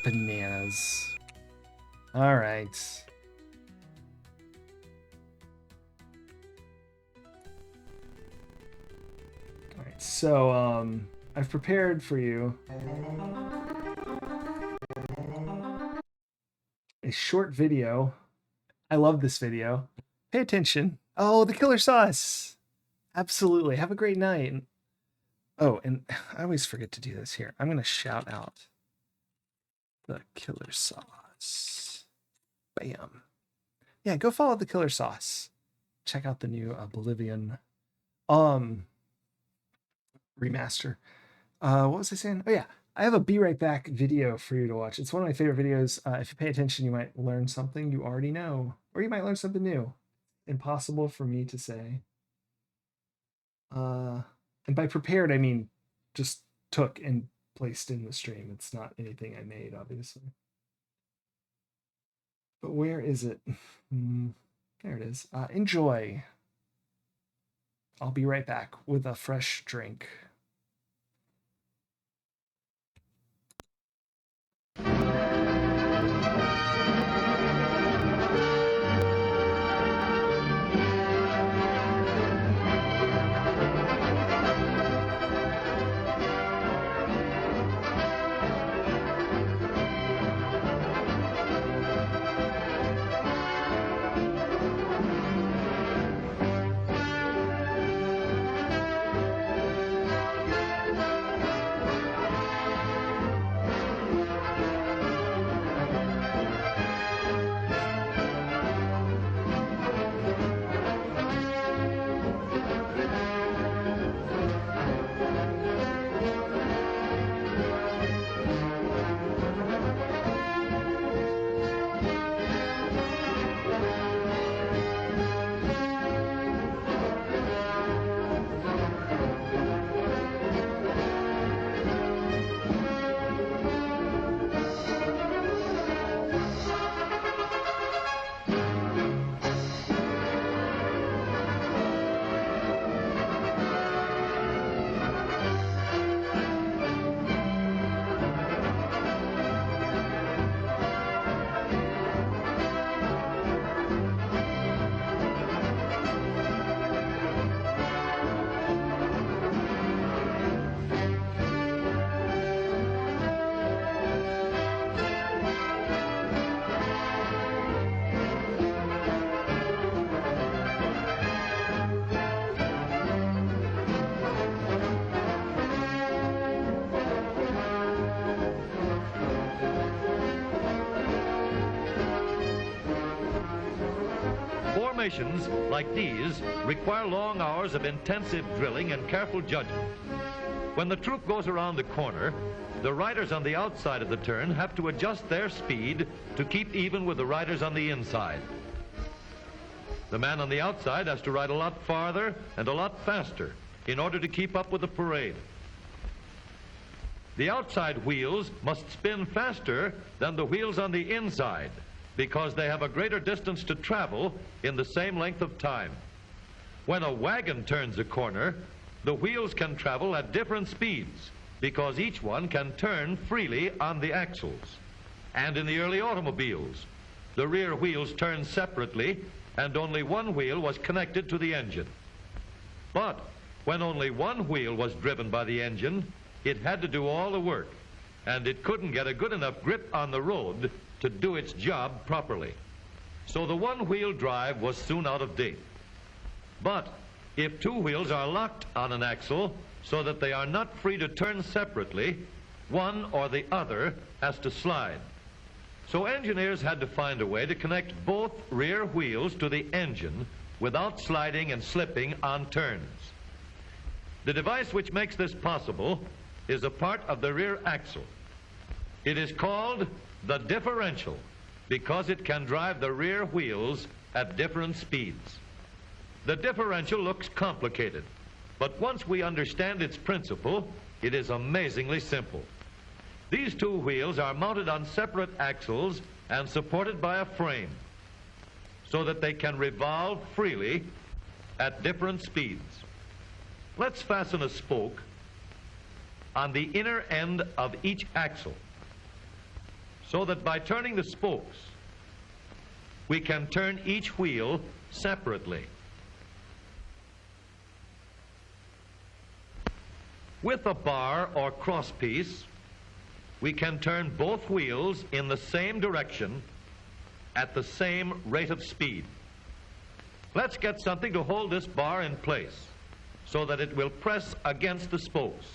Bananas. Alright. Alright, so, I've prepared for you a short video. I love this video. Pay attention. Oh, the killer sauce. Absolutely. Have a great night. Oh, and I always forget to do this here. I'm going to shout out the killer sauce. Bam. Yeah, go follow the killer sauce. Check out the new Bolivian remaster. What was I saying? Oh yeah, I have a Be Right Back video for you to watch. It's one of my favorite videos. If you pay attention, you might learn something you already know, or you might learn something new. Impossible for me to say. And by prepared, I mean just took and placed in the stream. It's not anything I made, obviously. But where is it? There it is. Enjoy. I'll be right back with a fresh drink. Formations like these require long hours of intensive drilling and careful judgment. When the troop goes around the corner, the riders on the outside of the turn have to adjust their speed to keep even with the riders on the inside. The man on the outside has to ride a lot farther and a lot faster in order to keep up with the parade. The outside wheels must spin faster than the wheels on the inside because they have a greater distance to travel in the same length of time. When a wagon turns a corner, the wheels can travel at different speeds because each one can turn freely on the axles. And in the early automobiles, the rear wheels turned separately and only one wheel was connected to the engine. But when only one wheel was driven by the engine, it had to do all the work, and it couldn't get a good enough grip on the road to do its job properly. So the one-wheel drive was soon out of date. But if two wheels are locked on an axle so that they are not free to turn separately, one or the other has to slide. So engineers had to find a way to connect both rear wheels to the engine without sliding and slipping on turns. The device which makes this possible is a part of the rear axle. It is called the differential because it can drive the rear wheels at different speeds. The differential looks complicated, but once we understand its principle, it is amazingly simple. These two wheels are mounted on separate axles and supported by a frame so that they can revolve freely at different speeds. Let's fasten a spoke on the inner end of each axle so that by turning the spokes, we can turn each wheel separately. With a bar or crosspiece, we can turn both wheels in the same direction at the same rate of speed. Let's get something to hold this bar in place so that it will press against the spokes.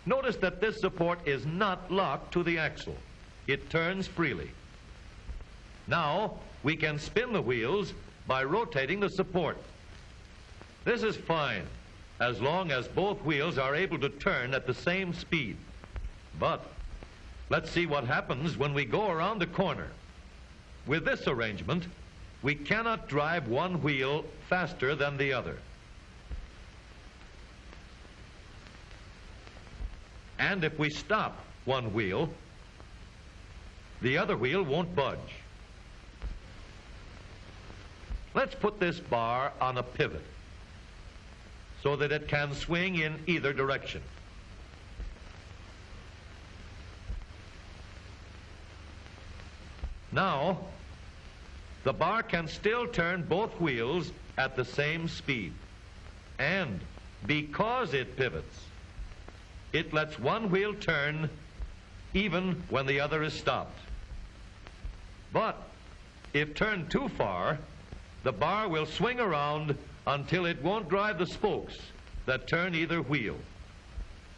Notice that this support is not locked to the axle. It turns freely. Now we can spin the wheels by rotating the support. This is fine as long as both wheels are able to turn at the same speed. But let's see what happens when we go around the corner. With this arrangement, we cannot drive one wheel faster than the other. And if we stop one wheel, the other wheel won't budge. Let's put this bar on a pivot so that it can swing in either direction. Now, the bar can still turn both wheels at the same speed. And because it pivots, it lets one wheel turn even when the other is stopped. But if turned too far, the bar will swing around until it won't drive the spokes that turn either wheel.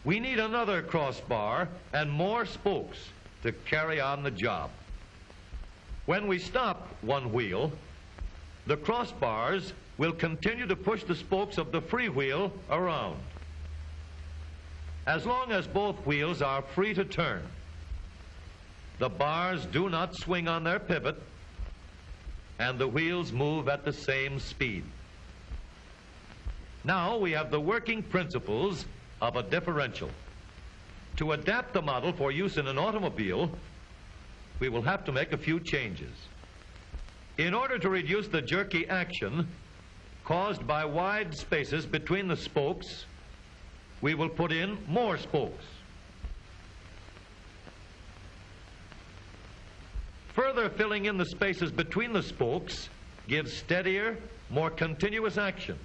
We need another crossbar and more spokes to carry on the job. When we stop one wheel, the crossbars will continue to push the spokes of the free wheel around. As long as both wheels are free to turn, the bars do not swing on their pivot and the wheels move at the same speed. Now we have the working principles of a differential. To adapt the model for use in an automobile, we will have to make a few changes. In order to reduce the jerky action caused by wide spaces between the spokes, we will put in more spokes. Further filling in the spaces between the spokes gives steadier, more continuous action,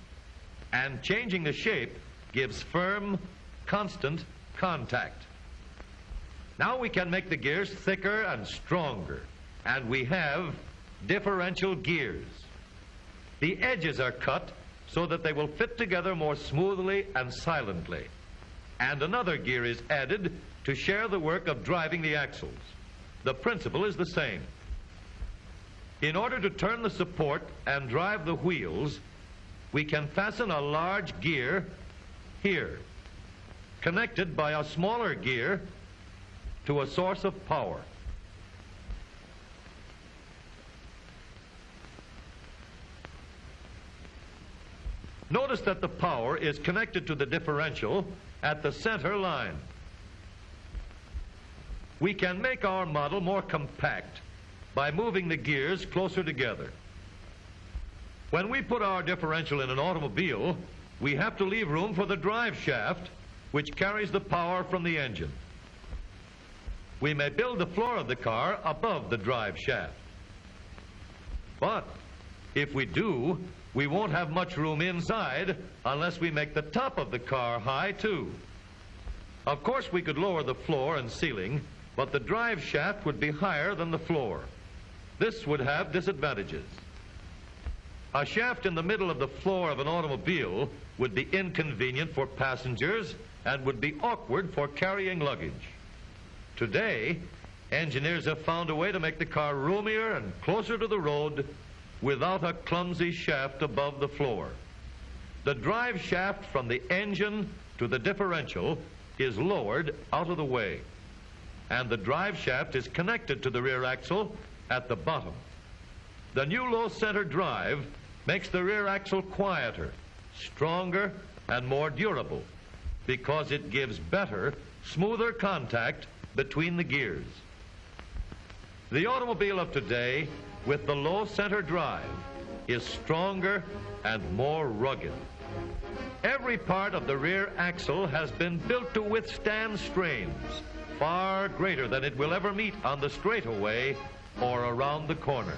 and changing the shape gives firm, constant contact. Now we can make the gears thicker and stronger, and we have differential gears. The edges are cut so that they will fit together more smoothly and silently, and another gear is added to share the work of driving the axles. The principle is the same. In order to turn the support and drive the wheels, we can fasten a large gear here, connected by a smaller gear to a source of power. Notice that the power is connected to the differential at the center line. We can make our model more compact by moving the gears closer together. When we put our differential in an automobile, we have to leave room for the drive shaft, which carries the power from the engine. We may build the floor of the car above the drive shaft. But if we do, we won't have much room inside unless we make the top of the car high too. Of course, we could lower the floor and ceiling, but the drive shaft would be higher than the floor. This would have disadvantages. A shaft in the middle of the floor of an automobile would be inconvenient for passengers and would be awkward for carrying luggage. Today, engineers have found a way to make the car roomier and closer to the road without a clumsy shaft above the floor. The drive shaft from the engine to the differential is lowered out of the way, and the drive shaft is connected to the rear axle at the bottom. The new low center drive makes the rear axle quieter, stronger, and more durable because it gives better, smoother contact between the gears. The automobile of today, with the low center drive, is stronger and more rugged. Every part of the rear axle has been built to withstand strains far greater than it will ever meet on the straightaway or around the corner.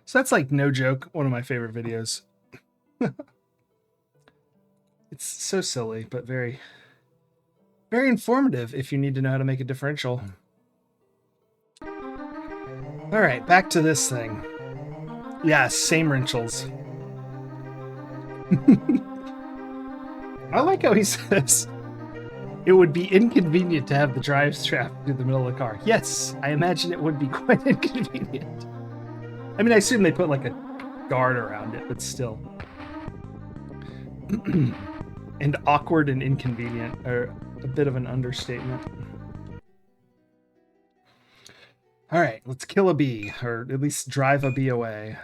So that's like, no joke, one of my favorite videos. It's so silly, but very, very informative if you need to know how to make a differential. All right, back to this thing. Yeah, same wrenchels. I like how he says it would be inconvenient to have the drive shaft through the middle of the car. Yes, I imagine it would be quite inconvenient. I mean, I assume they put like a guard around it, but still. And awkward and inconvenient are a bit of an understatement. All right, let's kill a bee, or at least drive a bee away.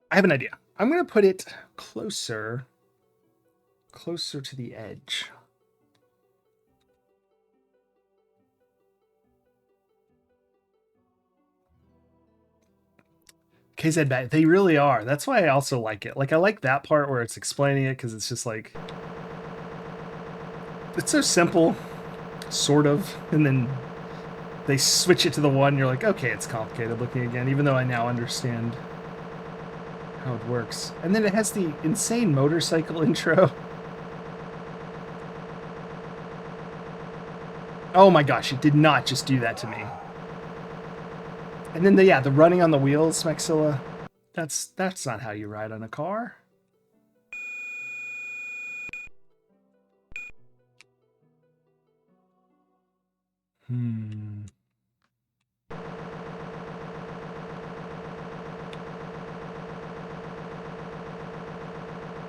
I have an idea. I'm going to put it closer to the edge. KZ back. They really are. That's why I also like it. Like, I like that part where it's explaining it, because it's just like, it's so simple, sort of, and then they switch it to the one, you're like, okay, it's complicated looking again, even though I now understand how it works. And then it has the insane motorcycle intro. Oh my gosh, it did not just do that to me. And then the running on the wheels, Maxilla. That's not how you ride on a car.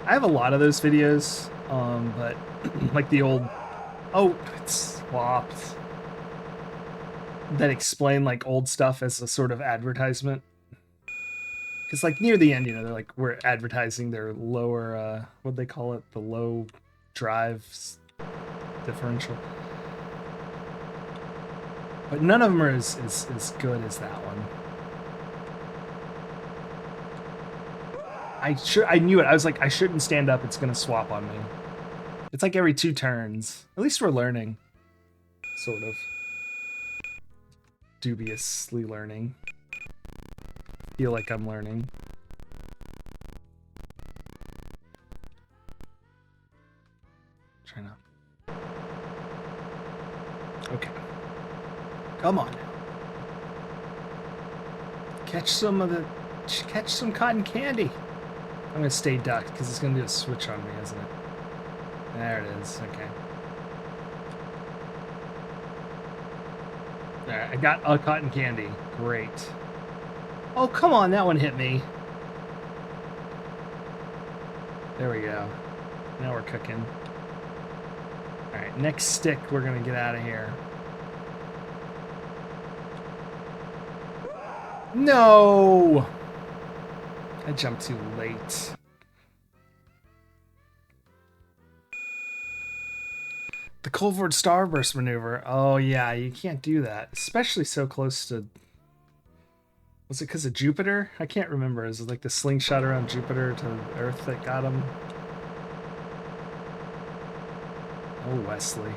I have a lot of those videos, but like the old, it's swapped, that explain like old stuff as a sort of advertisement. Because like near the end, they're like, we're advertising their lower, what'd they call it? The low drive differential. But none of them are as good as that one. I knew it. I was like, I shouldn't stand up. It's going to swap on me. It's like every 2 turns. At least we're learning. Sort of. Dubiously learning. Feel like I'm learning. Trying to... Okay. Come on now. Catch some cotton candy. I'm gonna stay ducked because it's gonna do a switch on me, isn't it? There it is. Okay. There, I got a cotton candy. Great. Oh, come on, that one hit me. There we go. Now we're cooking. All right, next stick, we're gonna get out of here. No! I jumped too late. The Colvard Starburst maneuver. Oh yeah, you can't do that, especially so close to. Was it because of Jupiter? I can't remember. Is it like the slingshot around Jupiter to Earth that got him? Oh, Wesley.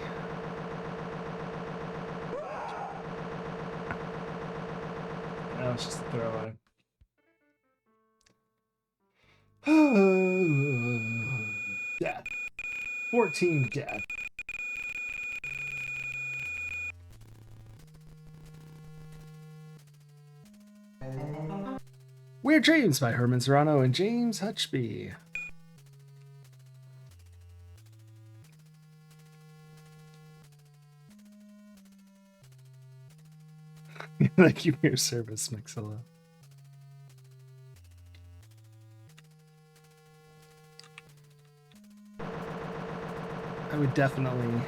That was just a throwaway. Death. 14 death. Weird Dreams by Herman Serrano and James Hutchby. Thank you for your service, Mixilla. I would definitely.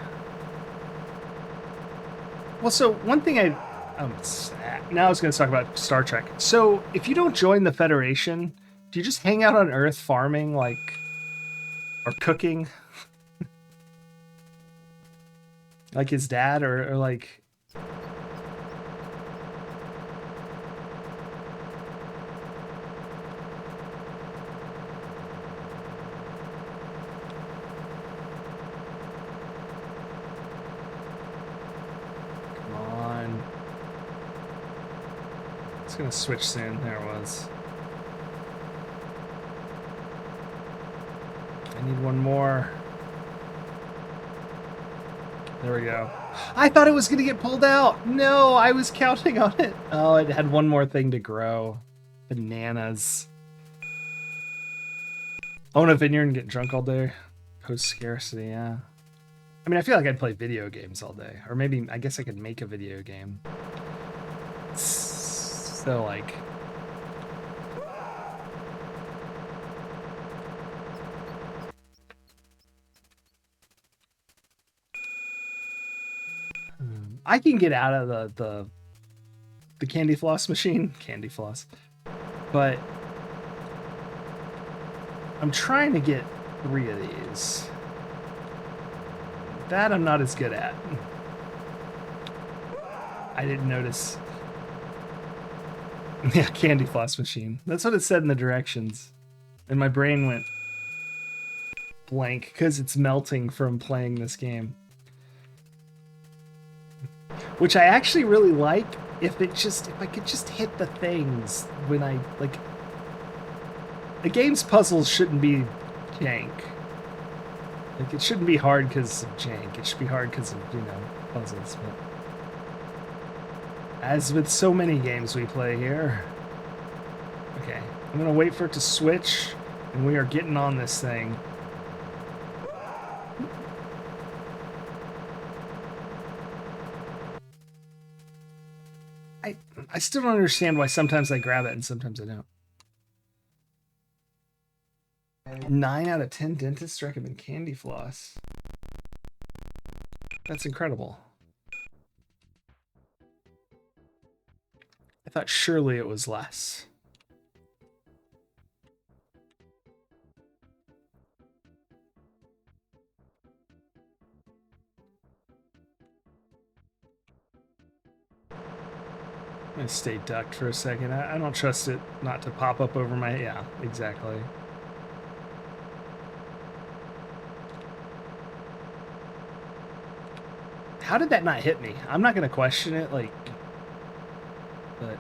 Well, so one thing now I was going to talk about Star Trek. So if you don't join the Federation, do you just hang out on Earth farming, like, or cooking, like his dad, or like? It's gonna switch soon. There it was. I need one more. There we go. I thought it was gonna get pulled out. No, I was counting on it. Oh, it had one more thing to grow. Bananas. Own a vineyard and get drunk all day. Post scarcity, yeah. I mean, I feel like I'd play video games all day. Or maybe, I guess I could make a video game. So, like... I can get out of the candy floss machine. Candy floss. But... I'm trying to get 3 of these. That I'm not as good at. I didn't notice... Yeah, candy floss machine. That's what it said in the directions. And my brain went blank because it's melting from playing this game. Which I actually really like if I could just hit the things when I, like... The game's puzzles shouldn't be jank. Like, it shouldn't be hard because of jank. It should be hard because of, puzzles, but... As with so many games we play here. Okay, I'm gonna wait for it to switch, and we are getting on this thing. I still don't understand why sometimes I grab it and sometimes I don't. 9 out of 10 dentists recommend candy floss. That's incredible. I thought surely it was less. I'm gonna stay ducked for a second. I don't trust it not to pop up over my... Yeah, exactly. How did that not hit me? I'm not gonna question it, like... But...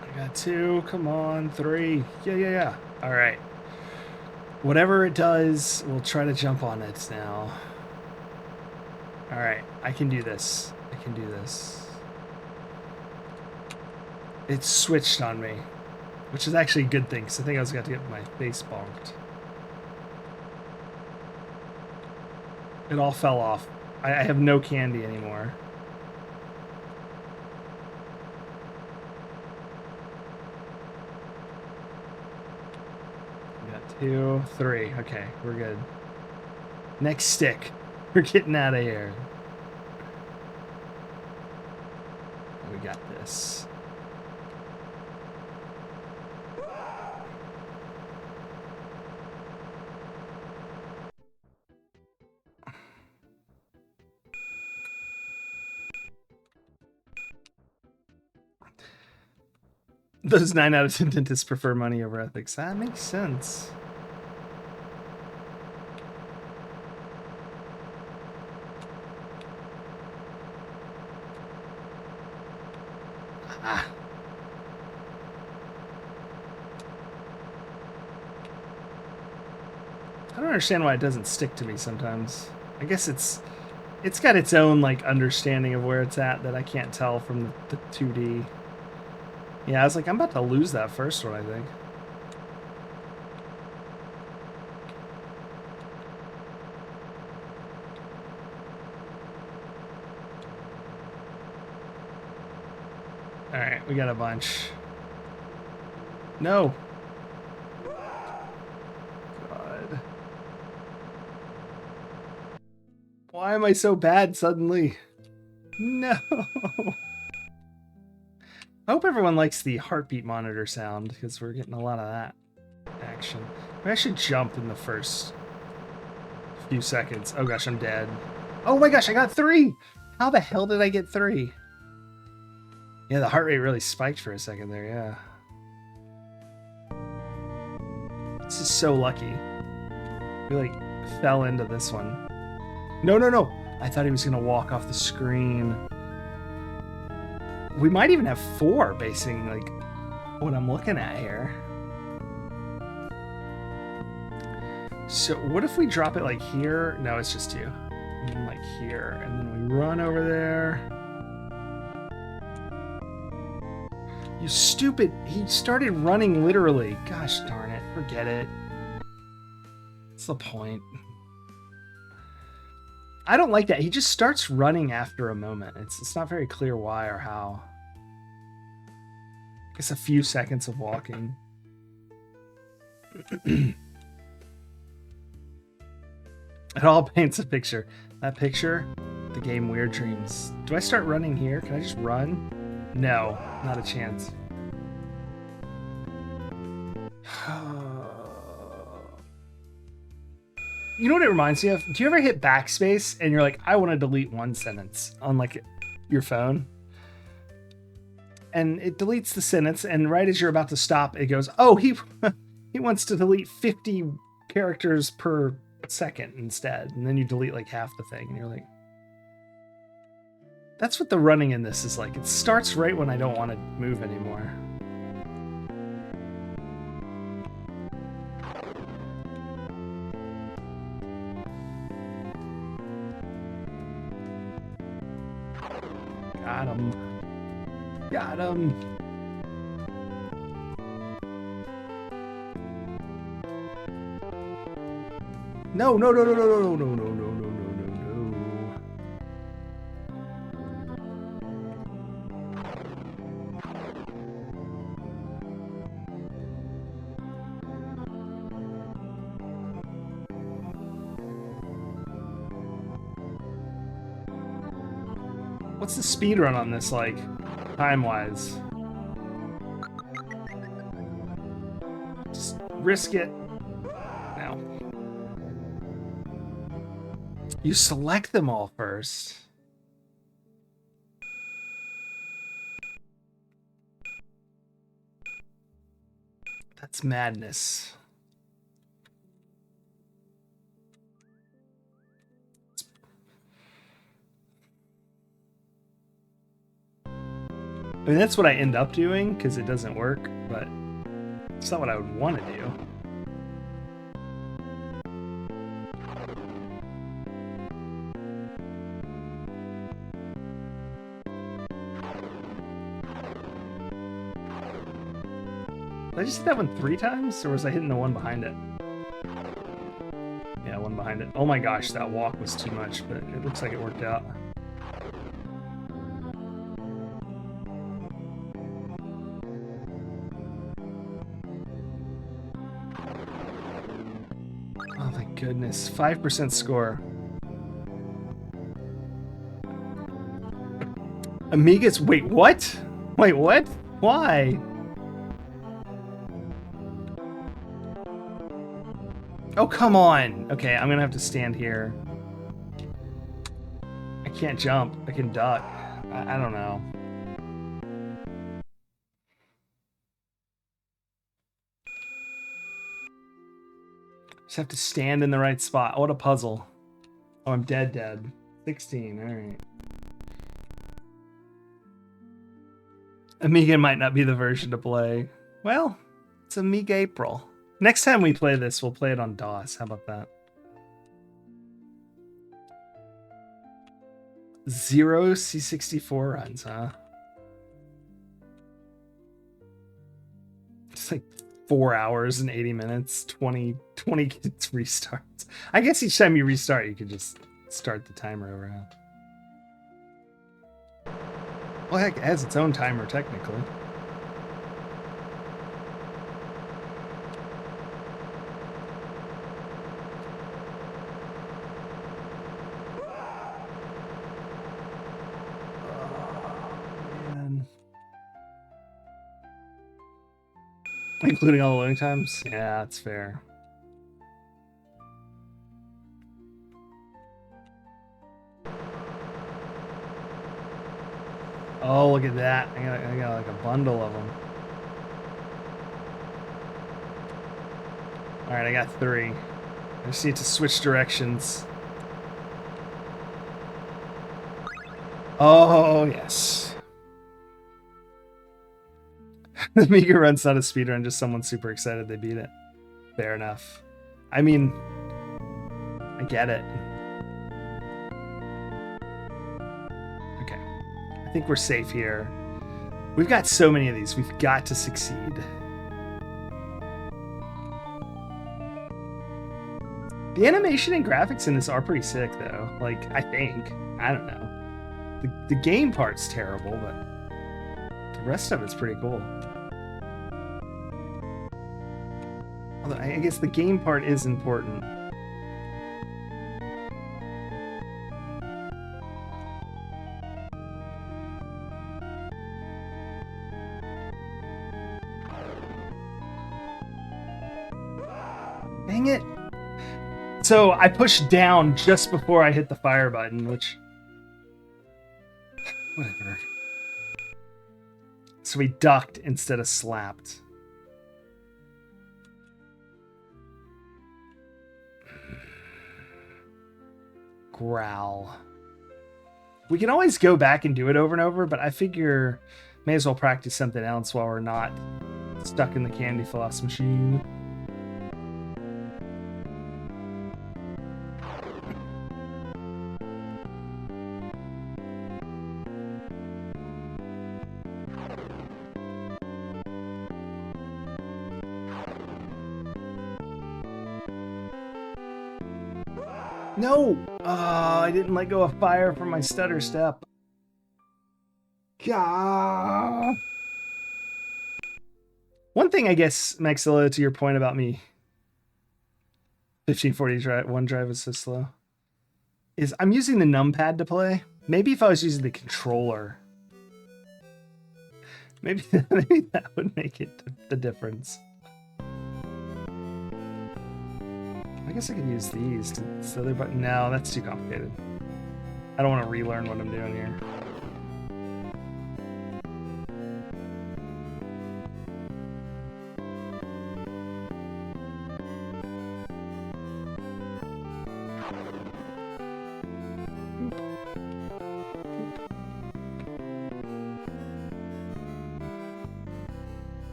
I gotta 2, come on, 3. Yeah. All right. Whatever it does, we'll try to jump on it now. All right, I can do this. It switched on me, which is actually a good thing, because I think I was going to get my face bonked. It all fell off. I have no candy anymore. We got 2, 3. Okay, we're good. Next stick. We're getting out of here. We got this. Those 9 out of 10 dentists prefer money over ethics. That makes sense. Ah. I don't understand why it doesn't stick to me sometimes. I guess it's got its own like understanding of where it's at that I can't tell from the 2D. Yeah, I was like, I'm about to lose that first one, I think. All right, we got a bunch. No. God. Why am I so bad suddenly? No. I hope everyone likes the heartbeat monitor sound, because we're getting a lot of that action. Maybe I should jump in the first few seconds. Oh gosh, I'm dead. Oh my gosh, I got 3! How the hell did I get 3? Yeah, the heart rate really spiked for a second there, yeah. This is so lucky. We like fell into this one. No. I thought he was gonna walk off the screen. We might even have 4 basing like what I'm looking at here. So what if we drop it like here? No, it's just 2. And then like here, and then we run over there. You stupid, he started running literally. Gosh darn it, forget it. What's the point? I don't like that. He just starts running after a moment. It's not very clear why or how. I guess a few seconds of walking. It all paints a picture. That picture, the game Weird Dreams. Do I start running here? Can I just run? No, not a chance. You know what it reminds me of? Do you ever hit backspace and you're like, I want to delete one sentence on like your phone? And it deletes the sentence, and right as you're about to stop, it goes, oh, he wants to delete 50 characters per second instead. And then you delete like half the thing, and you're like, that's what the running in this is like. It starts right when I don't want to move anymore. Got him. Got him. No. What's the speed run on this like, time-wise? Just risk it. Now. You select them all first. That's madness. I mean, that's what I end up doing because it doesn't work, but it's not what I would want to do. Did I just hit that one 3 times, or was I hitting the one behind it? Yeah, one behind it. Oh my gosh, that walk was too much, but it looks like it worked out. Oh my goodness, 5% score. Amiga's, wait, what? Wait, what? Why? Oh, come on. Okay, I'm gonna have to stand here. I can't jump. I can duck. I don't know. Just have to stand in the right spot. What a puzzle. Oh, I'm dead. 16, alright. Amiga might not be the version to play. Well, it's AMIGApril. Next time we play this, we'll play it on DOS. How about that? 0 C64 runs, huh? It's like 4 hours and 80 minutes, 20 restarts. I guess each time you restart, you could just start the timer over, huh? Well, heck, it has its own timer, technically. Including all the loading times? Yeah, that's fair. Oh, look at that. I got like a bundle of them. Alright, I got 3. I just need to switch directions. Oh, yes. The Amiga run's not a speedrun, just someone super excited they beat it. Fair enough. I mean, I get it. Okay. I think we're safe here. We've got so many of these. We've got to succeed. The animation and graphics in this are pretty sick, though. Like, I think. I don't know. The game part's terrible, but the rest of it's pretty cool. Although I guess the game part is important. Dang it. So I pushed down just before I hit the fire button, which... Whatever. So we ducked instead of slapped. Growl. We can always go back and do it over and over, but I figure may as well practice something else while we're not stuck in the candy floss machine. No! I didn't let go of fire from my stutter step. Gah! One thing, I guess, Maxilla, to your point about me 1541 drive is so slow, is I'm using the numpad to play. Maybe if I was using the controller, maybe that would make it the difference. I guess I could use these to this other button. No, that's too complicated. I don't want to relearn what I'm doing here.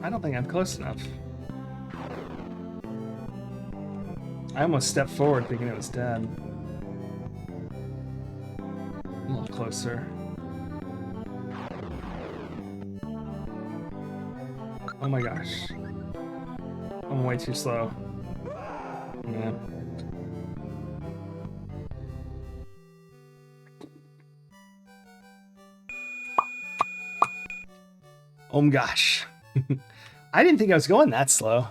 I don't think I'm close enough. I almost stepped forward thinking it was dead. A little closer. Oh my gosh. I'm way too slow. Yeah. Oh my gosh. I didn't think I was going that slow.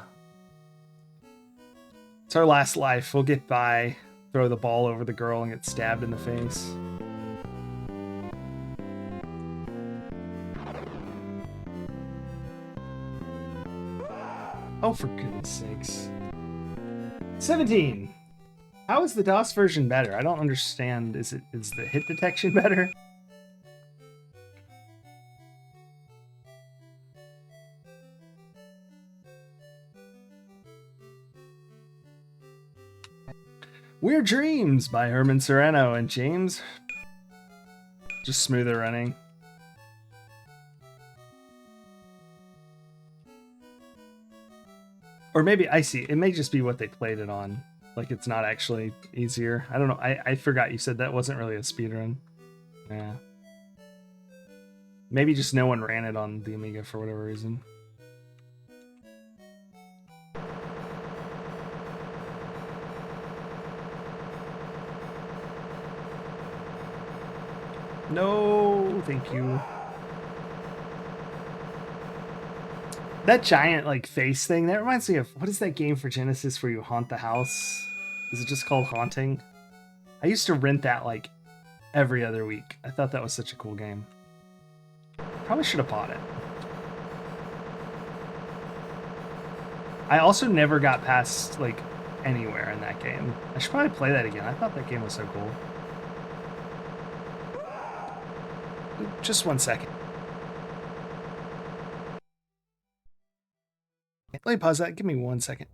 It's our last life. We'll get by, throw the ball over the girl, and get stabbed in the face. Oh, for goodness sakes. 17. How is the DOS version better? I don't understand. Is the hit detection better? Weird Dreams by Herman Serrano and James. Just smoother running. Or maybe, I see, it may just be what they played it on. Like, it's not actually easier. I don't know. I forgot you said that wasn't really a speedrun. Yeah. Maybe just no one ran it on the Amiga for whatever reason. No, thank you. That giant, like, face thing, that reminds me of, what is that game for Genesis where you haunt the house? Is it just called Haunting? I used to rent that, like, every other week. I thought that was such a cool game. Probably should have bought it. I also never got past, like, anywhere in that game. I should probably play that again. I thought that game was so cool. Just 1 second. Let me pause that. Give me 1 second.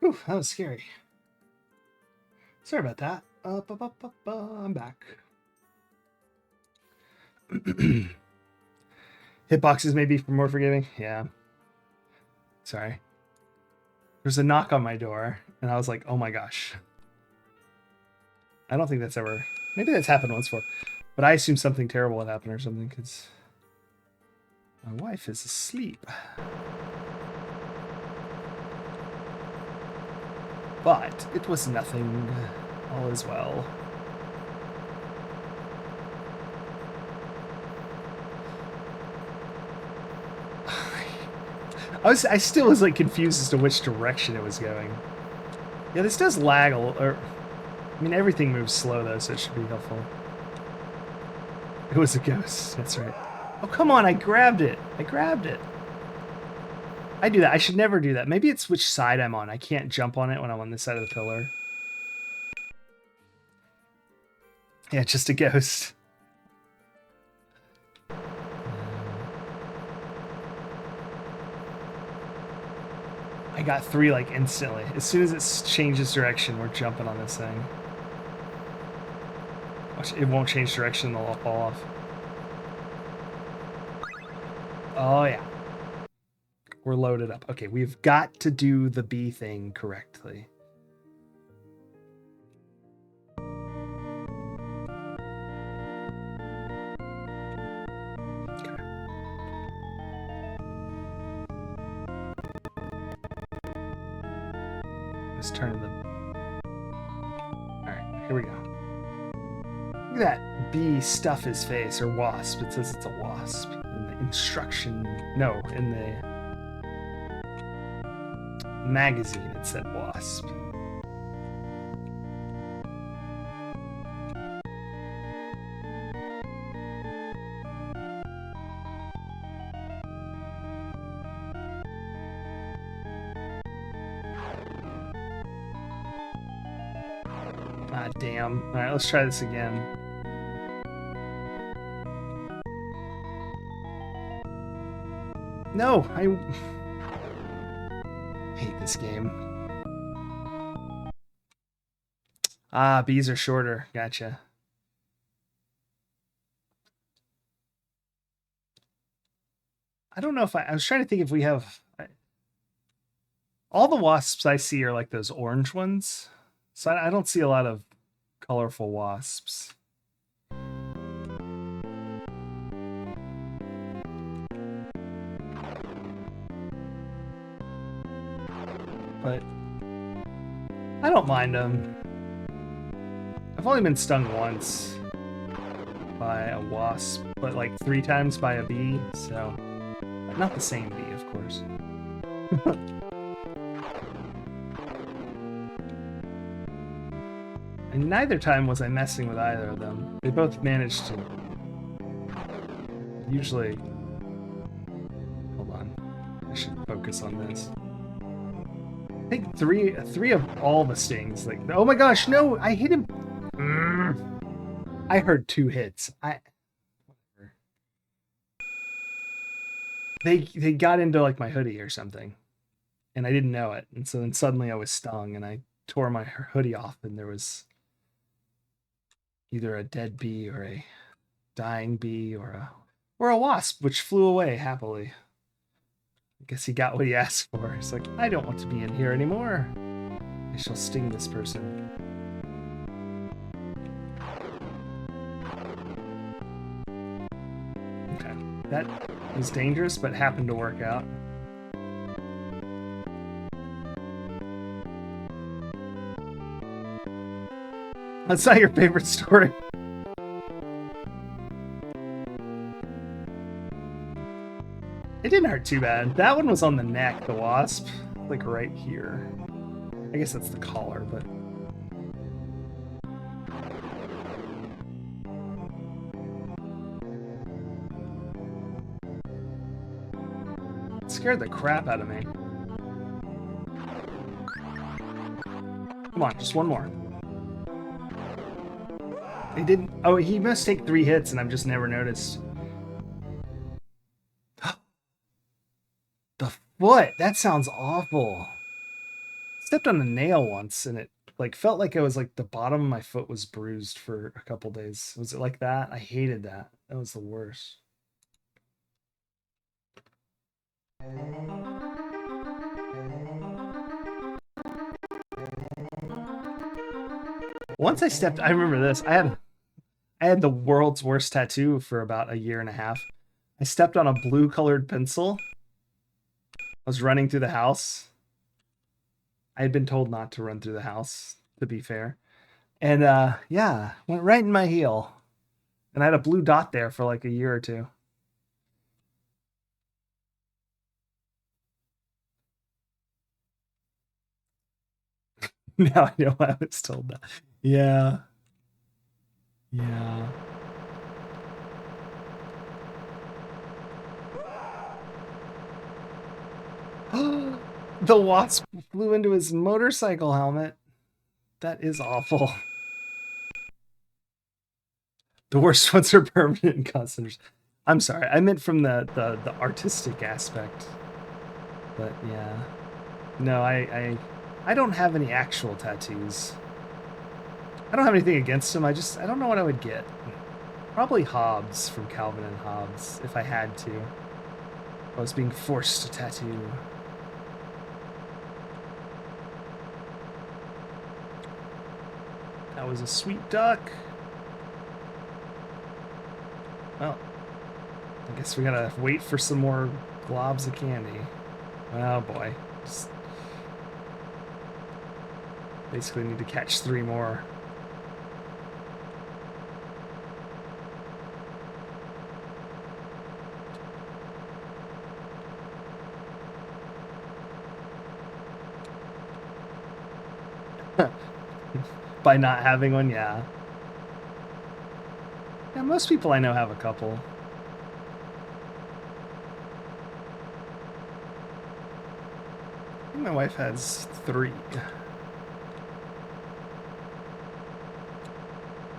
Ooh, that was scary. Sorry about that. I'm back. Hitboxes may be more forgiving. Yeah. Sorry. There's a knock on my door, and I was like, oh my gosh. I don't think that's ever... Maybe that's happened once before. But I assume something terrible had happened or something, because my wife is asleep. But it was nothing. All is well. I still was like confused as to which direction it was going. Yeah, this does lag a little. I mean, everything moves slow though, so it should be helpful. It was a ghost. That's right. Oh, come on. I grabbed it. I grabbed it. I do that. I should never do that. Maybe it's which side I'm on. I can't jump on it when I'm on this side of the pillar. Yeah, just a ghost. I got 3 like instantly. As soon as it changes direction, we're jumping on this thing. Watch, it won't change direction, they'll all fall off. Oh yeah. We're loaded up. Okay, we've got to do the bee thing correctly. Okay. Let's turn the... Alright, here we go. Look at that bee stuff his face, or wasp. It says it's a wasp. In the instruction... No, in the magazine it said wasp. Ah, damn. Alright, let's try this again. No, I hate this game. Ah, bees are shorter. Gotcha. I don't know if I was trying to think if we have... all the wasps I see are like those orange ones. So I don't see a lot of colorful wasps. But I don't mind them. I've only been stung once by a wasp, but like 3 times by a bee, so not the same bee, of course. And neither time was I messing with either of them. They both managed to usually... Hold on. I should focus on this. I think three of all the stings. Like, oh my gosh, no! I hit him! I heard 2 hits. They got into like my hoodie or something. And I didn't know it. And so then suddenly I was stung and I tore my hoodie off and there was either a dead bee or a dying bee or a wasp, which flew away happily. I guess he got what he asked for. He's like, I don't want to be in here anymore. I shall sting this person. Okay, that was dangerous, but happened to work out. That's not your favorite story. It didn't hurt too bad. That one was on the neck, the wasp. Like right here. I guess that's the collar, but... It scared the crap out of me. Come on, just one more. He didn't... Oh, he must take 3 hits and I've just never noticed. The foot! That sounds awful. Stepped on a nail once and it like felt like it was like the bottom of my foot was bruised for a couple days. Was it like that? I hated that. That was the worst. Once I stepped, I remember this. I had the world's worst tattoo for about 1.5 years. I stepped on a blue colored pencil. I was running through the house. I had been told not to run through the house, to be fair. And yeah, went right in my heel. And I had a blue dot there for like 1 year or 2. Now I know I was told that. Yeah. Yeah. The wasp flew into his motorcycle helmet. That is awful. The worst ones are permanent customers. I'm sorry. I meant from the artistic aspect. But yeah. No, I don't have any actual tattoos. I don't have anything against him. I don't know what I would get. Probably Hobbes from Calvin and Hobbes, if I had to. If I was being forced to tattoo. That was a sweet duck. Well, I guess we gotta wait for some more globs of candy. Oh boy. Just basically need to catch 3 more. By not having one, yeah. Yeah, most people I know have a couple. I think my wife has 3.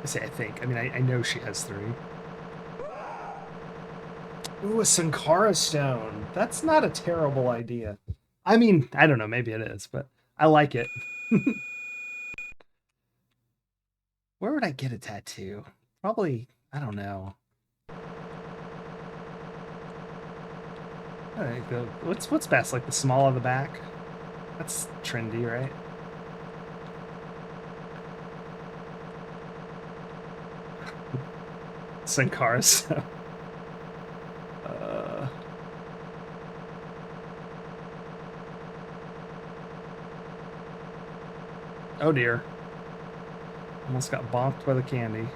I say I think. I mean, I know she has 3. Ooh, a Sankara stone. That's not a terrible idea. I mean, I don't know. Maybe it is, but I like it. Where would I get a tattoo? Probably, I don't know. I think what's best? Like the small of the back? That's trendy, right? Sankara stone. Oh dear. Almost got bonked by the candy.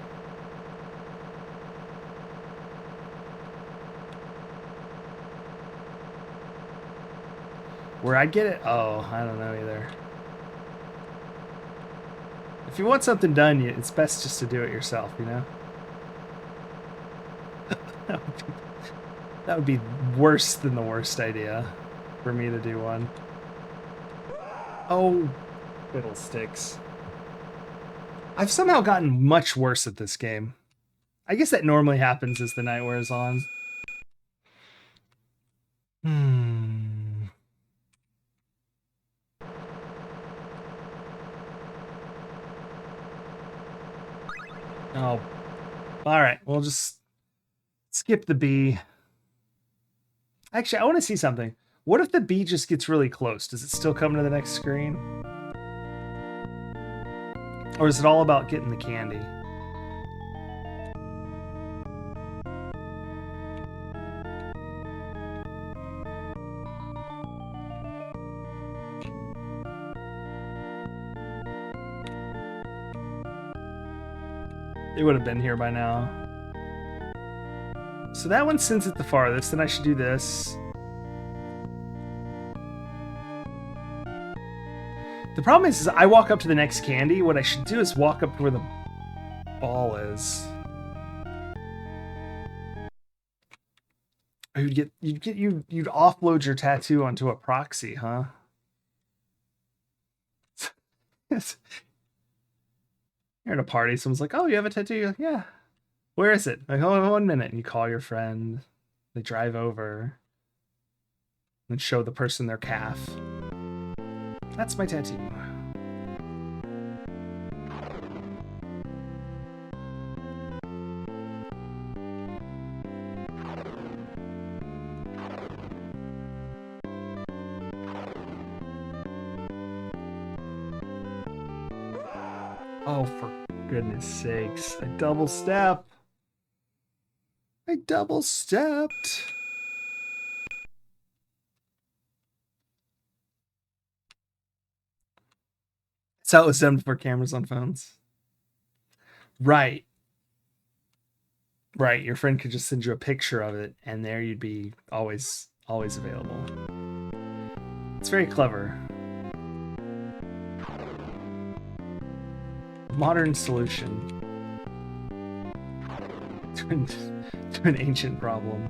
Where I'd get it? Oh, I don't know either. If you want something done, it's best just to do it yourself, you know? That would be worse than the worst idea for me to do one. Oh, fiddlesticks. I've somehow gotten much worse at this game. I guess that normally happens as the night wears on. Oh. Alright, we'll just skip the bee. Actually, I want to see something. What if the bee just gets really close? Does it still come to the next screen? Or is it all about getting the candy? It would have been here by now. So that one sends it the farthest, then I should do this. The problem is I walk up to the next candy. What I should do is walk up to where the ball is. Or you'd offload your tattoo onto a proxy, huh? You're at a party, someone's like, "Oh, you have a tattoo?" You're like, "Yeah." "Where is it?" Like, "Oh, 1 minute." And you call your friend. They drive over and show the person their calf. That's my tattoo. Oh, for goodness sakes. I double step. I double stepped. That's how it was done before cameras on phones. Right. Right. Your friend could just send you a picture of it, and there you'd be always available. It's very clever. Modern solution to an ancient problem.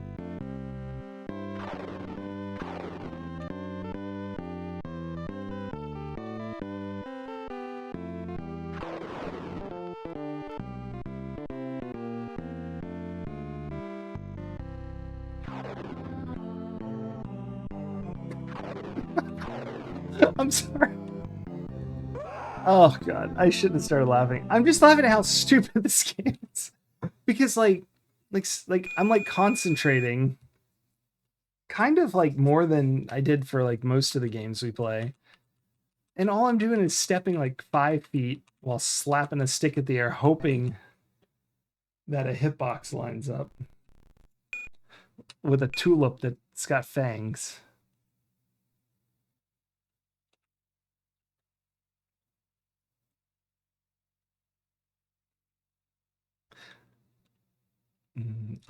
I'm sorry. Oh god, I shouldn't have started laughing. I'm just laughing at how stupid this game is. Because like I'm like concentrating kind of like more than I did for like most of the games we play. And all I'm doing is stepping like 5 feet while slapping a stick at the air, hoping that a hitbox lines up with a tulip that's got fangs.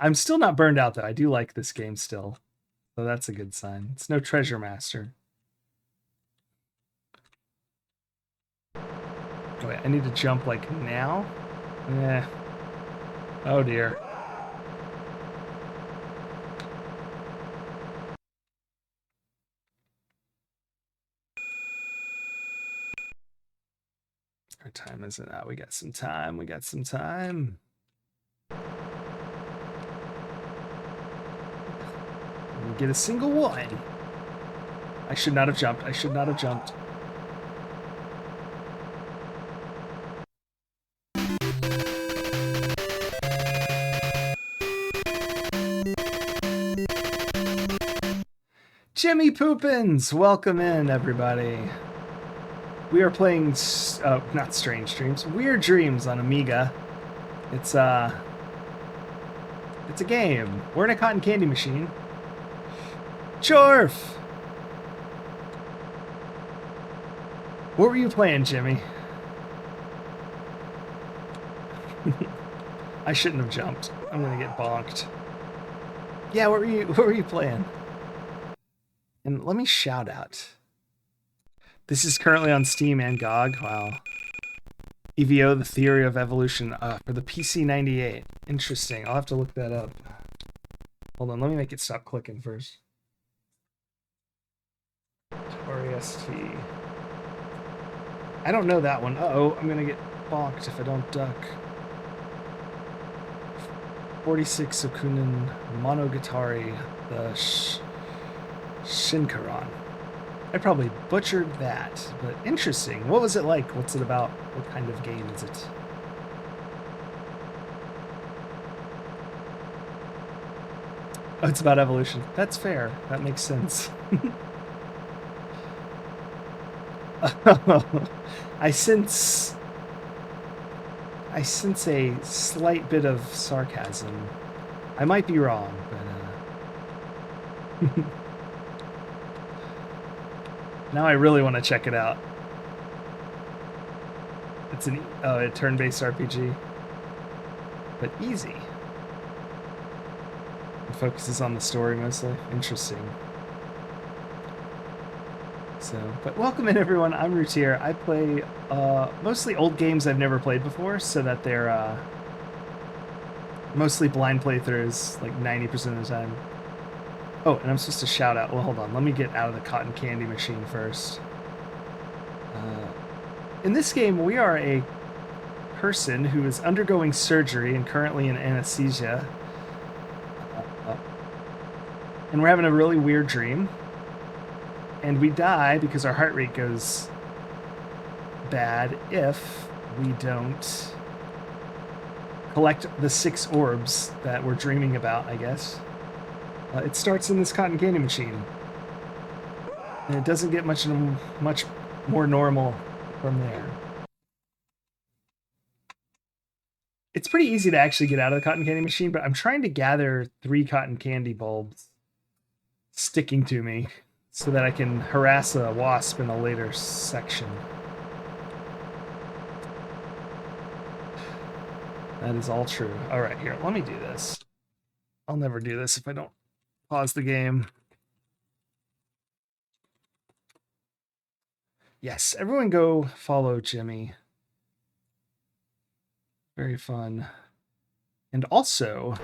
I'm still not burned out though. I do like this game still. So that's a good sign. It's no Treasure Master. Wait, I need to jump like now? Eh. Oh dear. Our time isn't out. We got some time. We got some time. We get a single one. I should not have jumped. I should not have jumped. Jimmy Poopins! Welcome in, everybody. We are playing, not Strange Dreams, Weird Dreams on Amiga. It's a game. We're in a cotton candy machine. Chorf! What were you playing, Jimmy? I shouldn't have jumped. I'm gonna get bonked. Yeah, what were you playing? And let me shout out. This is currently on Steam and GOG. Wow. EVO, The Theory of Evolution, for the PC-98. Interesting. I'll have to look that up. Hold on, let me make it stop clicking first. Atari ST. I don't know that one. Uh-oh, I'm gonna get balked if I don't duck. 46 Okunin Monogatari, the Shinkaran. I probably butchered that, but interesting. What was it like? What's it about? What kind of game is it? Oh, it's about evolution. That's fair. That makes sense. I sense a slight bit of sarcasm. I might be wrong, but now I really want to check it out. It's a turn-based RPG, but easy. It focuses on the story mostly. Interesting. So, but welcome in everyone. I'm Routier. I play mostly old games I've never played before, so that they're mostly blind playthroughs, like 90% of the time. Oh, and I'm supposed to shout out. Well, hold on. Let me get out of the cotton candy machine first. In this game, we are a person who is undergoing surgery and currently in anesthesia. And we're having a really weird dream. And we die because our heart rate goes bad if we don't collect the 6 orbs that we're dreaming about, I guess. It starts in this cotton candy machine. And it doesn't get much more normal from there. It's pretty easy to actually get out of the cotton candy machine, but I'm trying to gather 3 cotton candy bulbs sticking to me so that I can harass a wasp in a later section. That is all true. All right, here, let me do this. I'll never do this if I don't pause the game. Yes, everyone go follow Jimmy. Very fun. And also,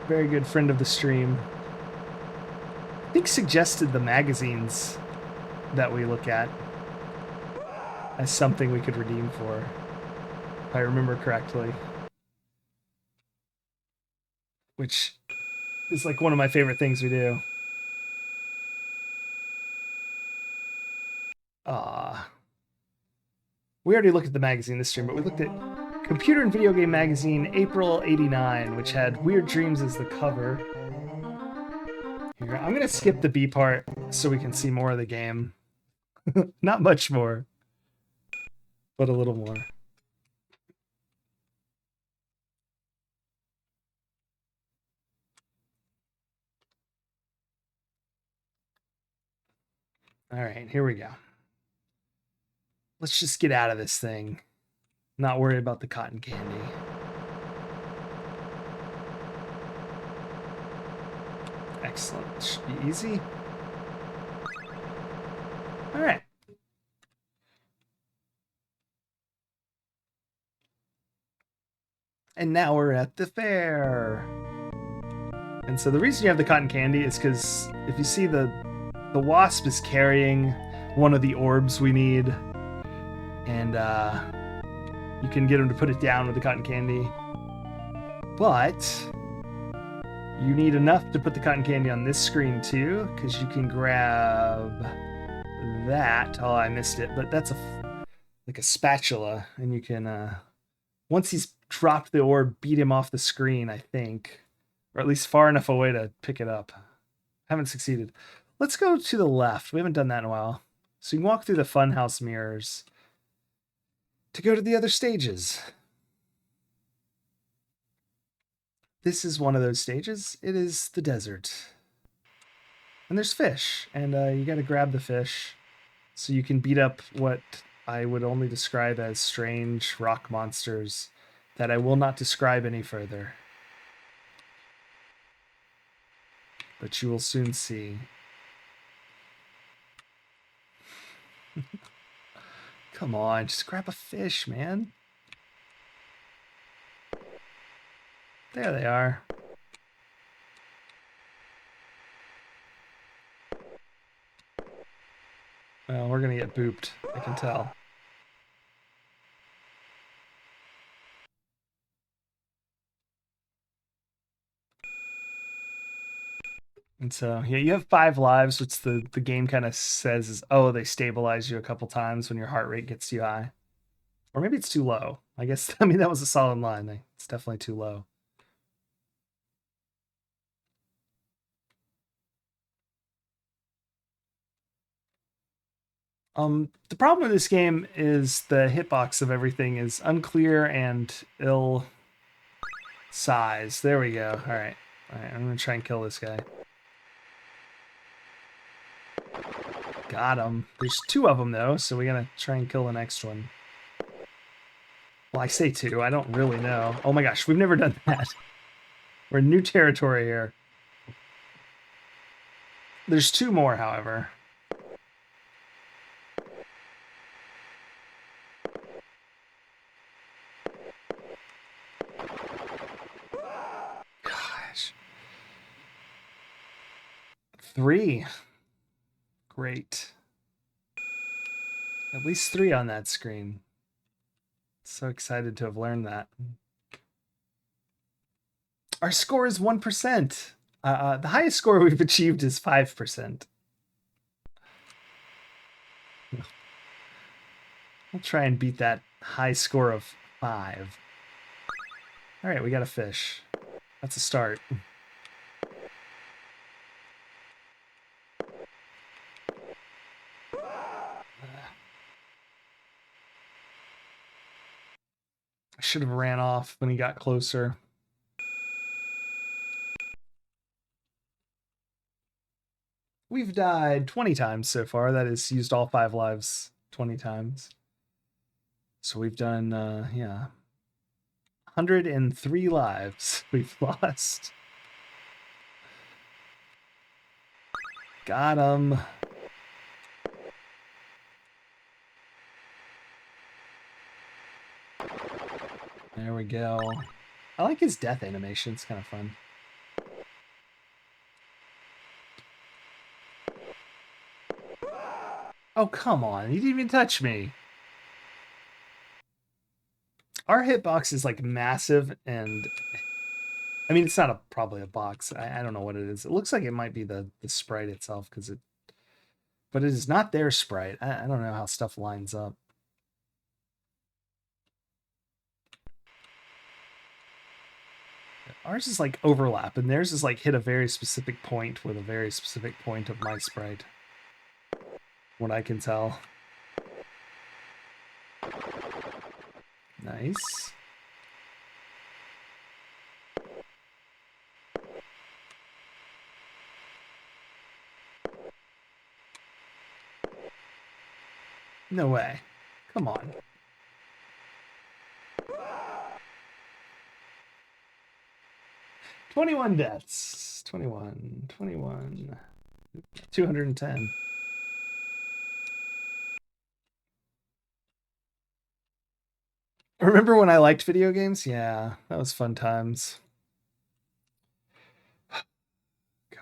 very good friend of the stream. I think suggested the magazines that we look at as something we could redeem for, if I remember correctly. Which is like one of my favorite things we do. Ah. We already looked at the magazine this stream, but we looked at Computer and Video Game Magazine, April '89, which had Weird Dreams as the cover. Here, I'm gonna skip the B part so we can see more of the game. Not much more, but a little more. All right, here we go. Let's just get out of this thing. Not worry about the cotton candy. Excellent. Should be easy. All right. And now we're at the fair. And so the reason you have the cotton candy is because if you see the wasp is carrying one of the orbs we need, and you can get him to put it down with the cotton candy. But you need enough to put the cotton candy on this screen too, because you can grab that. Oh, I missed it, but that's like a spatula, and you can once he's dropped the orb, beat him off the screen, I think, or at least far enough away to pick it up. Haven't succeeded. Let's go to the left. We haven't done that in a while. So you can walk through the funhouse mirrors to go to the other stages. This is one of those stages. It is the desert. And there's fish, and you got to grab the fish so you can beat up what I would only describe as strange rock monsters that I will not describe any further. But you will soon see. Come on, just grab a fish, man. There they are. Well, we're gonna get booped, I can tell. And so, yeah, you have 5 lives, which the game kind of says is, oh, they stabilize you a couple times when your heart rate gets too high. Or maybe it's too low. I guess, I mean, that was a solid line. It's definitely too low. The problem with this game is the hitbox of everything is unclear and ill size. There we go. All right, I'm gonna try and kill this guy. Got him. There's 2 of them though, so we gotta try and kill the next one. Well, I say 2. I don't really know. Oh my gosh, we've never done that. We're in new territory here. There's 2 more, however. Gosh. 3. Great. At least 3 on that screen. So excited to have learned that. Our score is 1%. The highest score we've achieved is 5%. We'll try and beat that high score of 5. All right, we got a fish. That's a start. I should have ran off when he got closer. We've died 20 times so far. That is, used all 5 lives 20 times. So we've done, yeah, 103 lives we've lost. Got him. There we go. I like his death animation. It's kind of fun. Oh, come on. He didn't even touch me. Our hitbox is like massive, and I mean, it's not probably a box. I don't know what it is. It looks like it might be the sprite itself, but it is not their sprite. I don't know how stuff lines up. Ours is like overlap, and theirs is like hit a very specific point with a very specific point of my sprite. What I can tell. Nice. No way. Come on. $21 deaths. 21. 210. Remember when I liked video games? Yeah, that was fun times.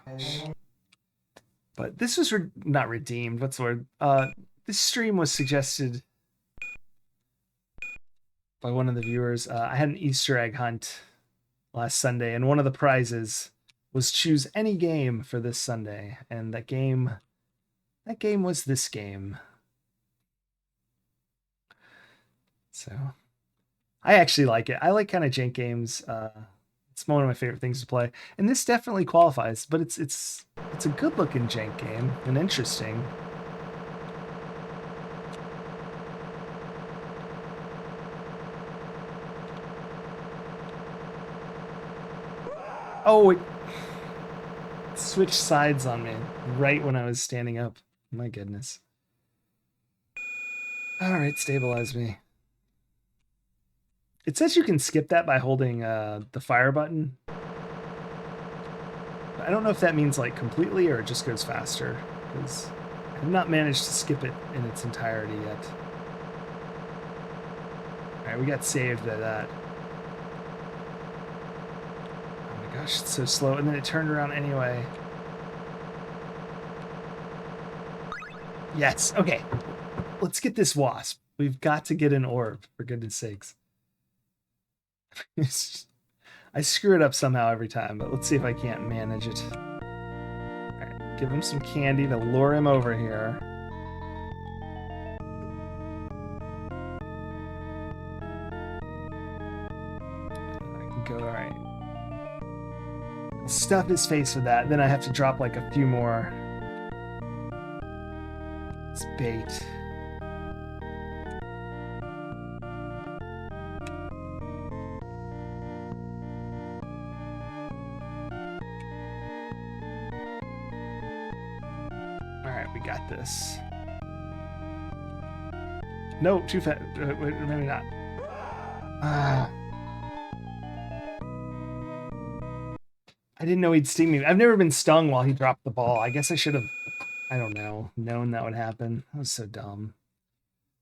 Gosh. But this was not redeemed. What's the word? This stream was suggested by one of the viewers. I had an Easter egg hunt last Sunday, and one of the prizes was choose any game for this Sunday, and that game was this game. So I actually like it. I like kind of jank games. It's one of my favorite things to play, and this definitely qualifies. But it's a good looking jank game and interesting. Oh, it switched sides on me right when I was standing up. My goodness. All right, stabilize me. It says you can skip that by holding the fire button. I don't know if that means like completely or it just goes faster, because I've not managed to skip it in its entirety yet. All right, we got saved by that. Oh my gosh, it's so slow. And then it turned around anyway. Yes, okay. Let's get this wasp. We've got to get an orb, for goodness sakes. I screw it up somehow every time, but let's see if I can't manage it. All right, give him some candy to lure him over here. I can go, all right. Stuff his face with that. Then I have to drop like a few more. It's bait. We got this. No, too fast. Wait, maybe not. I didn't know he'd sting me. I've never been stung while he dropped the ball. I guess I should have, I don't know, known that would happen. That was so dumb.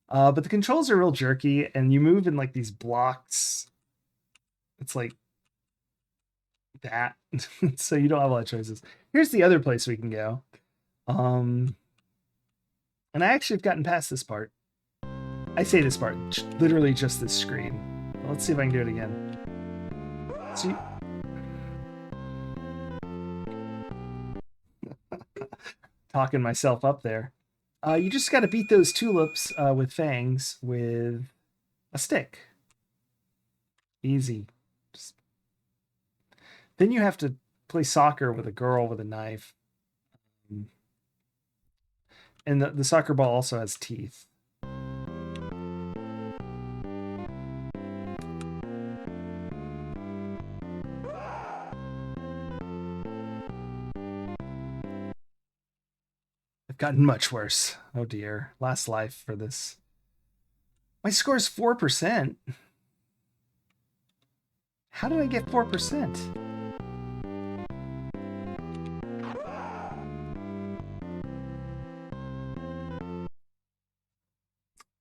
But the controls are real jerky, and you move in like these blocks. It's like that. So you don't have a lot of choices. Here's the other place we can go. And I actually have gotten past this part. I say this part, literally just this screen. Let's see if I can do it again. See? Talking myself up there. You just got to beat those tulips with fangs with a stick. Easy. Then you have to play soccer with a girl with a knife. And the soccer ball also has teeth. I've gotten much worse. Oh dear. Last life for this. My score is 4%. How did I get 4%?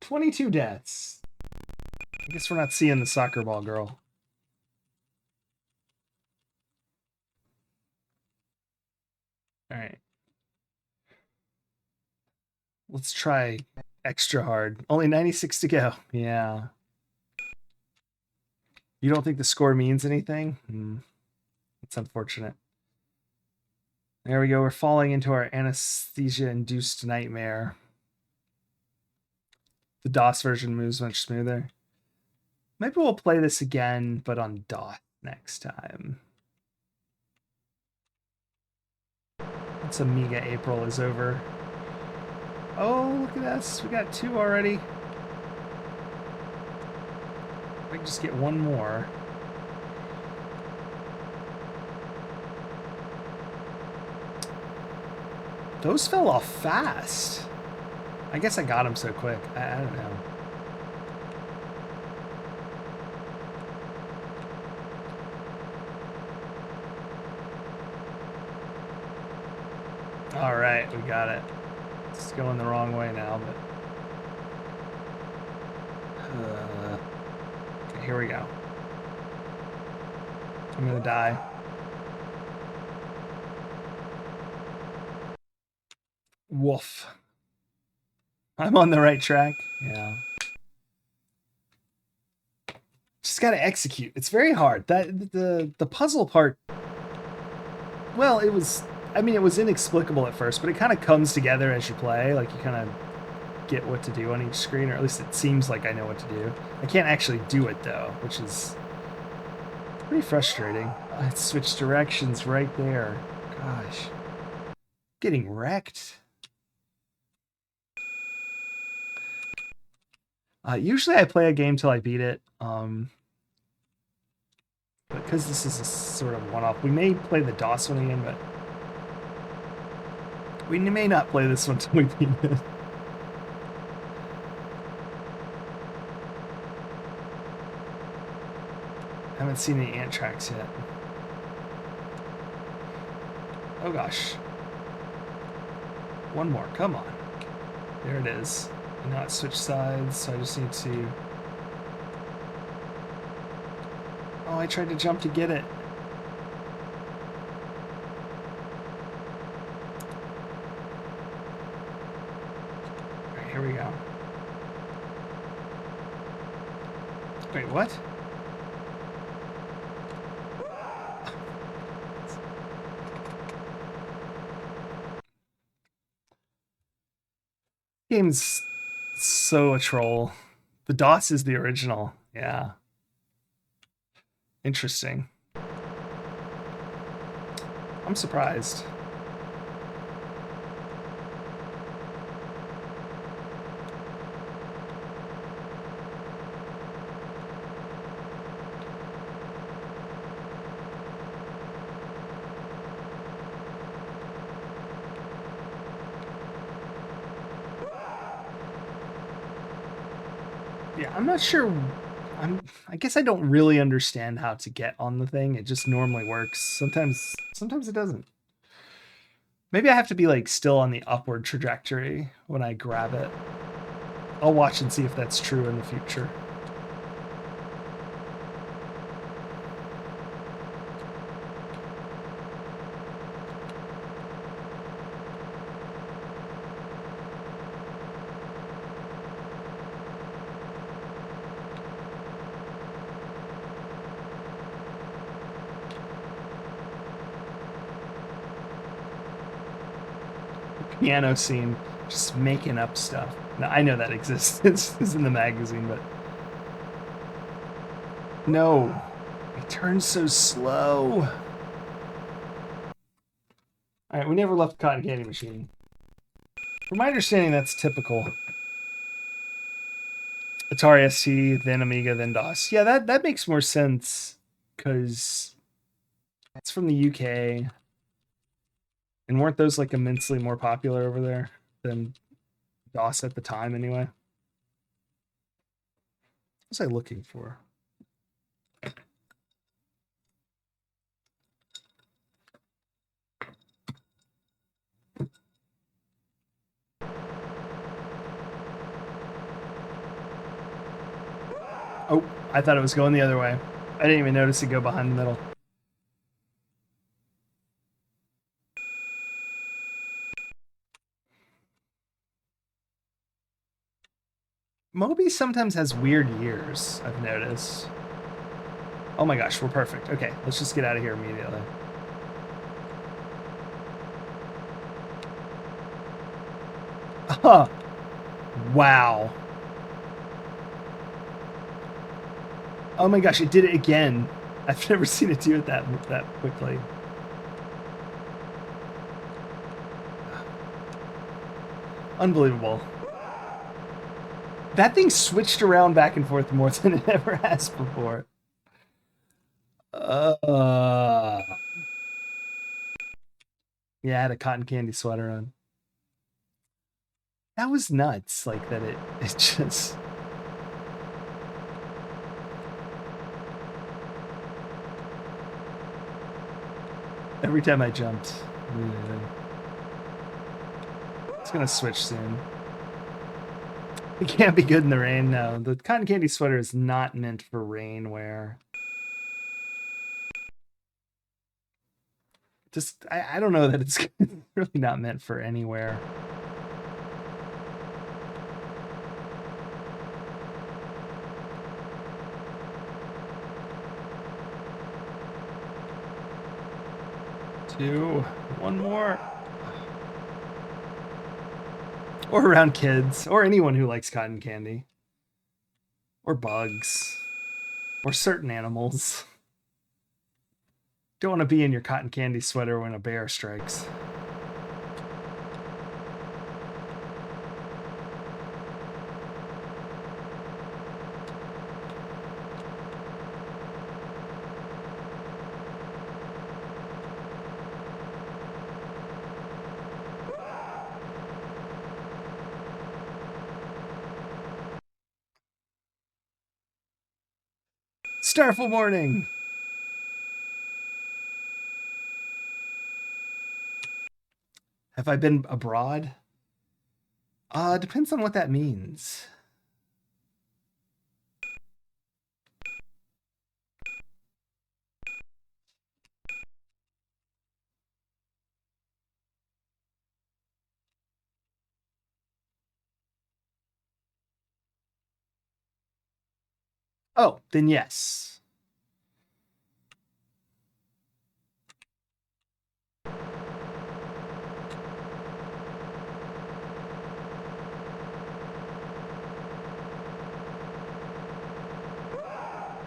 $22 deaths. I guess we're not seeing the soccer ball girl. All right. Let's try extra hard. Only 96 to go. Yeah. You don't think the score means anything? It's unfortunate. There we go. We're falling into our anesthesia-induced nightmare. The DOS version moves much smoother. Maybe we'll play this again, but on DOS next time. Once AMIGApril is over. Oh, look at us. We got 2 already. If I can just get 1 more. Those fell off fast. I guess I got them so quick. I don't know. All right, we got it. It's going the wrong way now, but okay, here we go. I'm gonna die. Woof. I'm on the right track. Yeah. Just gotta execute. It's very hard. That the puzzle part. Well, it was. I mean, it was inexplicable at first, but it kind of comes together as you play. Like you kind of get what to do on each screen, or at least it seems like I know what to do. I can't actually do it though, which is pretty frustrating. I switched directions right there. Gosh, getting wrecked. Usually I play a game till I beat it. But because this is a sort of one-off, we may play the DOS one again, but we may not play this one till we beat it. I haven't seen any ant tracks yet. Oh gosh. 1 more, come on. There it is. And now it switched sides, so I just need to... Oh, I tried to jump to get it. Alright, here we go. Wait, what? Game's so a troll. The DOS is the original. Yeah. Interesting. I'm surprised. Yeah, I'm not sure. I guess I don't really understand how to get on the thing. It just normally works. Sometimes it doesn't. Maybe I have to be like still on the upward trajectory when I grab it. I'll watch and see if that's true in the future. Piano scene, just making up stuff. Now, I know that exists. It's in the magazine, but no, it turns so slow. All right, we never left the cotton candy machine. From my understanding, that's typical. Atari ST, then Amiga, then DOS. Yeah, that makes more sense because it's from the UK. And weren't those like immensely more popular over there than DOS at the time anyway? What was I looking for? Oh, I thought it was going the other way. I didn't even notice it go behind the middle. Moby sometimes has weird years, I've noticed. Oh my gosh, we're perfect. Okay, let's just get out of here immediately. Huh. Wow. Oh my gosh, it did it again. I've never seen it do it that quickly. Unbelievable. That thing switched around back and forth more than it ever has before. Yeah, I had a cotton candy sweater on. That was nuts. Like that it just. Every time I jumped. It's gonna switch soon. It can't be good in the rain, no. The cotton candy sweater is not meant for rain wear. Just, I don't know that it's really not meant for anywhere. Two, one more. Or around kids, or anyone who likes cotton candy. Or bugs. Or certain animals. Don't want to be in your cotton candy sweater when a bear strikes. Starful morning! Have I been abroad? Depends on what that means. Oh, then yes.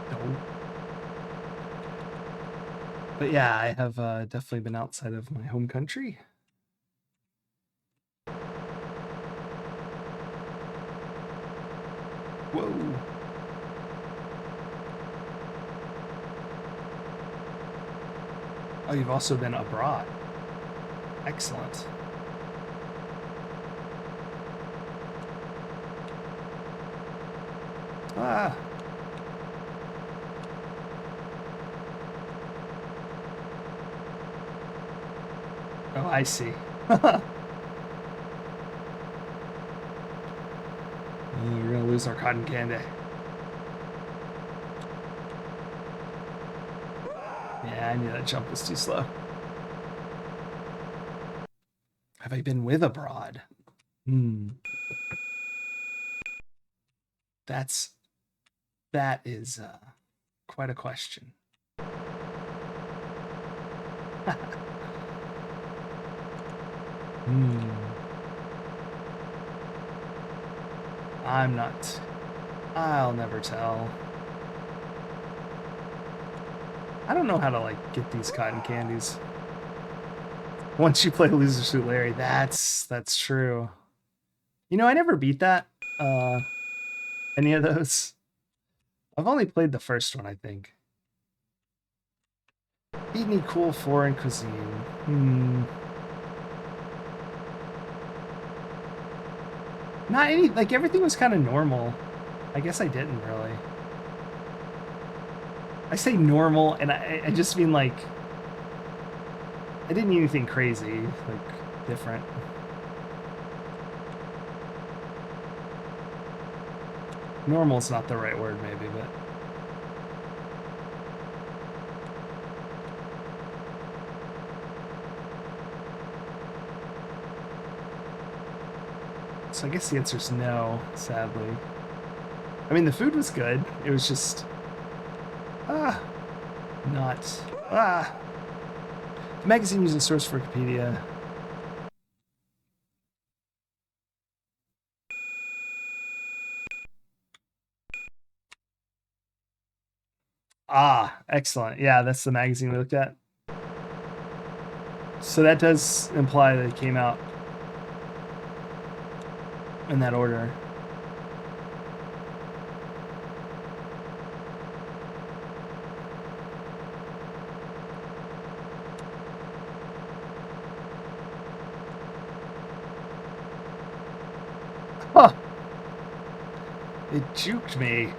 No. But yeah, I have definitely been outside of my home country. Whoa. Oh, you've also been abroad. Excellent. Ah. Oh, I see. We're gonna lose our cotton candy. Yeah, I knew that jump was too slow. Have I been with abroad? That is quite a question. I'm not. I'll never tell. I don't know how to like get these cotton candies. Once you play Loser Suit Larry, that's true. You know, I never beat that. Any of those. I've only played the first one, I think. Eat any cool foreign cuisine. Not any, like everything was kind of normal. I guess I didn't really. I say normal, and I just mean like, I didn't eat anything crazy, like different. Normal's not the right word, maybe, but. So I guess the answer is no, sadly. I mean, the food was good. It was just... not... The magazine uses source for Wikipedia. Excellent. Yeah, that's the magazine we looked at. So that does imply that it came out in that order. Huh. It juked me.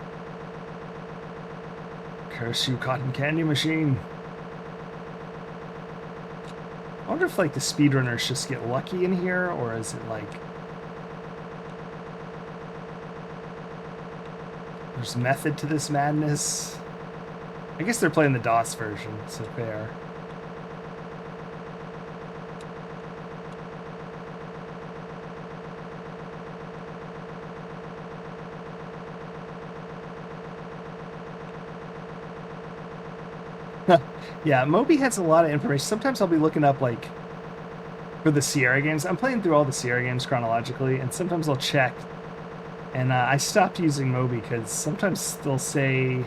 Curse you, cotton candy machine. I wonder if like the speedrunners just get lucky in here, or is it like there's method to this madness? I guess they're playing the DOS version, so fair. Yeah, Moby has a lot of information. Sometimes I'll be looking up like for the Sierra games. I'm playing through all the Sierra games chronologically, and sometimes I'll check. And I stopped using Moby because sometimes they'll say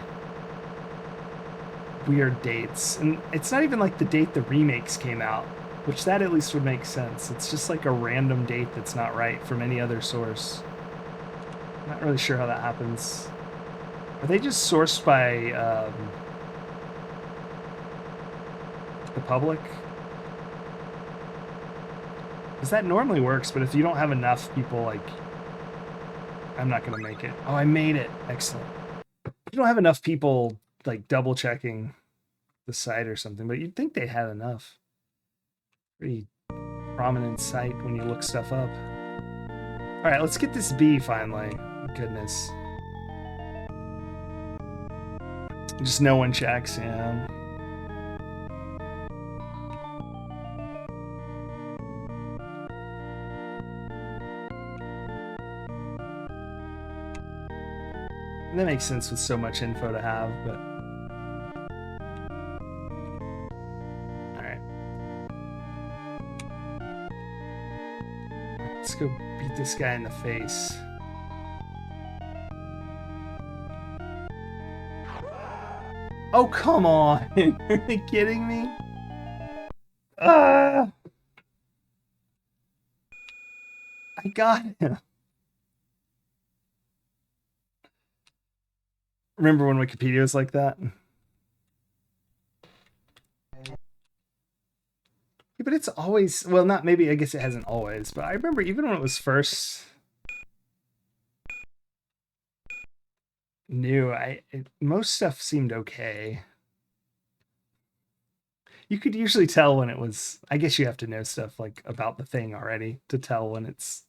weird dates, and it's not even like the date the remakes came out, which that at least would make sense. It's just like a random date that's not right from any other source. I'm not really sure how that happens. Are they just sourced by the public? Because that normally works, but if you don't have enough people, like, I'm not gonna make it. Oh, I made it. Excellent. You don't have enough people like double checking the site or something, but you'd think they had enough. Pretty prominent site when you look stuff up. All right, let's get this B finally. Goodness. Just no one checks, yeah. That makes sense with so much info to have, but all right. Let's go beat this guy in the face. Oh, come on. Are you kidding me? I got him. Remember when Wikipedia was like that? Yeah, but it's always, well, not maybe, I guess it hasn't always, but I remember even when it was first new, most stuff seemed okay. You could usually tell when it was, I guess you have to know stuff like about the thing already to tell when it's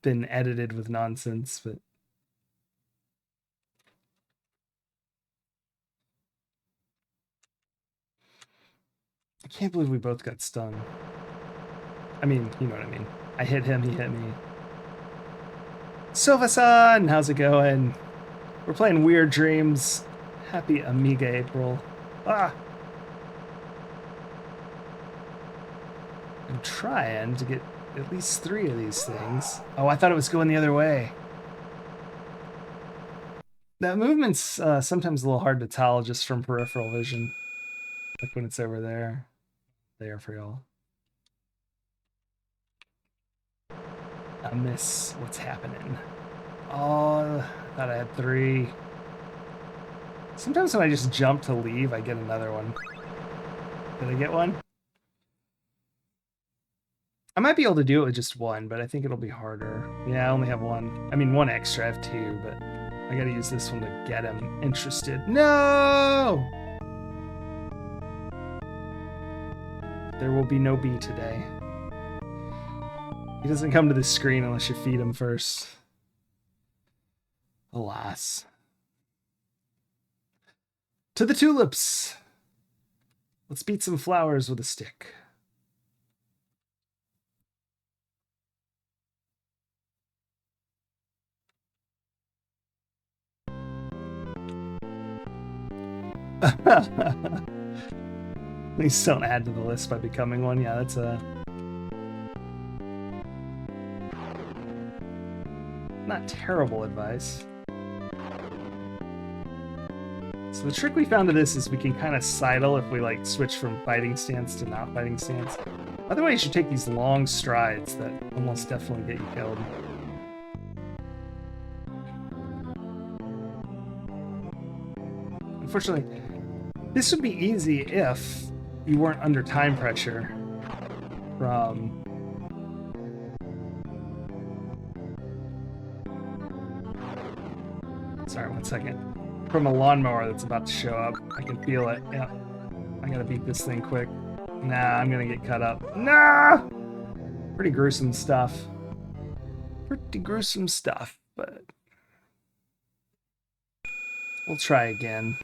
been edited with nonsense, but I can't believe we both got stung. I mean, you know what I mean. I hit him, he hit me. Silva-san, how's it going? We're playing Weird Dreams. Happy AMIGApril. Ah! I'm trying to get at least 3 of these things. Oh, I thought it was going the other way. That movement's sometimes a little hard to tell just from peripheral vision. Like when it's over there. There for y'all. I miss what's happening. Oh, I thought I had 3. Sometimes when I just jump to leave, I get another one. Did I get one? I might be able to do it with just 1, but I think it'll be harder. Yeah, I only have 1. I mean, 1 extra. I have 2, but I gotta use this one to get him interested. No! There will be no B today. He doesn't come to the screen unless you feed him first. Alas. To the tulips! Let's beat some flowers with a stick. Please don't add to the list by becoming one. Yeah, that's a... not terrible advice. So the trick we found to this is we can kind of sidle if we like switch from fighting stance to not fighting stance. Otherwise, you take these long strides that almost definitely get you killed. Unfortunately, this would be easy if you weren't under time pressure from... Sorry, one second. From a lawnmower that's about to show up. I can feel it. Yeah. I gotta beat this thing quick. Nah, I'm gonna get cut up. Nah! Pretty gruesome stuff. Pretty gruesome stuff, but we'll try again.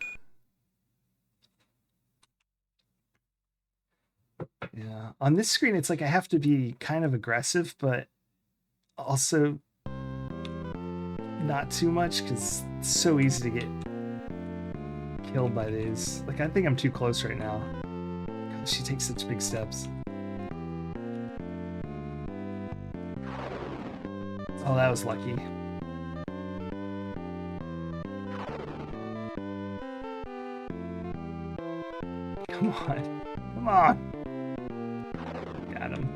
Yeah. On this screen, it's like I have to be kind of aggressive, but also not too much because it's so easy to get killed by these. Like, I think I'm too close right now. God, she takes such big steps. Oh, that was lucky. Come on. Come on. Got him.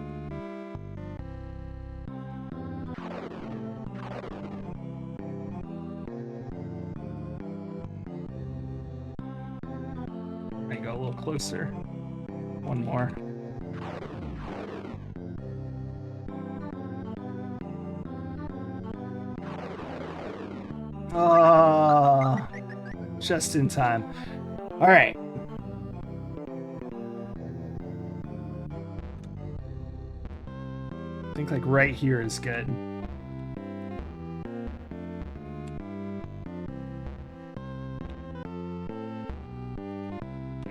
I go a little closer. One more. Oh, just in time. All right. I think like right here is good.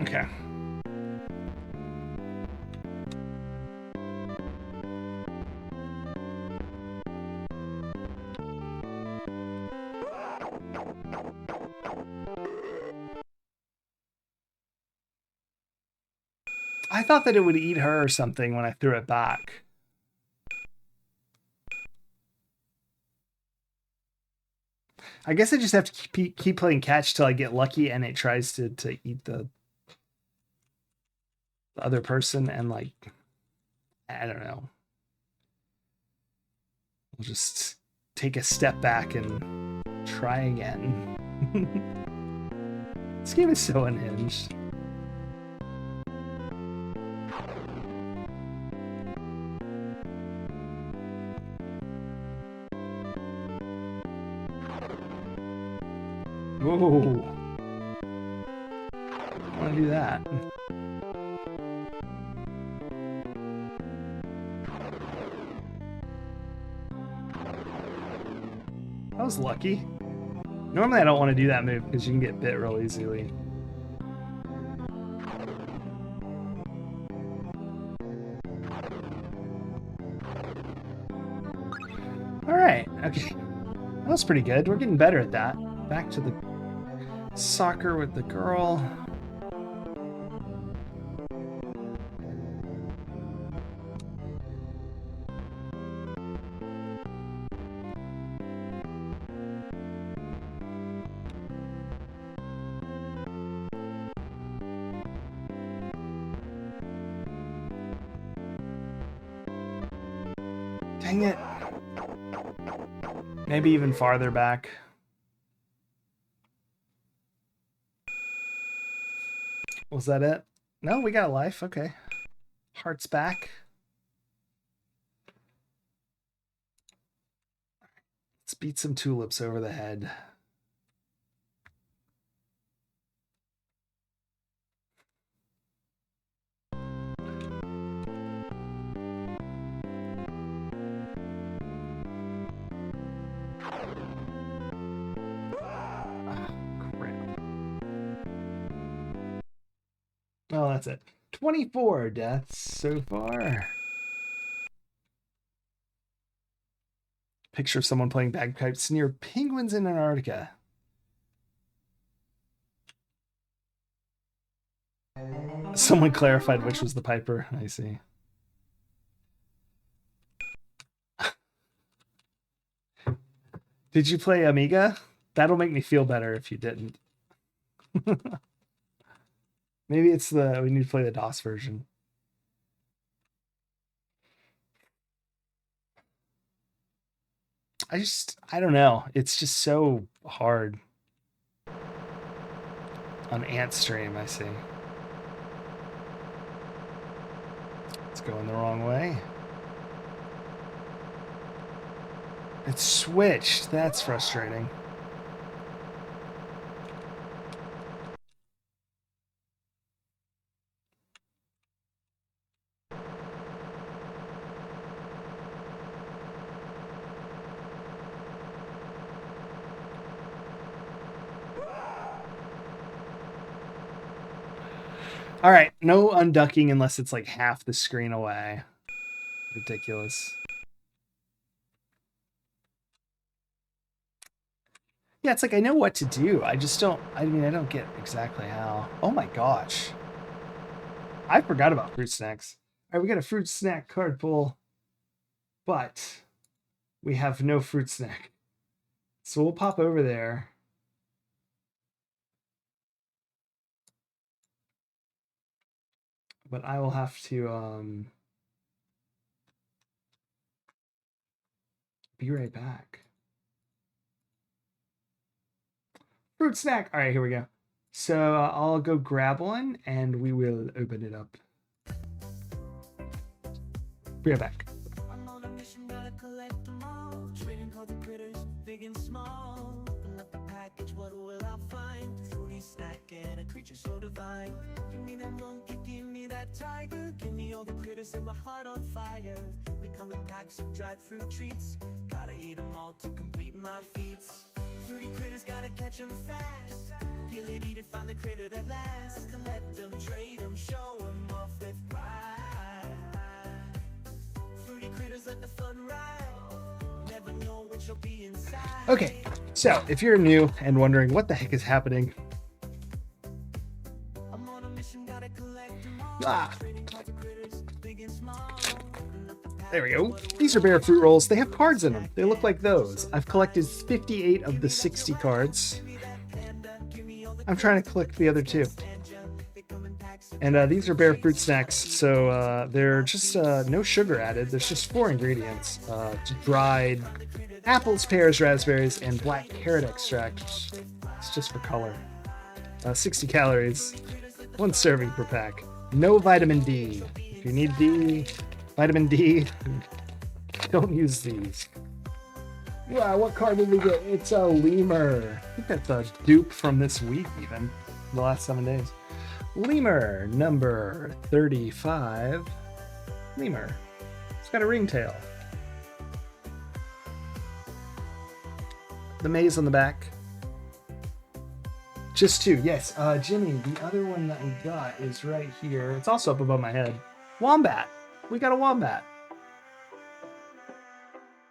Okay. I thought that it would eat her or something when I threw it back. I guess I just have to keep playing catch till I get lucky and it tries to eat the other person, and like, I don't know. We'll just take a step back and try again. This game is so unhinged. Whoa. I want to do that. That was lucky. Normally I don't want to do that move because you can get bit real easily. Alright, okay. That was pretty good. We're getting better at that. Back to the soccer with the girl. Dang it. Maybe even farther back. Was that it? No, we got a life. Okay. Heart's back. Let's beat some tulips over the head. Oh, that's it. 24 deaths so far. Picture of someone playing bagpipes near penguins in Antarctica. Someone clarified which was the piper. I see. Did you play Amiga? That'll make me feel better if you didn't. Maybe it's we need to play the DOS version. I don't know. It's just so hard. On Ant Stream, I see. It's going the wrong way. It switched. That's frustrating. All right, no unducking unless it's like half the screen away. Ridiculous. Yeah, it's like I know what to do. I just don't, I mean, I don't get exactly how. Oh my gosh. I forgot about fruit snacks. All right, we got a fruit snack card pull, but we have no fruit snack. So we'll pop over there. But I will have to be right back. Fruit snack. All right, here we go. So I'll go grab one and we will open it up. Be right back. I'm on a mission, gotta collect them all. Trading all the critters, big and small. Open up the package, what will I find? Fruity snack and a creature so divine. Give me that monkey, give me that tiger. Give me all the critters, set my heart on fire. We come in packs of dried fruit treats. Gotta eat them all to complete my feats. Fruity critters, gotta catch them fast. Peel it, eat it, find the critter that lasts. Collect them, trade them, show them off with pride. Fruity critters, let the fun ride. Never know what you'll be inside. Okay, so if you're new and wondering what the heck is happening, I'm on a mission, gotta collect them all. ah, Trading all the critters, big and small. Open up the pack, there we go. These are bear fruit rolls. They have cards in them. They look like those. I've collected 58 of the 60 cards. I'm trying to collect the other two. And these are bear fruit snacks, so they're just no sugar added. There's just 4 ingredients: dried apples, pears, raspberries, and black carrot extract. It's just for color. 60 calories, 1 serving per pack. No vitamin D. If you need D, vitamin D, don't use these. Wow, what card did we get? It's a lemur. I think that's a dupe from this week, even the last 7 days. Lemur, number 35. Lemur. It's got a ringtail. The maze on the back. Just 2, yes. Jimmy, the other one that we got is right here. It's also up above my head. Wombat. We got a wombat.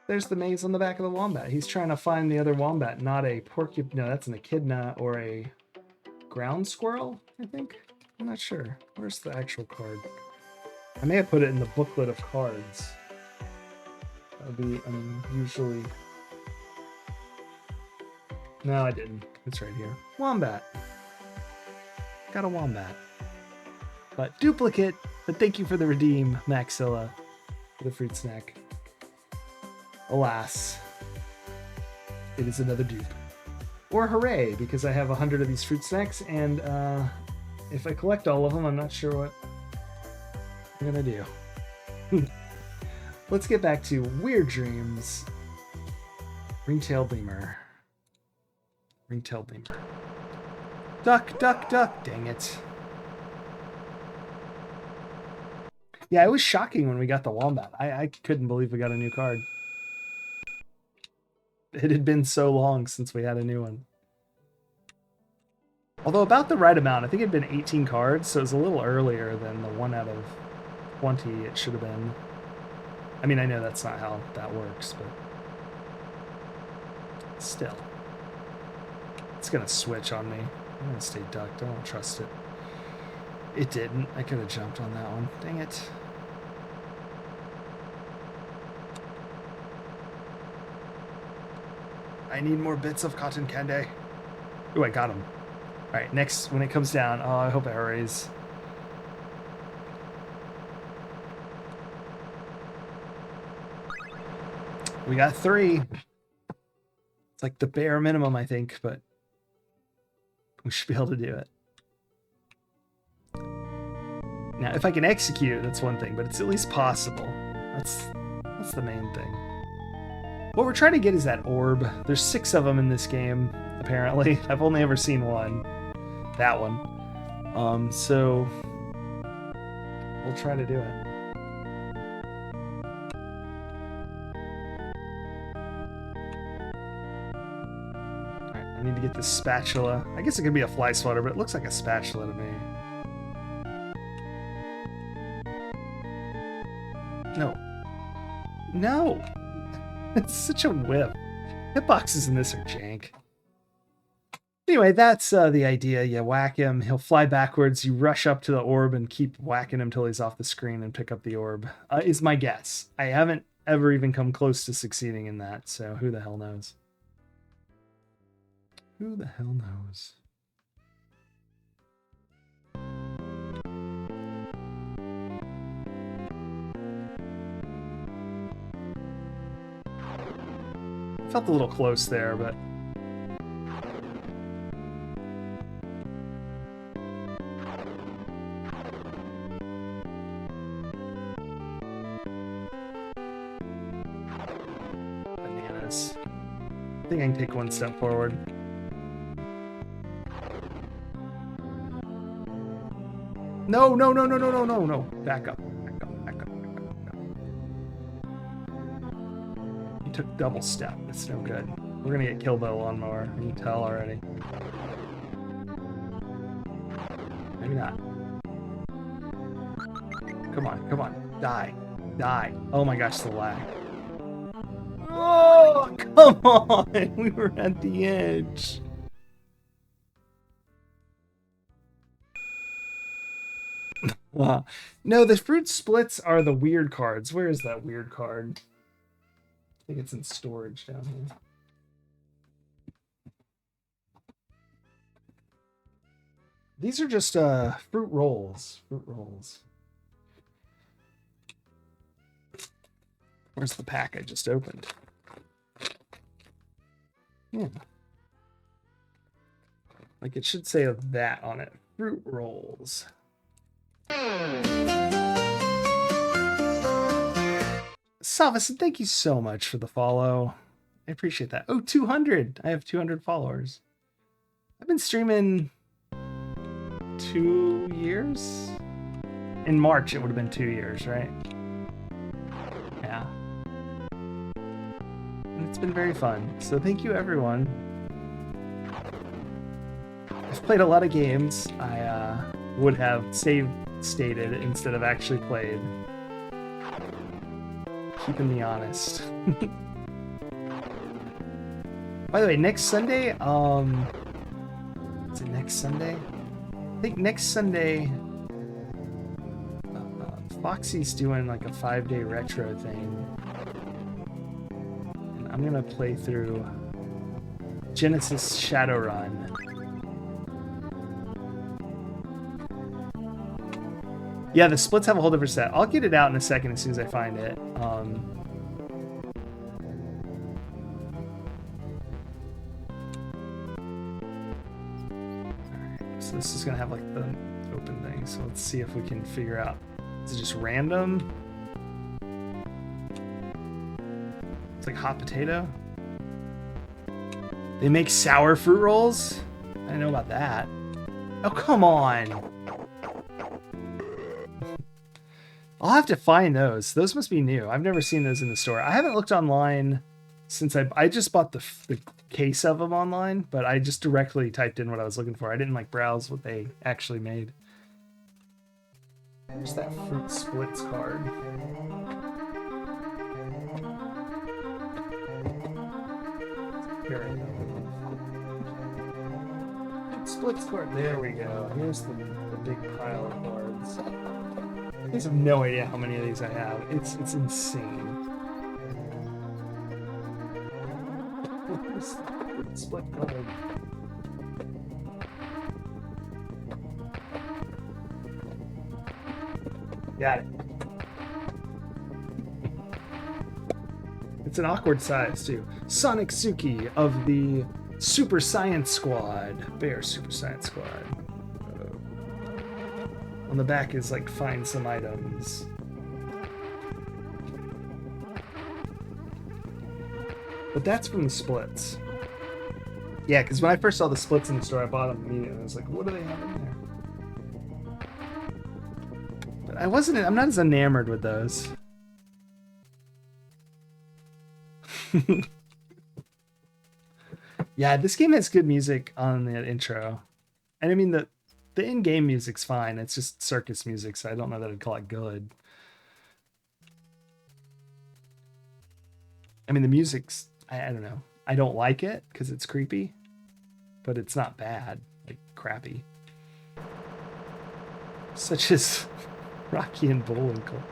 There's the maze on the back of the wombat. He's trying to find the other wombat, not a porcupine. No, that's an echidna or a ground squirrel, I think. I'm not sure. Where's the actual card? I may have put it in the booklet of cards. That would be unusually... No, I didn't. It's right here. Wombat. Got a wombat. But duplicate. But thank you for the redeem, Maxilla, for the fruit snack. Alas, it is another dupe. Or hooray, because I have 100 of these fruit snacks, and if I collect all of them, I'm not sure what I'm gonna do. Let's get back to Weird Dreams. Ring-tailed lemur. Ring-tailed lemur. Duck, duck, duck. Dang it. Yeah, it was shocking when we got the wombat. I couldn't believe we got a new card. It had been so long since we had a new one. Although about the right amount. I think it had been 18 cards, so it was a little earlier than the 1 out of 20 it should have been. I mean, I know that's not how that works, but still. It's gonna switch on me. I'm gonna stay ducked. I don't trust it. It didn't. I could have jumped on that one. Dang it. I need more bits of cotton candy. Ooh, I got him. All right, next, when it comes down, oh, I hope it hurries. We got 3. It's like the bare minimum, I think, but we should be able to do it. Now, if I can execute it, that's one thing, but it's at least possible. That's the main thing. What we're trying to get is that orb. There's 6 of them in this game, apparently. I've only ever seen one. That one. So we'll try to do it. Alright, I need to get this spatula. I guess it could be a fly swatter, but it looks like a spatula to me. No. No! It's such a whip. Hitboxes in this are jank. Anyway, that's the idea. You whack him, he'll fly backwards, you rush up to the orb and keep whacking him till he's off the screen and pick up the orb, is my guess. I haven't ever even come close to succeeding in that, so who the hell knows? Who the hell knows? Felt a little close there, but bananas. I think I can take one step forward. No, no, no, no, no, no, no, no. Back up. Back up, back up, back up, back up. You took double step. That's no good. We're gonna get killed by a lawnmower. You can tell already. Maybe not. Come on, come on. Die. Die. Oh my gosh, the lag. Oh, come on! We were at the edge. No, the fruit splits are the weird cards. Where is that weird card? I think it's in storage down here. These are just fruit rolls. Fruit rolls. Where's the pack I just opened? Yeah. Like it should say that on it. Fruit rolls. Savison, thank you so much for the follow. I appreciate that. Oh, 200. I have 200 followers. I've been streaming 2 years? In March, it would have been 2 years, right? Yeah. And it's been very fun. So thank you, everyone. I've played a lot of games. I would have stated instead of actually played. Keeping me honest. By the way, next Sunday, is it next Sunday? I think next Sunday, Foxy's doing like a 5-day retro thing. And I'm gonna play through Genesis Shadowrun. Yeah, the splits have a whole different set. I'll get it out in a second as soon as I find it. Alright, so this is gonna have like the open thing. So let's see if we can figure out. Is it just random? It's like hot potato. They make sour fruit rolls? I didn't know about that. Oh, come on. I'll have to find those. Those must be new. I've never seen those in the store. I haven't looked online since I just bought the case of them online, but I just directly typed in what I was looking for. I didn't like browse what they actually made. There's that fruit splits card. Here we go. Splits card. There we go. Here's the big pile of cards. You guys have no idea how many of these I have. It's insane. Split card. Got it. It's an awkward size too. Sonic Suki of the Super Science Squad. Bear Super Science Squad. On the back is like find some items. But that's from the splits. Yeah, because when I first saw the splits in the store, I bought them immediately. I was like, what do they have in there? But I'm not as enamored with those. Yeah, this game has good music on the intro. And I mean, the in-game music's fine. It's just circus music, so I don't know that I'd call it good. I mean, the music's, I don't know. I don't like it because it's creepy, but it's not bad, like crappy. Such as Rocky and Bullwinkle.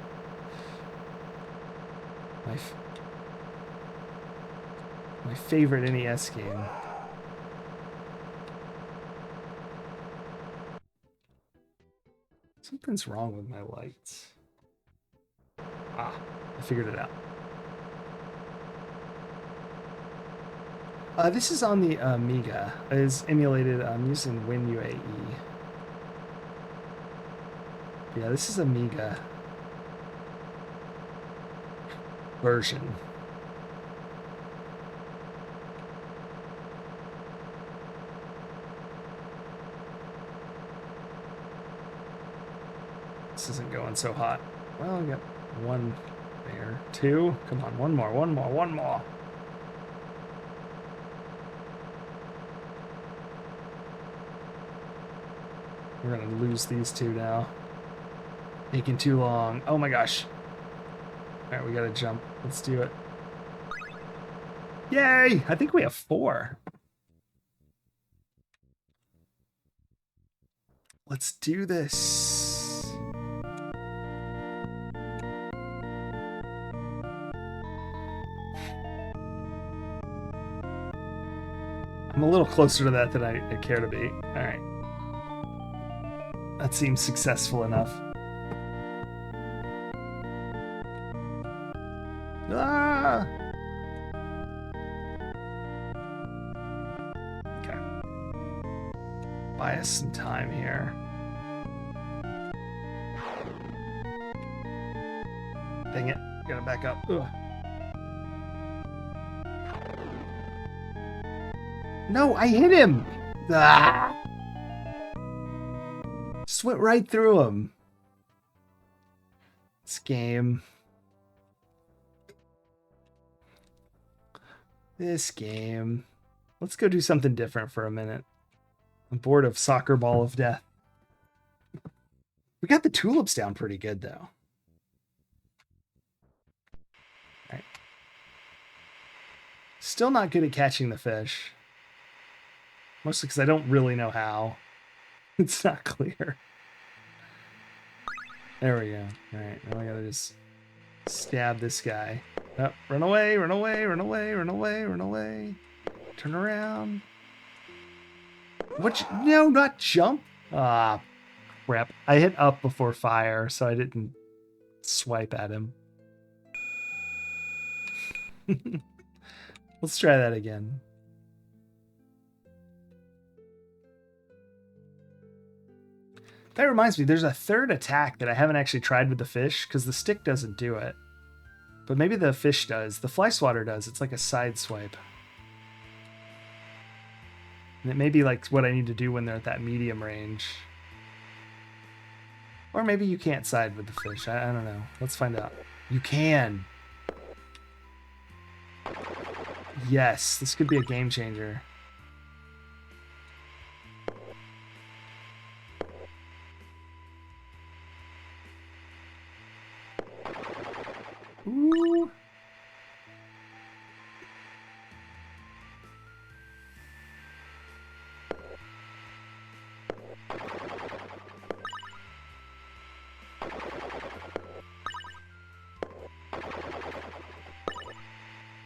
My favorite NES game. Something's wrong with my lights. Ah, I figured it out. This is on the Amiga. It is emulated using WinUAE. Yeah, this is Amiga version. This isn't going so hot. Well, I got one there. Two. Come on, one more. We're gonna lose these two now. Taking too long. Oh my gosh. Alright, we gotta jump. Let's do it. Yay! I think we have 4. Let's do this. I'm a little closer to that than I care to be. Alright. That seems successful enough. Ah! Okay. Buy us some time here. Dang it. Gotta back up. Ugh. No, I hit him! Ah! Just went right through him. This game. Let's go do something different for a minute. I'm bored of Soccer Ball of Death. We got the tulips down pretty good, though. All right. Still not good at catching the fish. Mostly because I don't really know how. It's not clear. There we go. All right, now I gotta just stab this guy. Oh, run away, run away, run away, run away, run away. Turn around. What? No, not jump. Ah, crap. I hit up before fire, so I didn't swipe at him. Let's try that again. That reminds me, there's a third attack that I haven't actually tried with the fish, because the stick doesn't do it. But maybe the fish does. The fly swatter does. It's like a side swipe. And it may be like what I need to do when they're at that medium range. Or maybe you can't side with the fish. I don't know. Let's find out. You can. Yes, this could be a game changer. Ooh.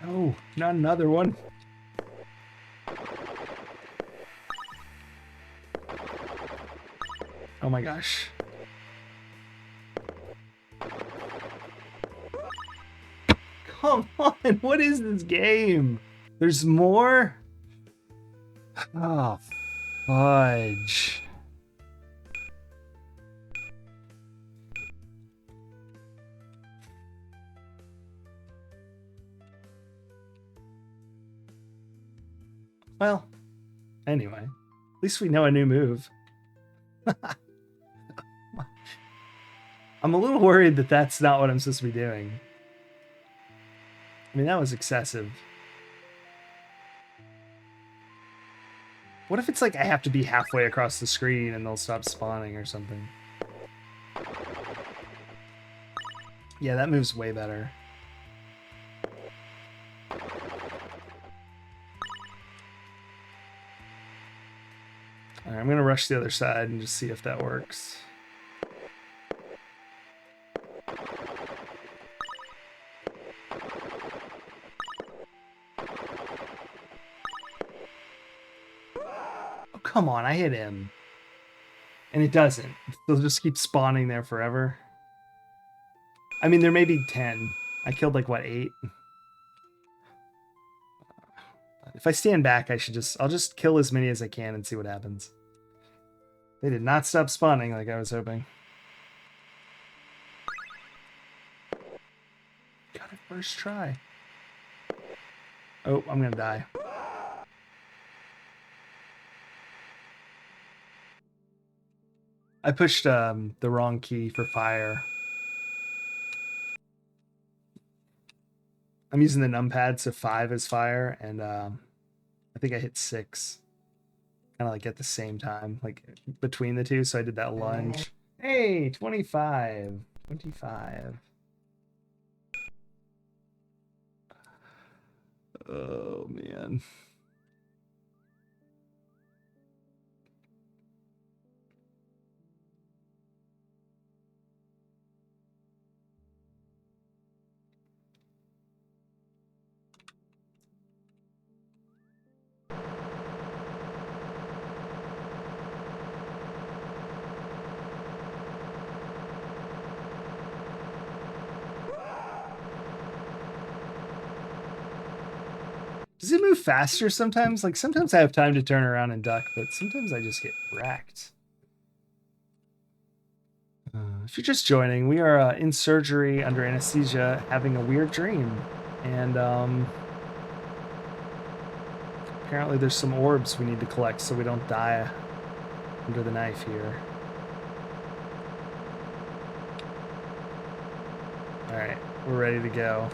Oh, not another one. Oh my gosh. Come on, what is this game? There's more? Oh, fudge. Well, anyway, at least we know a new move. I'm a little worried that that's not what I'm supposed to be doing. I mean, that was excessive. What if it's like I have to be halfway across the screen and they'll stop spawning or something? Yeah, that move's way better. All right, I'm gonna rush the other side and just see if that works. Oh, come on, I hit him. And it doesn't. They'll just keep spawning there forever. I mean, there may be 10. I killed like, what, 8? If I stand back, I'll just kill as many as I can and see what happens. They did not stop spawning like I was hoping. Got it first try. Oh, I'm gonna die. I pushed the wrong key for fire. I'm using the numpad, so 5 is fire, and I think I hit 6. Kind of like at the same time, like between the two, so I did that lunge. Hey, 25. 25. Oh, man. Does it move faster sometimes? Like, sometimes I have time to turn around and duck, but sometimes I just get wrecked. If you're just joining, we are in surgery under anesthesia having a weird dream. And apparently there's some orbs we need to collect so we don't die under the knife here. Alright, we're ready to go.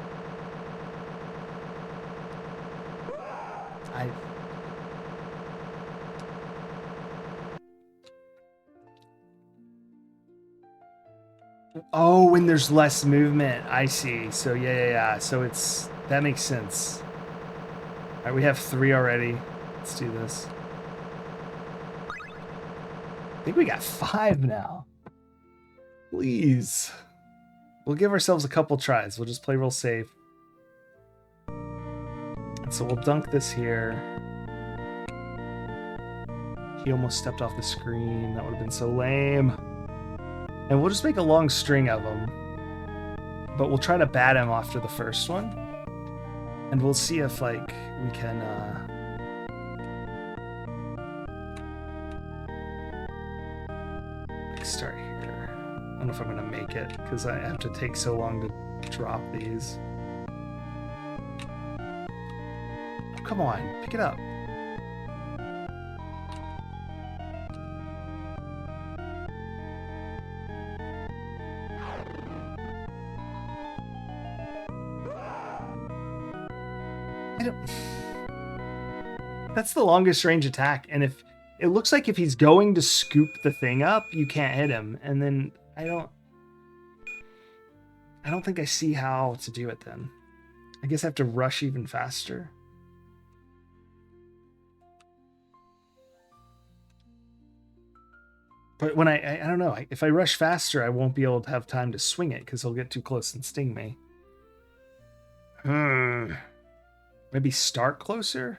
Oh, when there's less movement. I see. So yeah. So that makes sense. All right, we have 3 already. Let's do this. I think we got 5 now. Please. We'll give ourselves a couple tries. We'll just play real safe. And so we'll dunk this here. He almost stepped off the screen. That would have been so lame. And we'll just make a long string of them. But we'll try to bat him after the first one. And we'll see if, like, we can, like, start here. I don't know if I'm going to make it, because I have to take so long to drop these. Oh, come on, pick it up. That's the longest range attack, and if it looks like if he's going to scoop the thing up, you can't hit him. And then I don't think I see how to do it then. I guess I have to rush even faster. But when I don't know, if I rush faster, I won't be able to have time to swing it because he'll get too close and sting me. Maybe start closer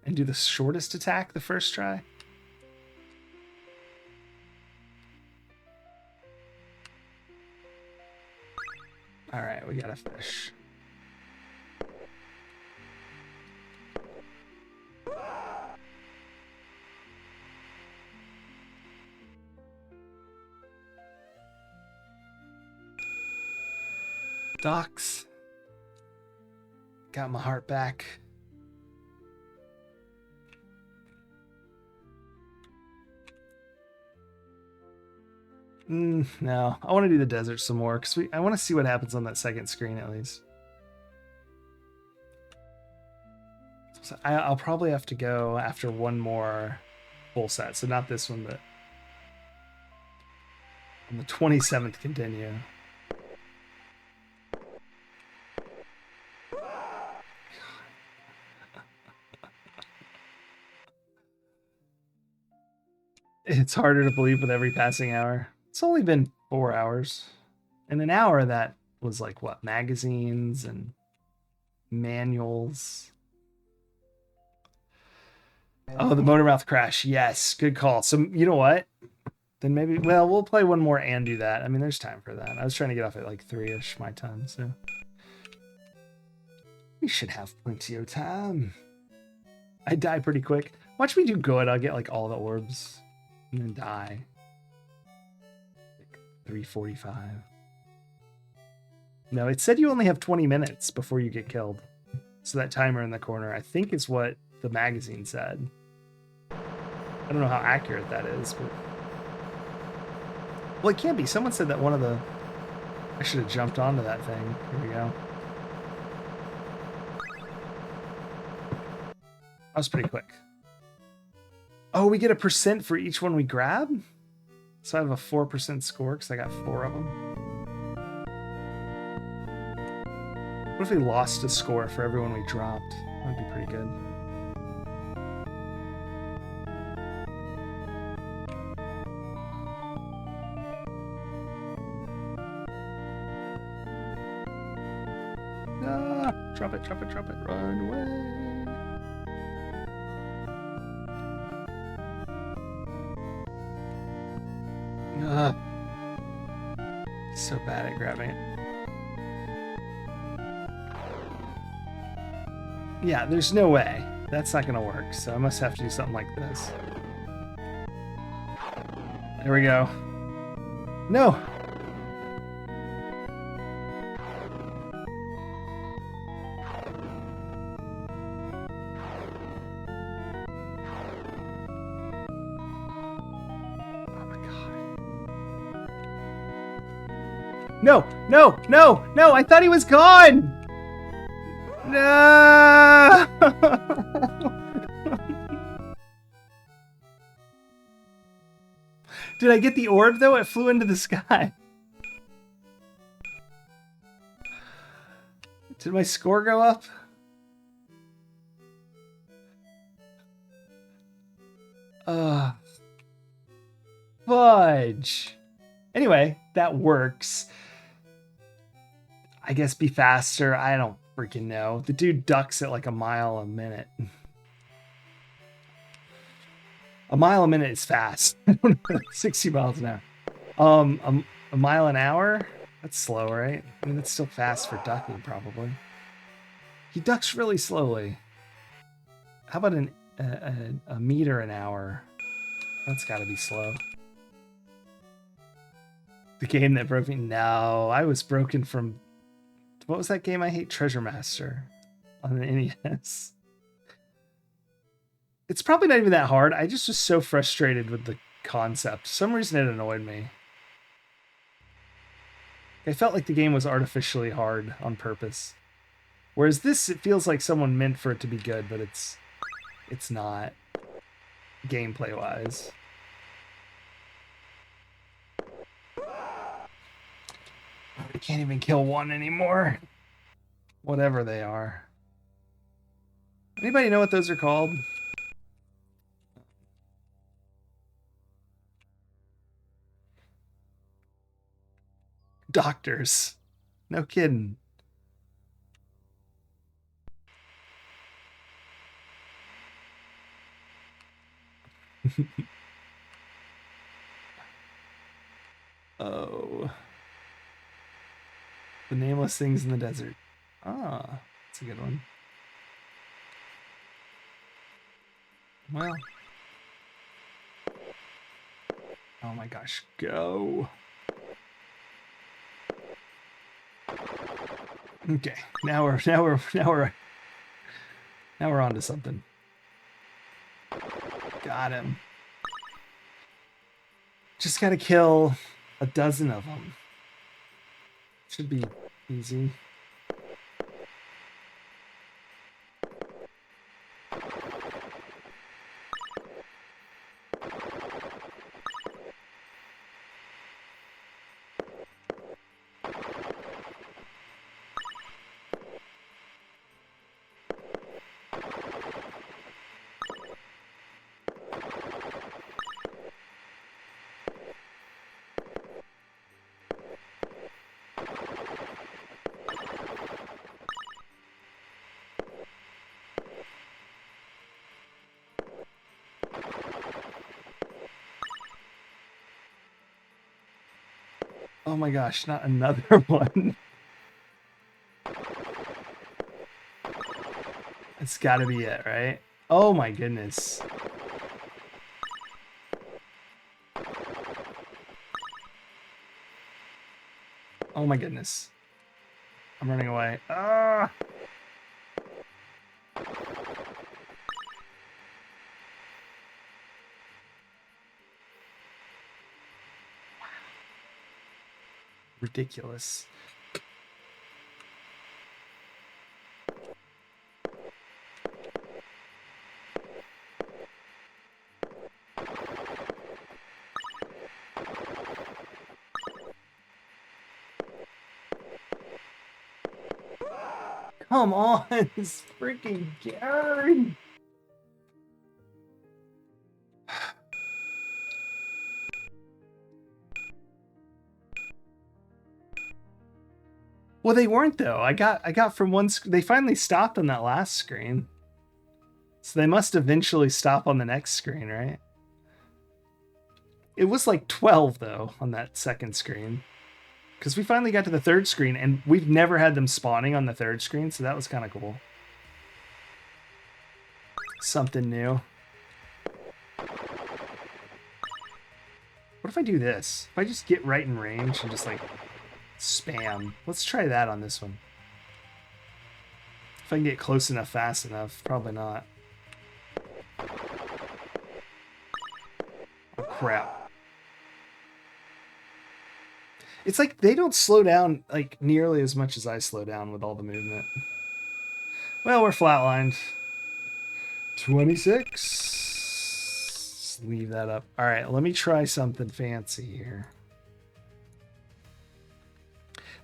and do the shortest attack the first try. All right, we got a fish. Docks. Got my heart back. No, I want to do the desert some more because I want to see what happens on that second screen at least. So I'll probably have to go after one more full set. So not this one, but on the 27th continue. It's harder to believe with every passing hour. It's only been 4 hours. In an hour, that was like what? Magazines and manuals. Oh, the Motormouth crash. Yes, good call. So, you know what? Then maybe, well, we'll play one more and do that. I mean, there's time for that. I was trying to get off at like 3-ish my time, so. We should have plenty of time. I die pretty quick. Watch me do good. I'll get like all the orbs and then die. Like 3:45. No, it said you only have 20 minutes before you get killed. So that timer in the corner, I think, is what the magazine said. I don't know how accurate that is, but... Well, it can't be. Someone said that one of the... I should have jumped onto that thing. Here we go. That was pretty quick. Oh, we get a percent for each one we grab? So I have a 4% score because I got 4 of them. What if we lost a score for everyone we dropped? That'd be pretty good. Ah, drop it, drop it, drop it. Run away. So bad at grabbing it. Yeah, there's no way. That's not gonna work, so I must have to do something like this. There we go. No! No, no, no, no, I thought he was gone! No! Did I get the orb though? It flew into the sky. Did my score go up? Fudge. Anyway, that works. I guess be faster. I don't freaking know. The dude ducks at like a mile a minute. A mile a minute is fast. 60 miles an hour. A mile an hour? That's slow, right? I mean, that's still fast for ducking, probably. He ducks really slowly. How about a meter an hour? That's got to be slow. The game that broke me? No, I was broken from... What was that game I hate? Treasure Master on the NES. It's probably not even that hard. I just was so frustrated with the concept. For some reason it annoyed me. I felt like the game was artificially hard on purpose. Whereas this, it feels like someone meant for it to be good, but it's not, gameplay-wise. I can't even kill one anymore. Whatever they are. Anybody know what those are called? Doctors. No kidding. Oh. The nameless things in the desert. Ah, that's a good one. Well. Oh my gosh, go. Okay, now we're on to something. Got him. Just gotta kill a dozen of them. Should be easy. Oh my gosh, not another one. It's gotta be it, right? Oh my goodness. Oh my goodness. I'm running away. Ah! Ridiculous. Come on, it's freaking Gary. Well, they weren't though. I got from one. They finally stopped on that last screen, so they must eventually stop on the next screen, right? It was like 12 though on that second screen, because we finally got to the third screen, and we've never had them spawning on the third screen, so that was kind of cool. Something new. What if I do this? If I just get right in range and just like spam. Let's try that on this one. If I can get close enough fast enough. Probably not. Oh, crap. It's like they don't slow down like nearly as much as I slow down with all the movement. Well, we're flatlined. 26. Just leave that up. All right, let me try something fancy here.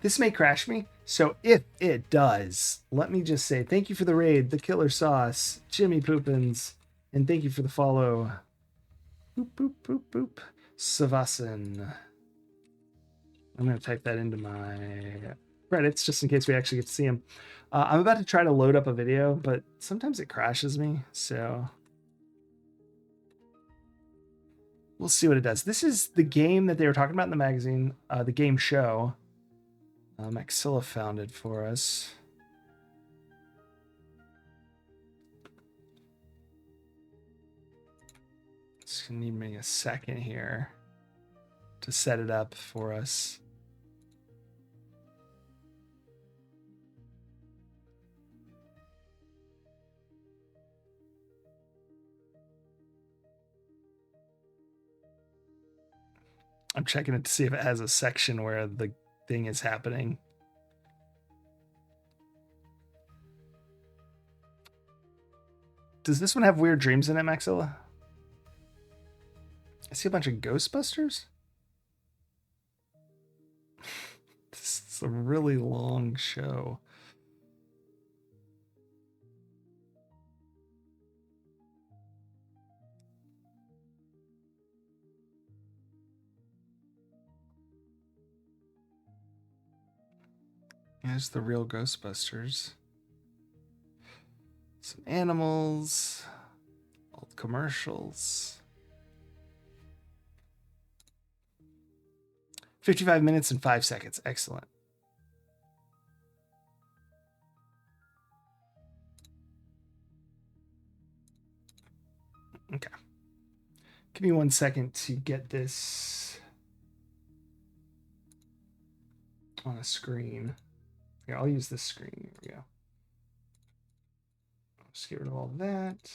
This may crash me, so if it does, let me just say thank you for the raid, the Killer Sauce, Jimmy Poopins, and thank you for the follow. Boop, boop, boop, boop. Savasan. I'm going to type that into my credits just in case we actually get to see him. I'm about to try to load up a video, but sometimes it crashes me, so we'll see what it does. This is the game that they were talking about in the magazine, the game show. Maxilla found it for us. It's gonna need me a second here to set it up for us. I'm checking it to see if it has a section where the thing is happening. Does this one have weird dreams in it, Maxilla? I see a bunch of Ghostbusters. This is a really long show. Here's the real Ghostbusters. Some animals, old commercials. 55 minutes and 5 seconds. Excellent. Okay. Give me 1 second to get this on a screen. Here, I'll use this screen. Here we go. Let's get rid of all that.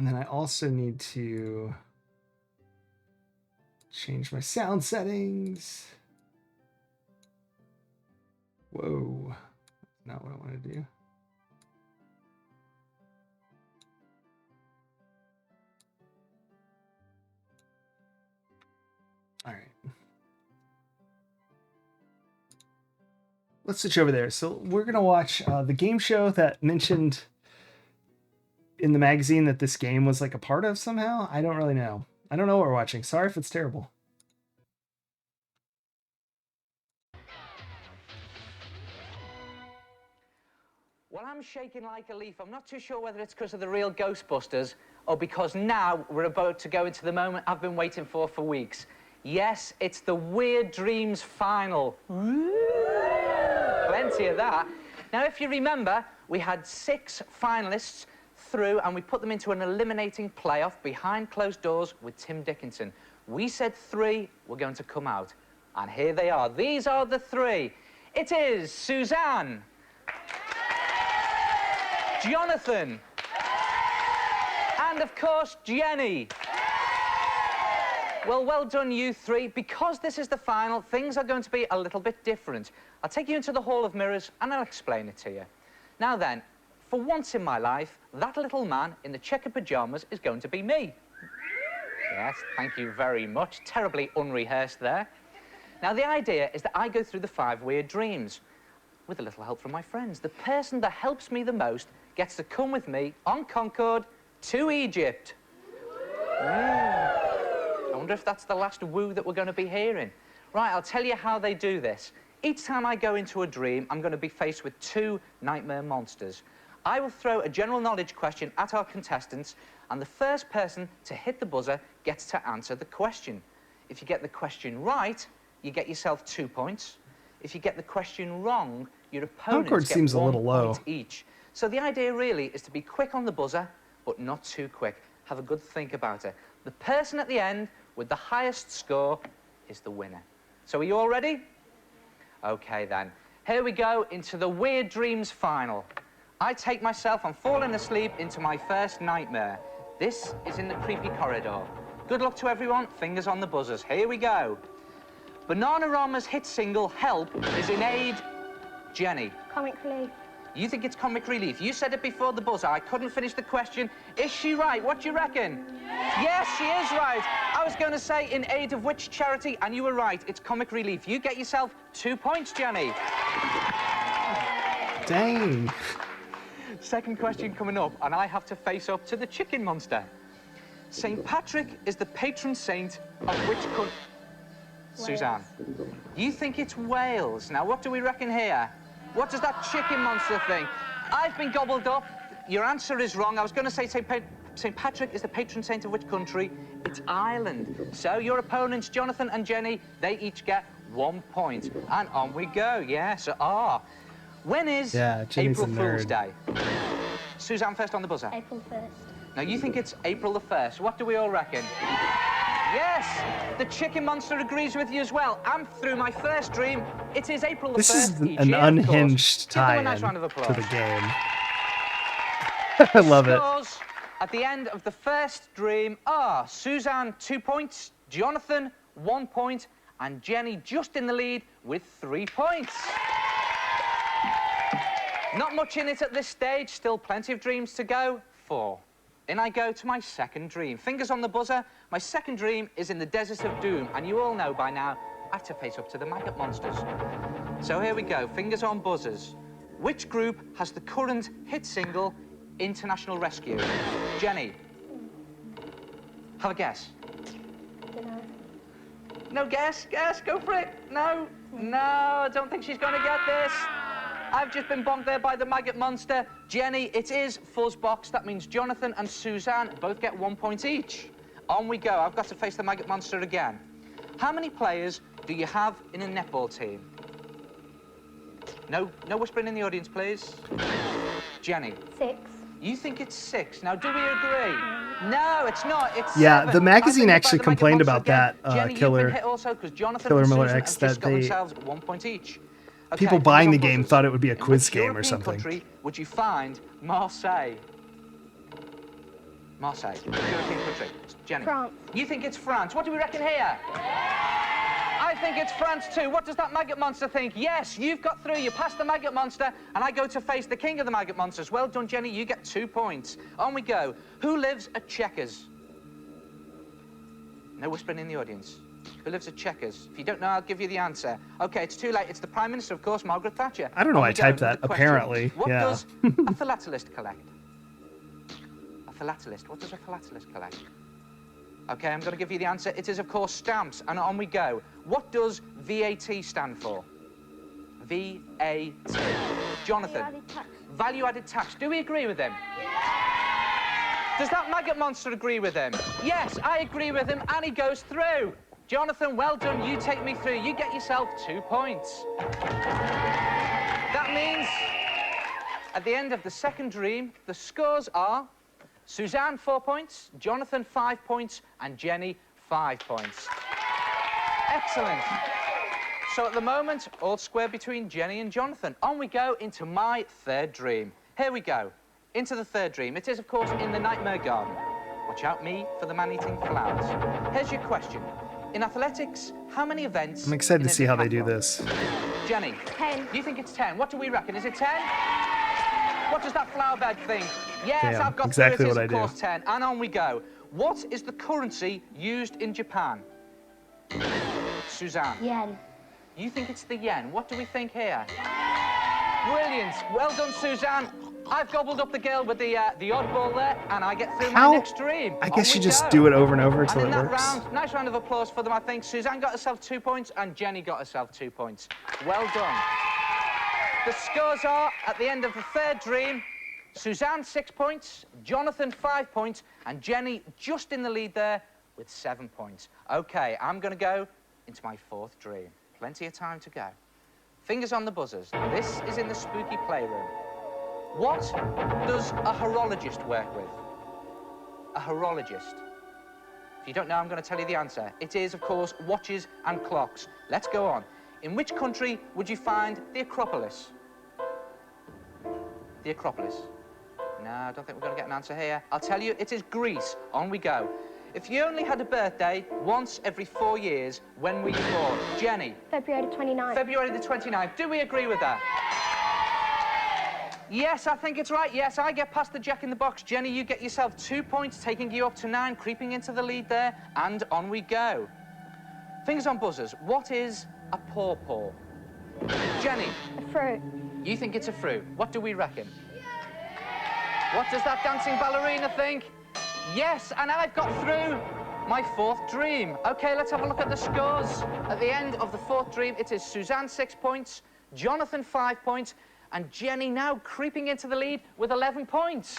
And then I also need to change my sound settings. Whoa, that's not what I want to do. All right. Let's switch over there. So we're going to watch the game show that mentioned in the magazine that this game was like a part of somehow. I don't really know. I don't know what we're watching. Sorry if it's terrible. Well, I'm shaking like a leaf. I'm not too sure whether it's because of the real Ghostbusters or because now we're about to go into the moment I've been waiting for weeks. Yes, it's the Weird Dreams final. Plenty of that. Now, if you remember, we had 6 finalists through and we put them into an eliminating playoff behind closed doors with Tim Dickinson. We said 3 were going to come out. And here they are. These are the 3. It is Suzanne, Jonathan, and of course, Jenny. Well done, you 3. Because this is the final, things are going to be a little bit different. I'll take you into the Hall of Mirrors and I'll explain it to you. Now then, for once in my life, that little man in the checkered pyjamas is going to be me. Yes, thank you very much. Terribly unrehearsed there. Now, the idea is that I go through the 5 weird dreams with a little help from my friends. The person that helps me the most gets to come with me on Concorde to Egypt. I wonder if that's the last woo that we're going to be hearing. Right, I'll tell you how they do this. Each time I go into a dream, I'm going to be faced with 2 nightmare monsters. I will throw a general knowledge question at our contestants, and the first person to hit the buzzer gets to answer the question. If you get the question right, you get yourself 2 points. If you get the question wrong, your opponents Concorde get seems 1 a little low. point each. So the idea really is to be quick on the buzzer, but not too quick. Have a good think about it. The person at the end with the highest score is the winner. So are you all ready? Okay then. Here we go into the Weird Dreams final. I take myself, I'm falling asleep into my first nightmare. This is in the creepy corridor. Good luck to everyone. Fingers on the buzzers. Here we go. Bananarama's hit single, Help, is in aid... Jenny. Comic relief. You think it's comic relief. You said it before the buzzer. I couldn't finish the question. Is she right? What do you reckon? Yes, she is right. I was going to say in aid of which charity, and you were right. It's comic relief. You get yourself 2 points, Jenny. Dang. Second question coming up, and I have to face up to the chicken monster. St. Patrick is the patron saint of which country? Suzanne. You think it's Wales. Now, what do we reckon here? What does that chicken monster think? I've been gobbled up. Your answer is wrong. I was going to say St. Patrick is the patron saint of which country? It's Ireland. So your opponents, Jonathan and Jenny, they each get 1 point. And on we go. Yes. When is April Fool's Day? Suzanne first on the buzzer. April 1st. Now, you think it's April the 1st. What do we all reckon? Yes, the chicken monster agrees with you as well. I'm through my first dream. It is April the 1st. This is each an year, unhinged tie-in nice round of applause. to the game. I love it. Scores at the end of the first dream are Suzanne 2 points, Jonathan 1 point, and Jenny just in the lead with 3 points. Not much in it at this stage, still plenty of dreams to go. 4. In I go to my second dream. Fingers on the buzzer. My second dream is in the Desert of Doom, and you all know by now I have to face up to the maggot monsters. So here we go, fingers on buzzers. Which group has the current hit single, International Rescue? Jenny. Have a guess. Dunno. No guess? Guess, go for it. No, I don't think she's going to get this. I've just been bonked there by the maggot monster. Jenny, it is Fuzzbox. That means Jonathan and Suzanne both get 1 point each. On we go. I've got to face the maggot monster again. How many players do you have in a netball team? No whispering in the audience, please. Jenny. 6. You think it's 6. Now, do we agree? No, it's not. It's Yeah, 7. the magazine I've been actually hit by the complained maggot about monster that, again. Jenny, Killer- you've been hit also, 'cause Jonathan Killer and Miller Susan X, have that just got they- themselves 1 point each. Okay, People fingers buying on the game buzzers. thought it would be a In quiz which game or European something. country would you find Marseille? Marseille. European country. Jenny. France. You think it's France. What do we reckon here? I think it's France too. What does that maggot monster think? Yes, you've got through. You passed the maggot monster, and I go to face the king of the maggot monsters. Well done, Jenny. You get 2 points. On we go. Who lives at Chequers? No whispering in the audience. Who lives at Chequers? If you don't know, I'll give you the answer. Okay, it's too late. It's the Prime Minister, of course, Margaret Thatcher. I don't know On why I we go. typed that. Another question. Apparently, What yeah. does a philatelist collect? A philatelist. What does a philatelist collect? Okay, I'm going to give you the answer. It is, of course, stamps. And on we go. What does VAT stand for? VAT. Jonathan. Value-added tax. Value-added tax. Do we agree with him? Does that maggot monster agree with him? Yes, I agree with him, and he goes through. Jonathan, well done. You take me through. You get yourself 2 points. That means at the end of the second dream, the scores are Suzanne 4 points, Jonathan 5 points, and Jenny 5 points. Excellent. So at the moment, all square between Jenny and Jonathan. On we go into my third dream. Here we go. Into the third dream. It is, of course, in the Nightmare Garden. Watch out, me, for the man-eating flowers. Here's your question. In athletics, how many events... I'm excited in to a see how they do decathlon? this. Jenny. 10. You think it's 10. What do we reckon? Is it 10? What does that flower bed think? Yes, Damn, I've got exactly through. It is, what I of do. course, 10. And on we go. What is the currency used in Japan? Suzanne. Yen. You think it's the yen. What do we think here? Brilliant. Well done, Suzanne. I've gobbled up the girl with the oddball there, and I get through my next dream. I guess On you we just go. do it over and over until And it in that works. round, nice round of applause for them, I think. Suzanne got herself 2 points, and Jenny got herself 2 points. Well done. The scores are, at the end of the third dream, Suzanne 6 points, Jonathan 5 points, and Jenny just in the lead there with 7 points. OK, I'm going to go into my fourth dream. Plenty of time to go. Fingers on the buzzers. This is in the spooky playroom. What does a horologist work with? A horologist. If you don't know, I'm going to tell you the answer. It is, of course, watches and clocks. Let's go on. In which country would you find the Acropolis? The Acropolis. No, I don't think we're going to get an answer here. I'll tell you, it is Greece. On we go. If you only had a birthday once every 4 years, when were you born? Jenny. February the 29th. February the 29th. Do we agree with that? Yes, I think it's right. Yes, I get past the jack in the box. Jenny, you get yourself 2 points, taking you up to 9, creeping into the lead there, and on we go. Fingers on buzzers. What is a pawpaw? Jenny. A fruit. You think it's a fruit. What do we reckon? What does that dancing ballerina think? Yes, and I've got through my fourth dream. OK, let's have a look at the scores. At the end of the fourth dream, it is Suzanne 6 points, Jonathan 5 points, and Jenny now creeping into the lead with 11 points.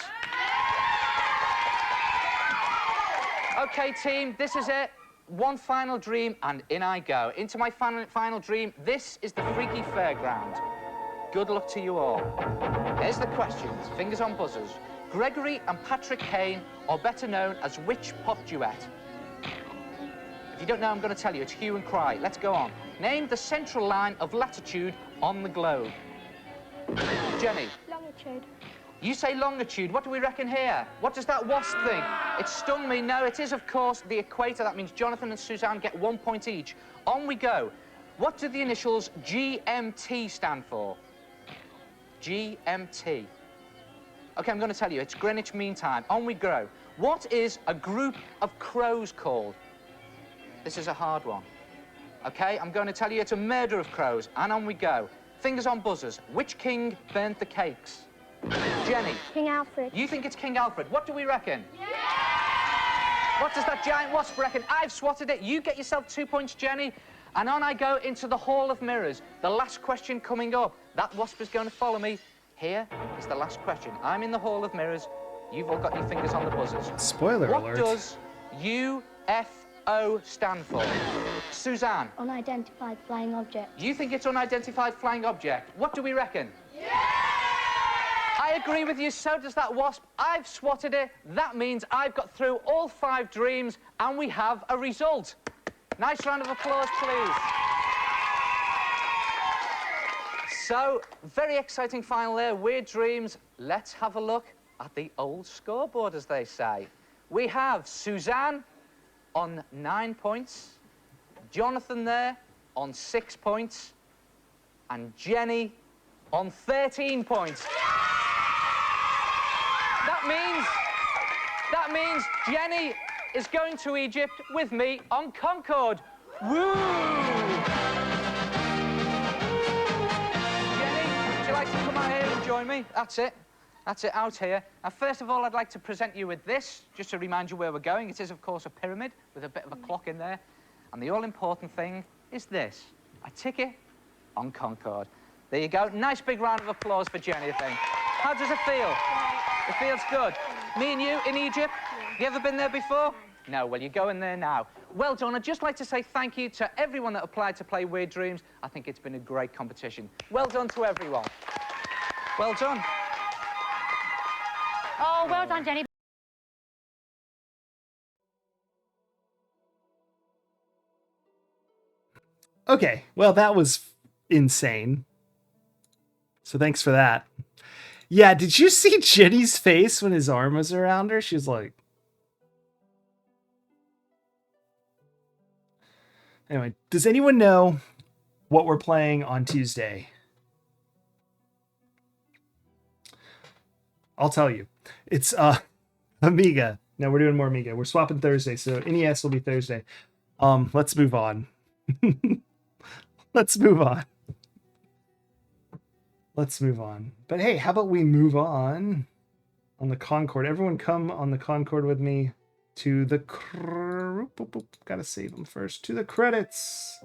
OK, team, this is it. One final dream, and in I go. Into my final dream. This is the freaky fairground. Good luck to you all. Here's the questions. Fingers on buzzers. Gregory and Patrick Kane are better known as which pop duet? If you don't know, I'm going to tell you. It's hue and cry. Let's go on. Name the central line of latitude on the globe. Jenny. Longitude. You say longitude. What do we reckon here? What does that wasp think? It stung me. No, it is, of course, the equator. That means Jonathan and Suzanne get 1 point each. On we go. What do the initials GMT stand for? GMT. OK, I'm going to tell you. It's Greenwich Mean Time. On we go. What is a group of crows called? This is a hard one. OK, I'm going to tell you it's a murder of crows. And on we go. Fingers on buzzers. Which king burnt the cakes? Jenny. King Alfred. You think it's King Alfred. What do we reckon? Yeah! What does that giant wasp reckon? I've swatted it. You get yourself 2 points, Jenny. And on I go into the Hall of Mirrors. The last question coming up. That wasp is going to follow me. Here is the last question. I'm in the Hall of Mirrors. You've all got your fingers on the buzzers. Spoiler what alert. does UFO stand for? Suzanne. Unidentified flying object. You think it's unidentified flying object. What do we reckon? Yeah! I agree with you, so does that wasp. I've swatted it. That means I've got through all 5 dreams, and we have a result. Nice round of applause, please. So, very exciting final there. Weird dreams. Let's have a look at the old scoreboard, as they say. We have Suzanne on 9 points, Jonathan there on 6 points, and Jenny on 13 points. That means Jenny is going to Egypt with me on Concorde. Woo! Jenny, would you like to come out here and join me? That's it. That's it, out here. And first of all, I'd like to present you with this, just to remind you where we're going. It is, of course, a pyramid with a bit of a clock in there. And the all-important thing is this, a ticket on Concorde. There you go. Nice big round of applause for Jenny, I think. How does it feel? It feels good. Me and you in Egypt? You ever been there before? No, well, you're going there now. Well done. I'd just like to say thank you to everyone that applied to play Weird Dreams. I think it's been a great competition. Well done to everyone. Well done. Oh, well done, Jenny. Okay, well, that was insane. So thanks for that. Yeah, did you see Jenny's face when his arm was around her? She was like... Anyway, does anyone know what we're playing on Tuesday? I'll tell you. It's Amiga. No, we're doing more Amiga. We're swapping Thursday, so NES will be Thursday. Let's move on. Let's move on. Let's move on. But hey, how about we move on the Concorde? Everyone come on the Concorde with me to the... Gotta save them first. To the credits.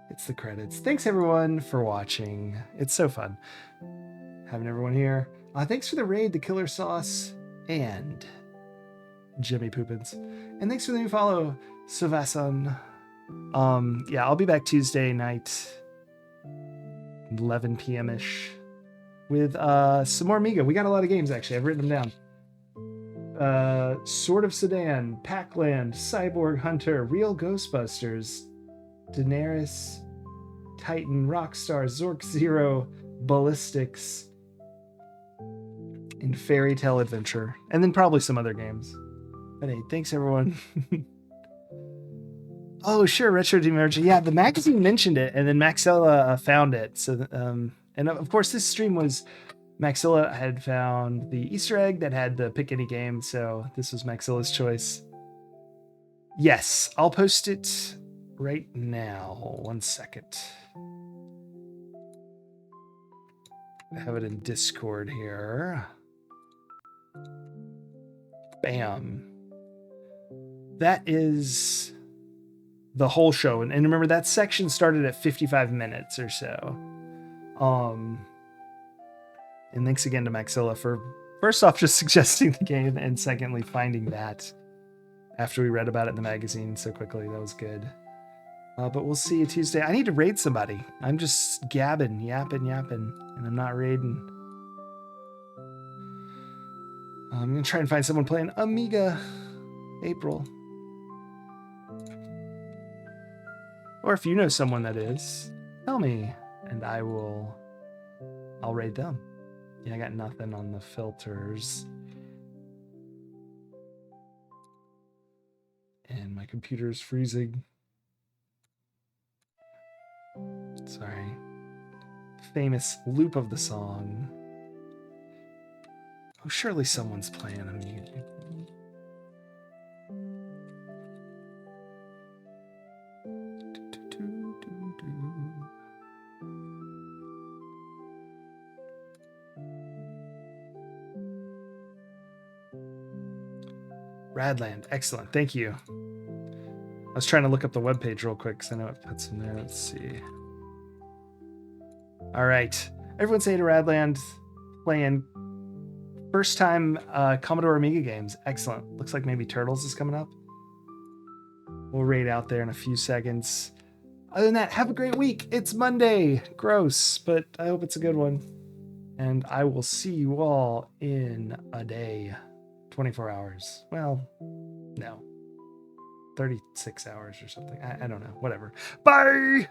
It's the credits. Thanks, everyone, for watching. It's so fun having everyone here. Thanks for the raid, the Killer Sauce, and Jimmy Poopins. And thanks for the new follow, Savasan. Yeah, I'll be back Tuesday night, 11 p.m.-ish, with some more Amiga. We got a lot of games, actually. I've written them down. Sword of Sedan, Pac-Land, Cyborg Hunter, Real Ghostbusters, Daenerys, Titan, Rockstar, Zork Zero, Ballistics, and Fairy Tale Adventure. And then probably some other games. But hey, thanks, everyone. Oh, sure, Retro Demerger. Yeah, the magazine mentioned it, and then Maxilla found it. So, and of course, this stream was... Maxilla had found the Easter egg that had the pick any game, so this was Maxilla's choice. Yes, I'll post it right now. 1 second. I have it in Discord here. Bam. That is the whole show. And remember, that section started at 55 minutes or so. And thanks again to Maxilla for, first off, just suggesting the game, and secondly, finding that after we read about it in the magazine so quickly. That was good. But we'll see you Tuesday. I need to raid somebody. I'm just yapping, and I'm not raiding. I'm going to try and find someone playing AMIGApril. Or if you know someone that is, tell me, and I'll raid them. Yeah, I got nothing on the filters. And my computer's freezing. Sorry. Famous loop of the song. Oh, surely someone's playing a music. Radland, excellent, thank you. I was trying to look up the webpage real quick because I know it puts in there. Let's see. All right, everyone say to Radland, playing first time Commodore Amiga games. Excellent. Looks like maybe Turtles is coming up. We'll raid out there in a few seconds. Other than that, have a great week. It's Monday. Gross, but I hope it's a good one. And I will see you all in a day. 24 hours. Well, no. 36 hours or something. I don't know. Whatever. Bye!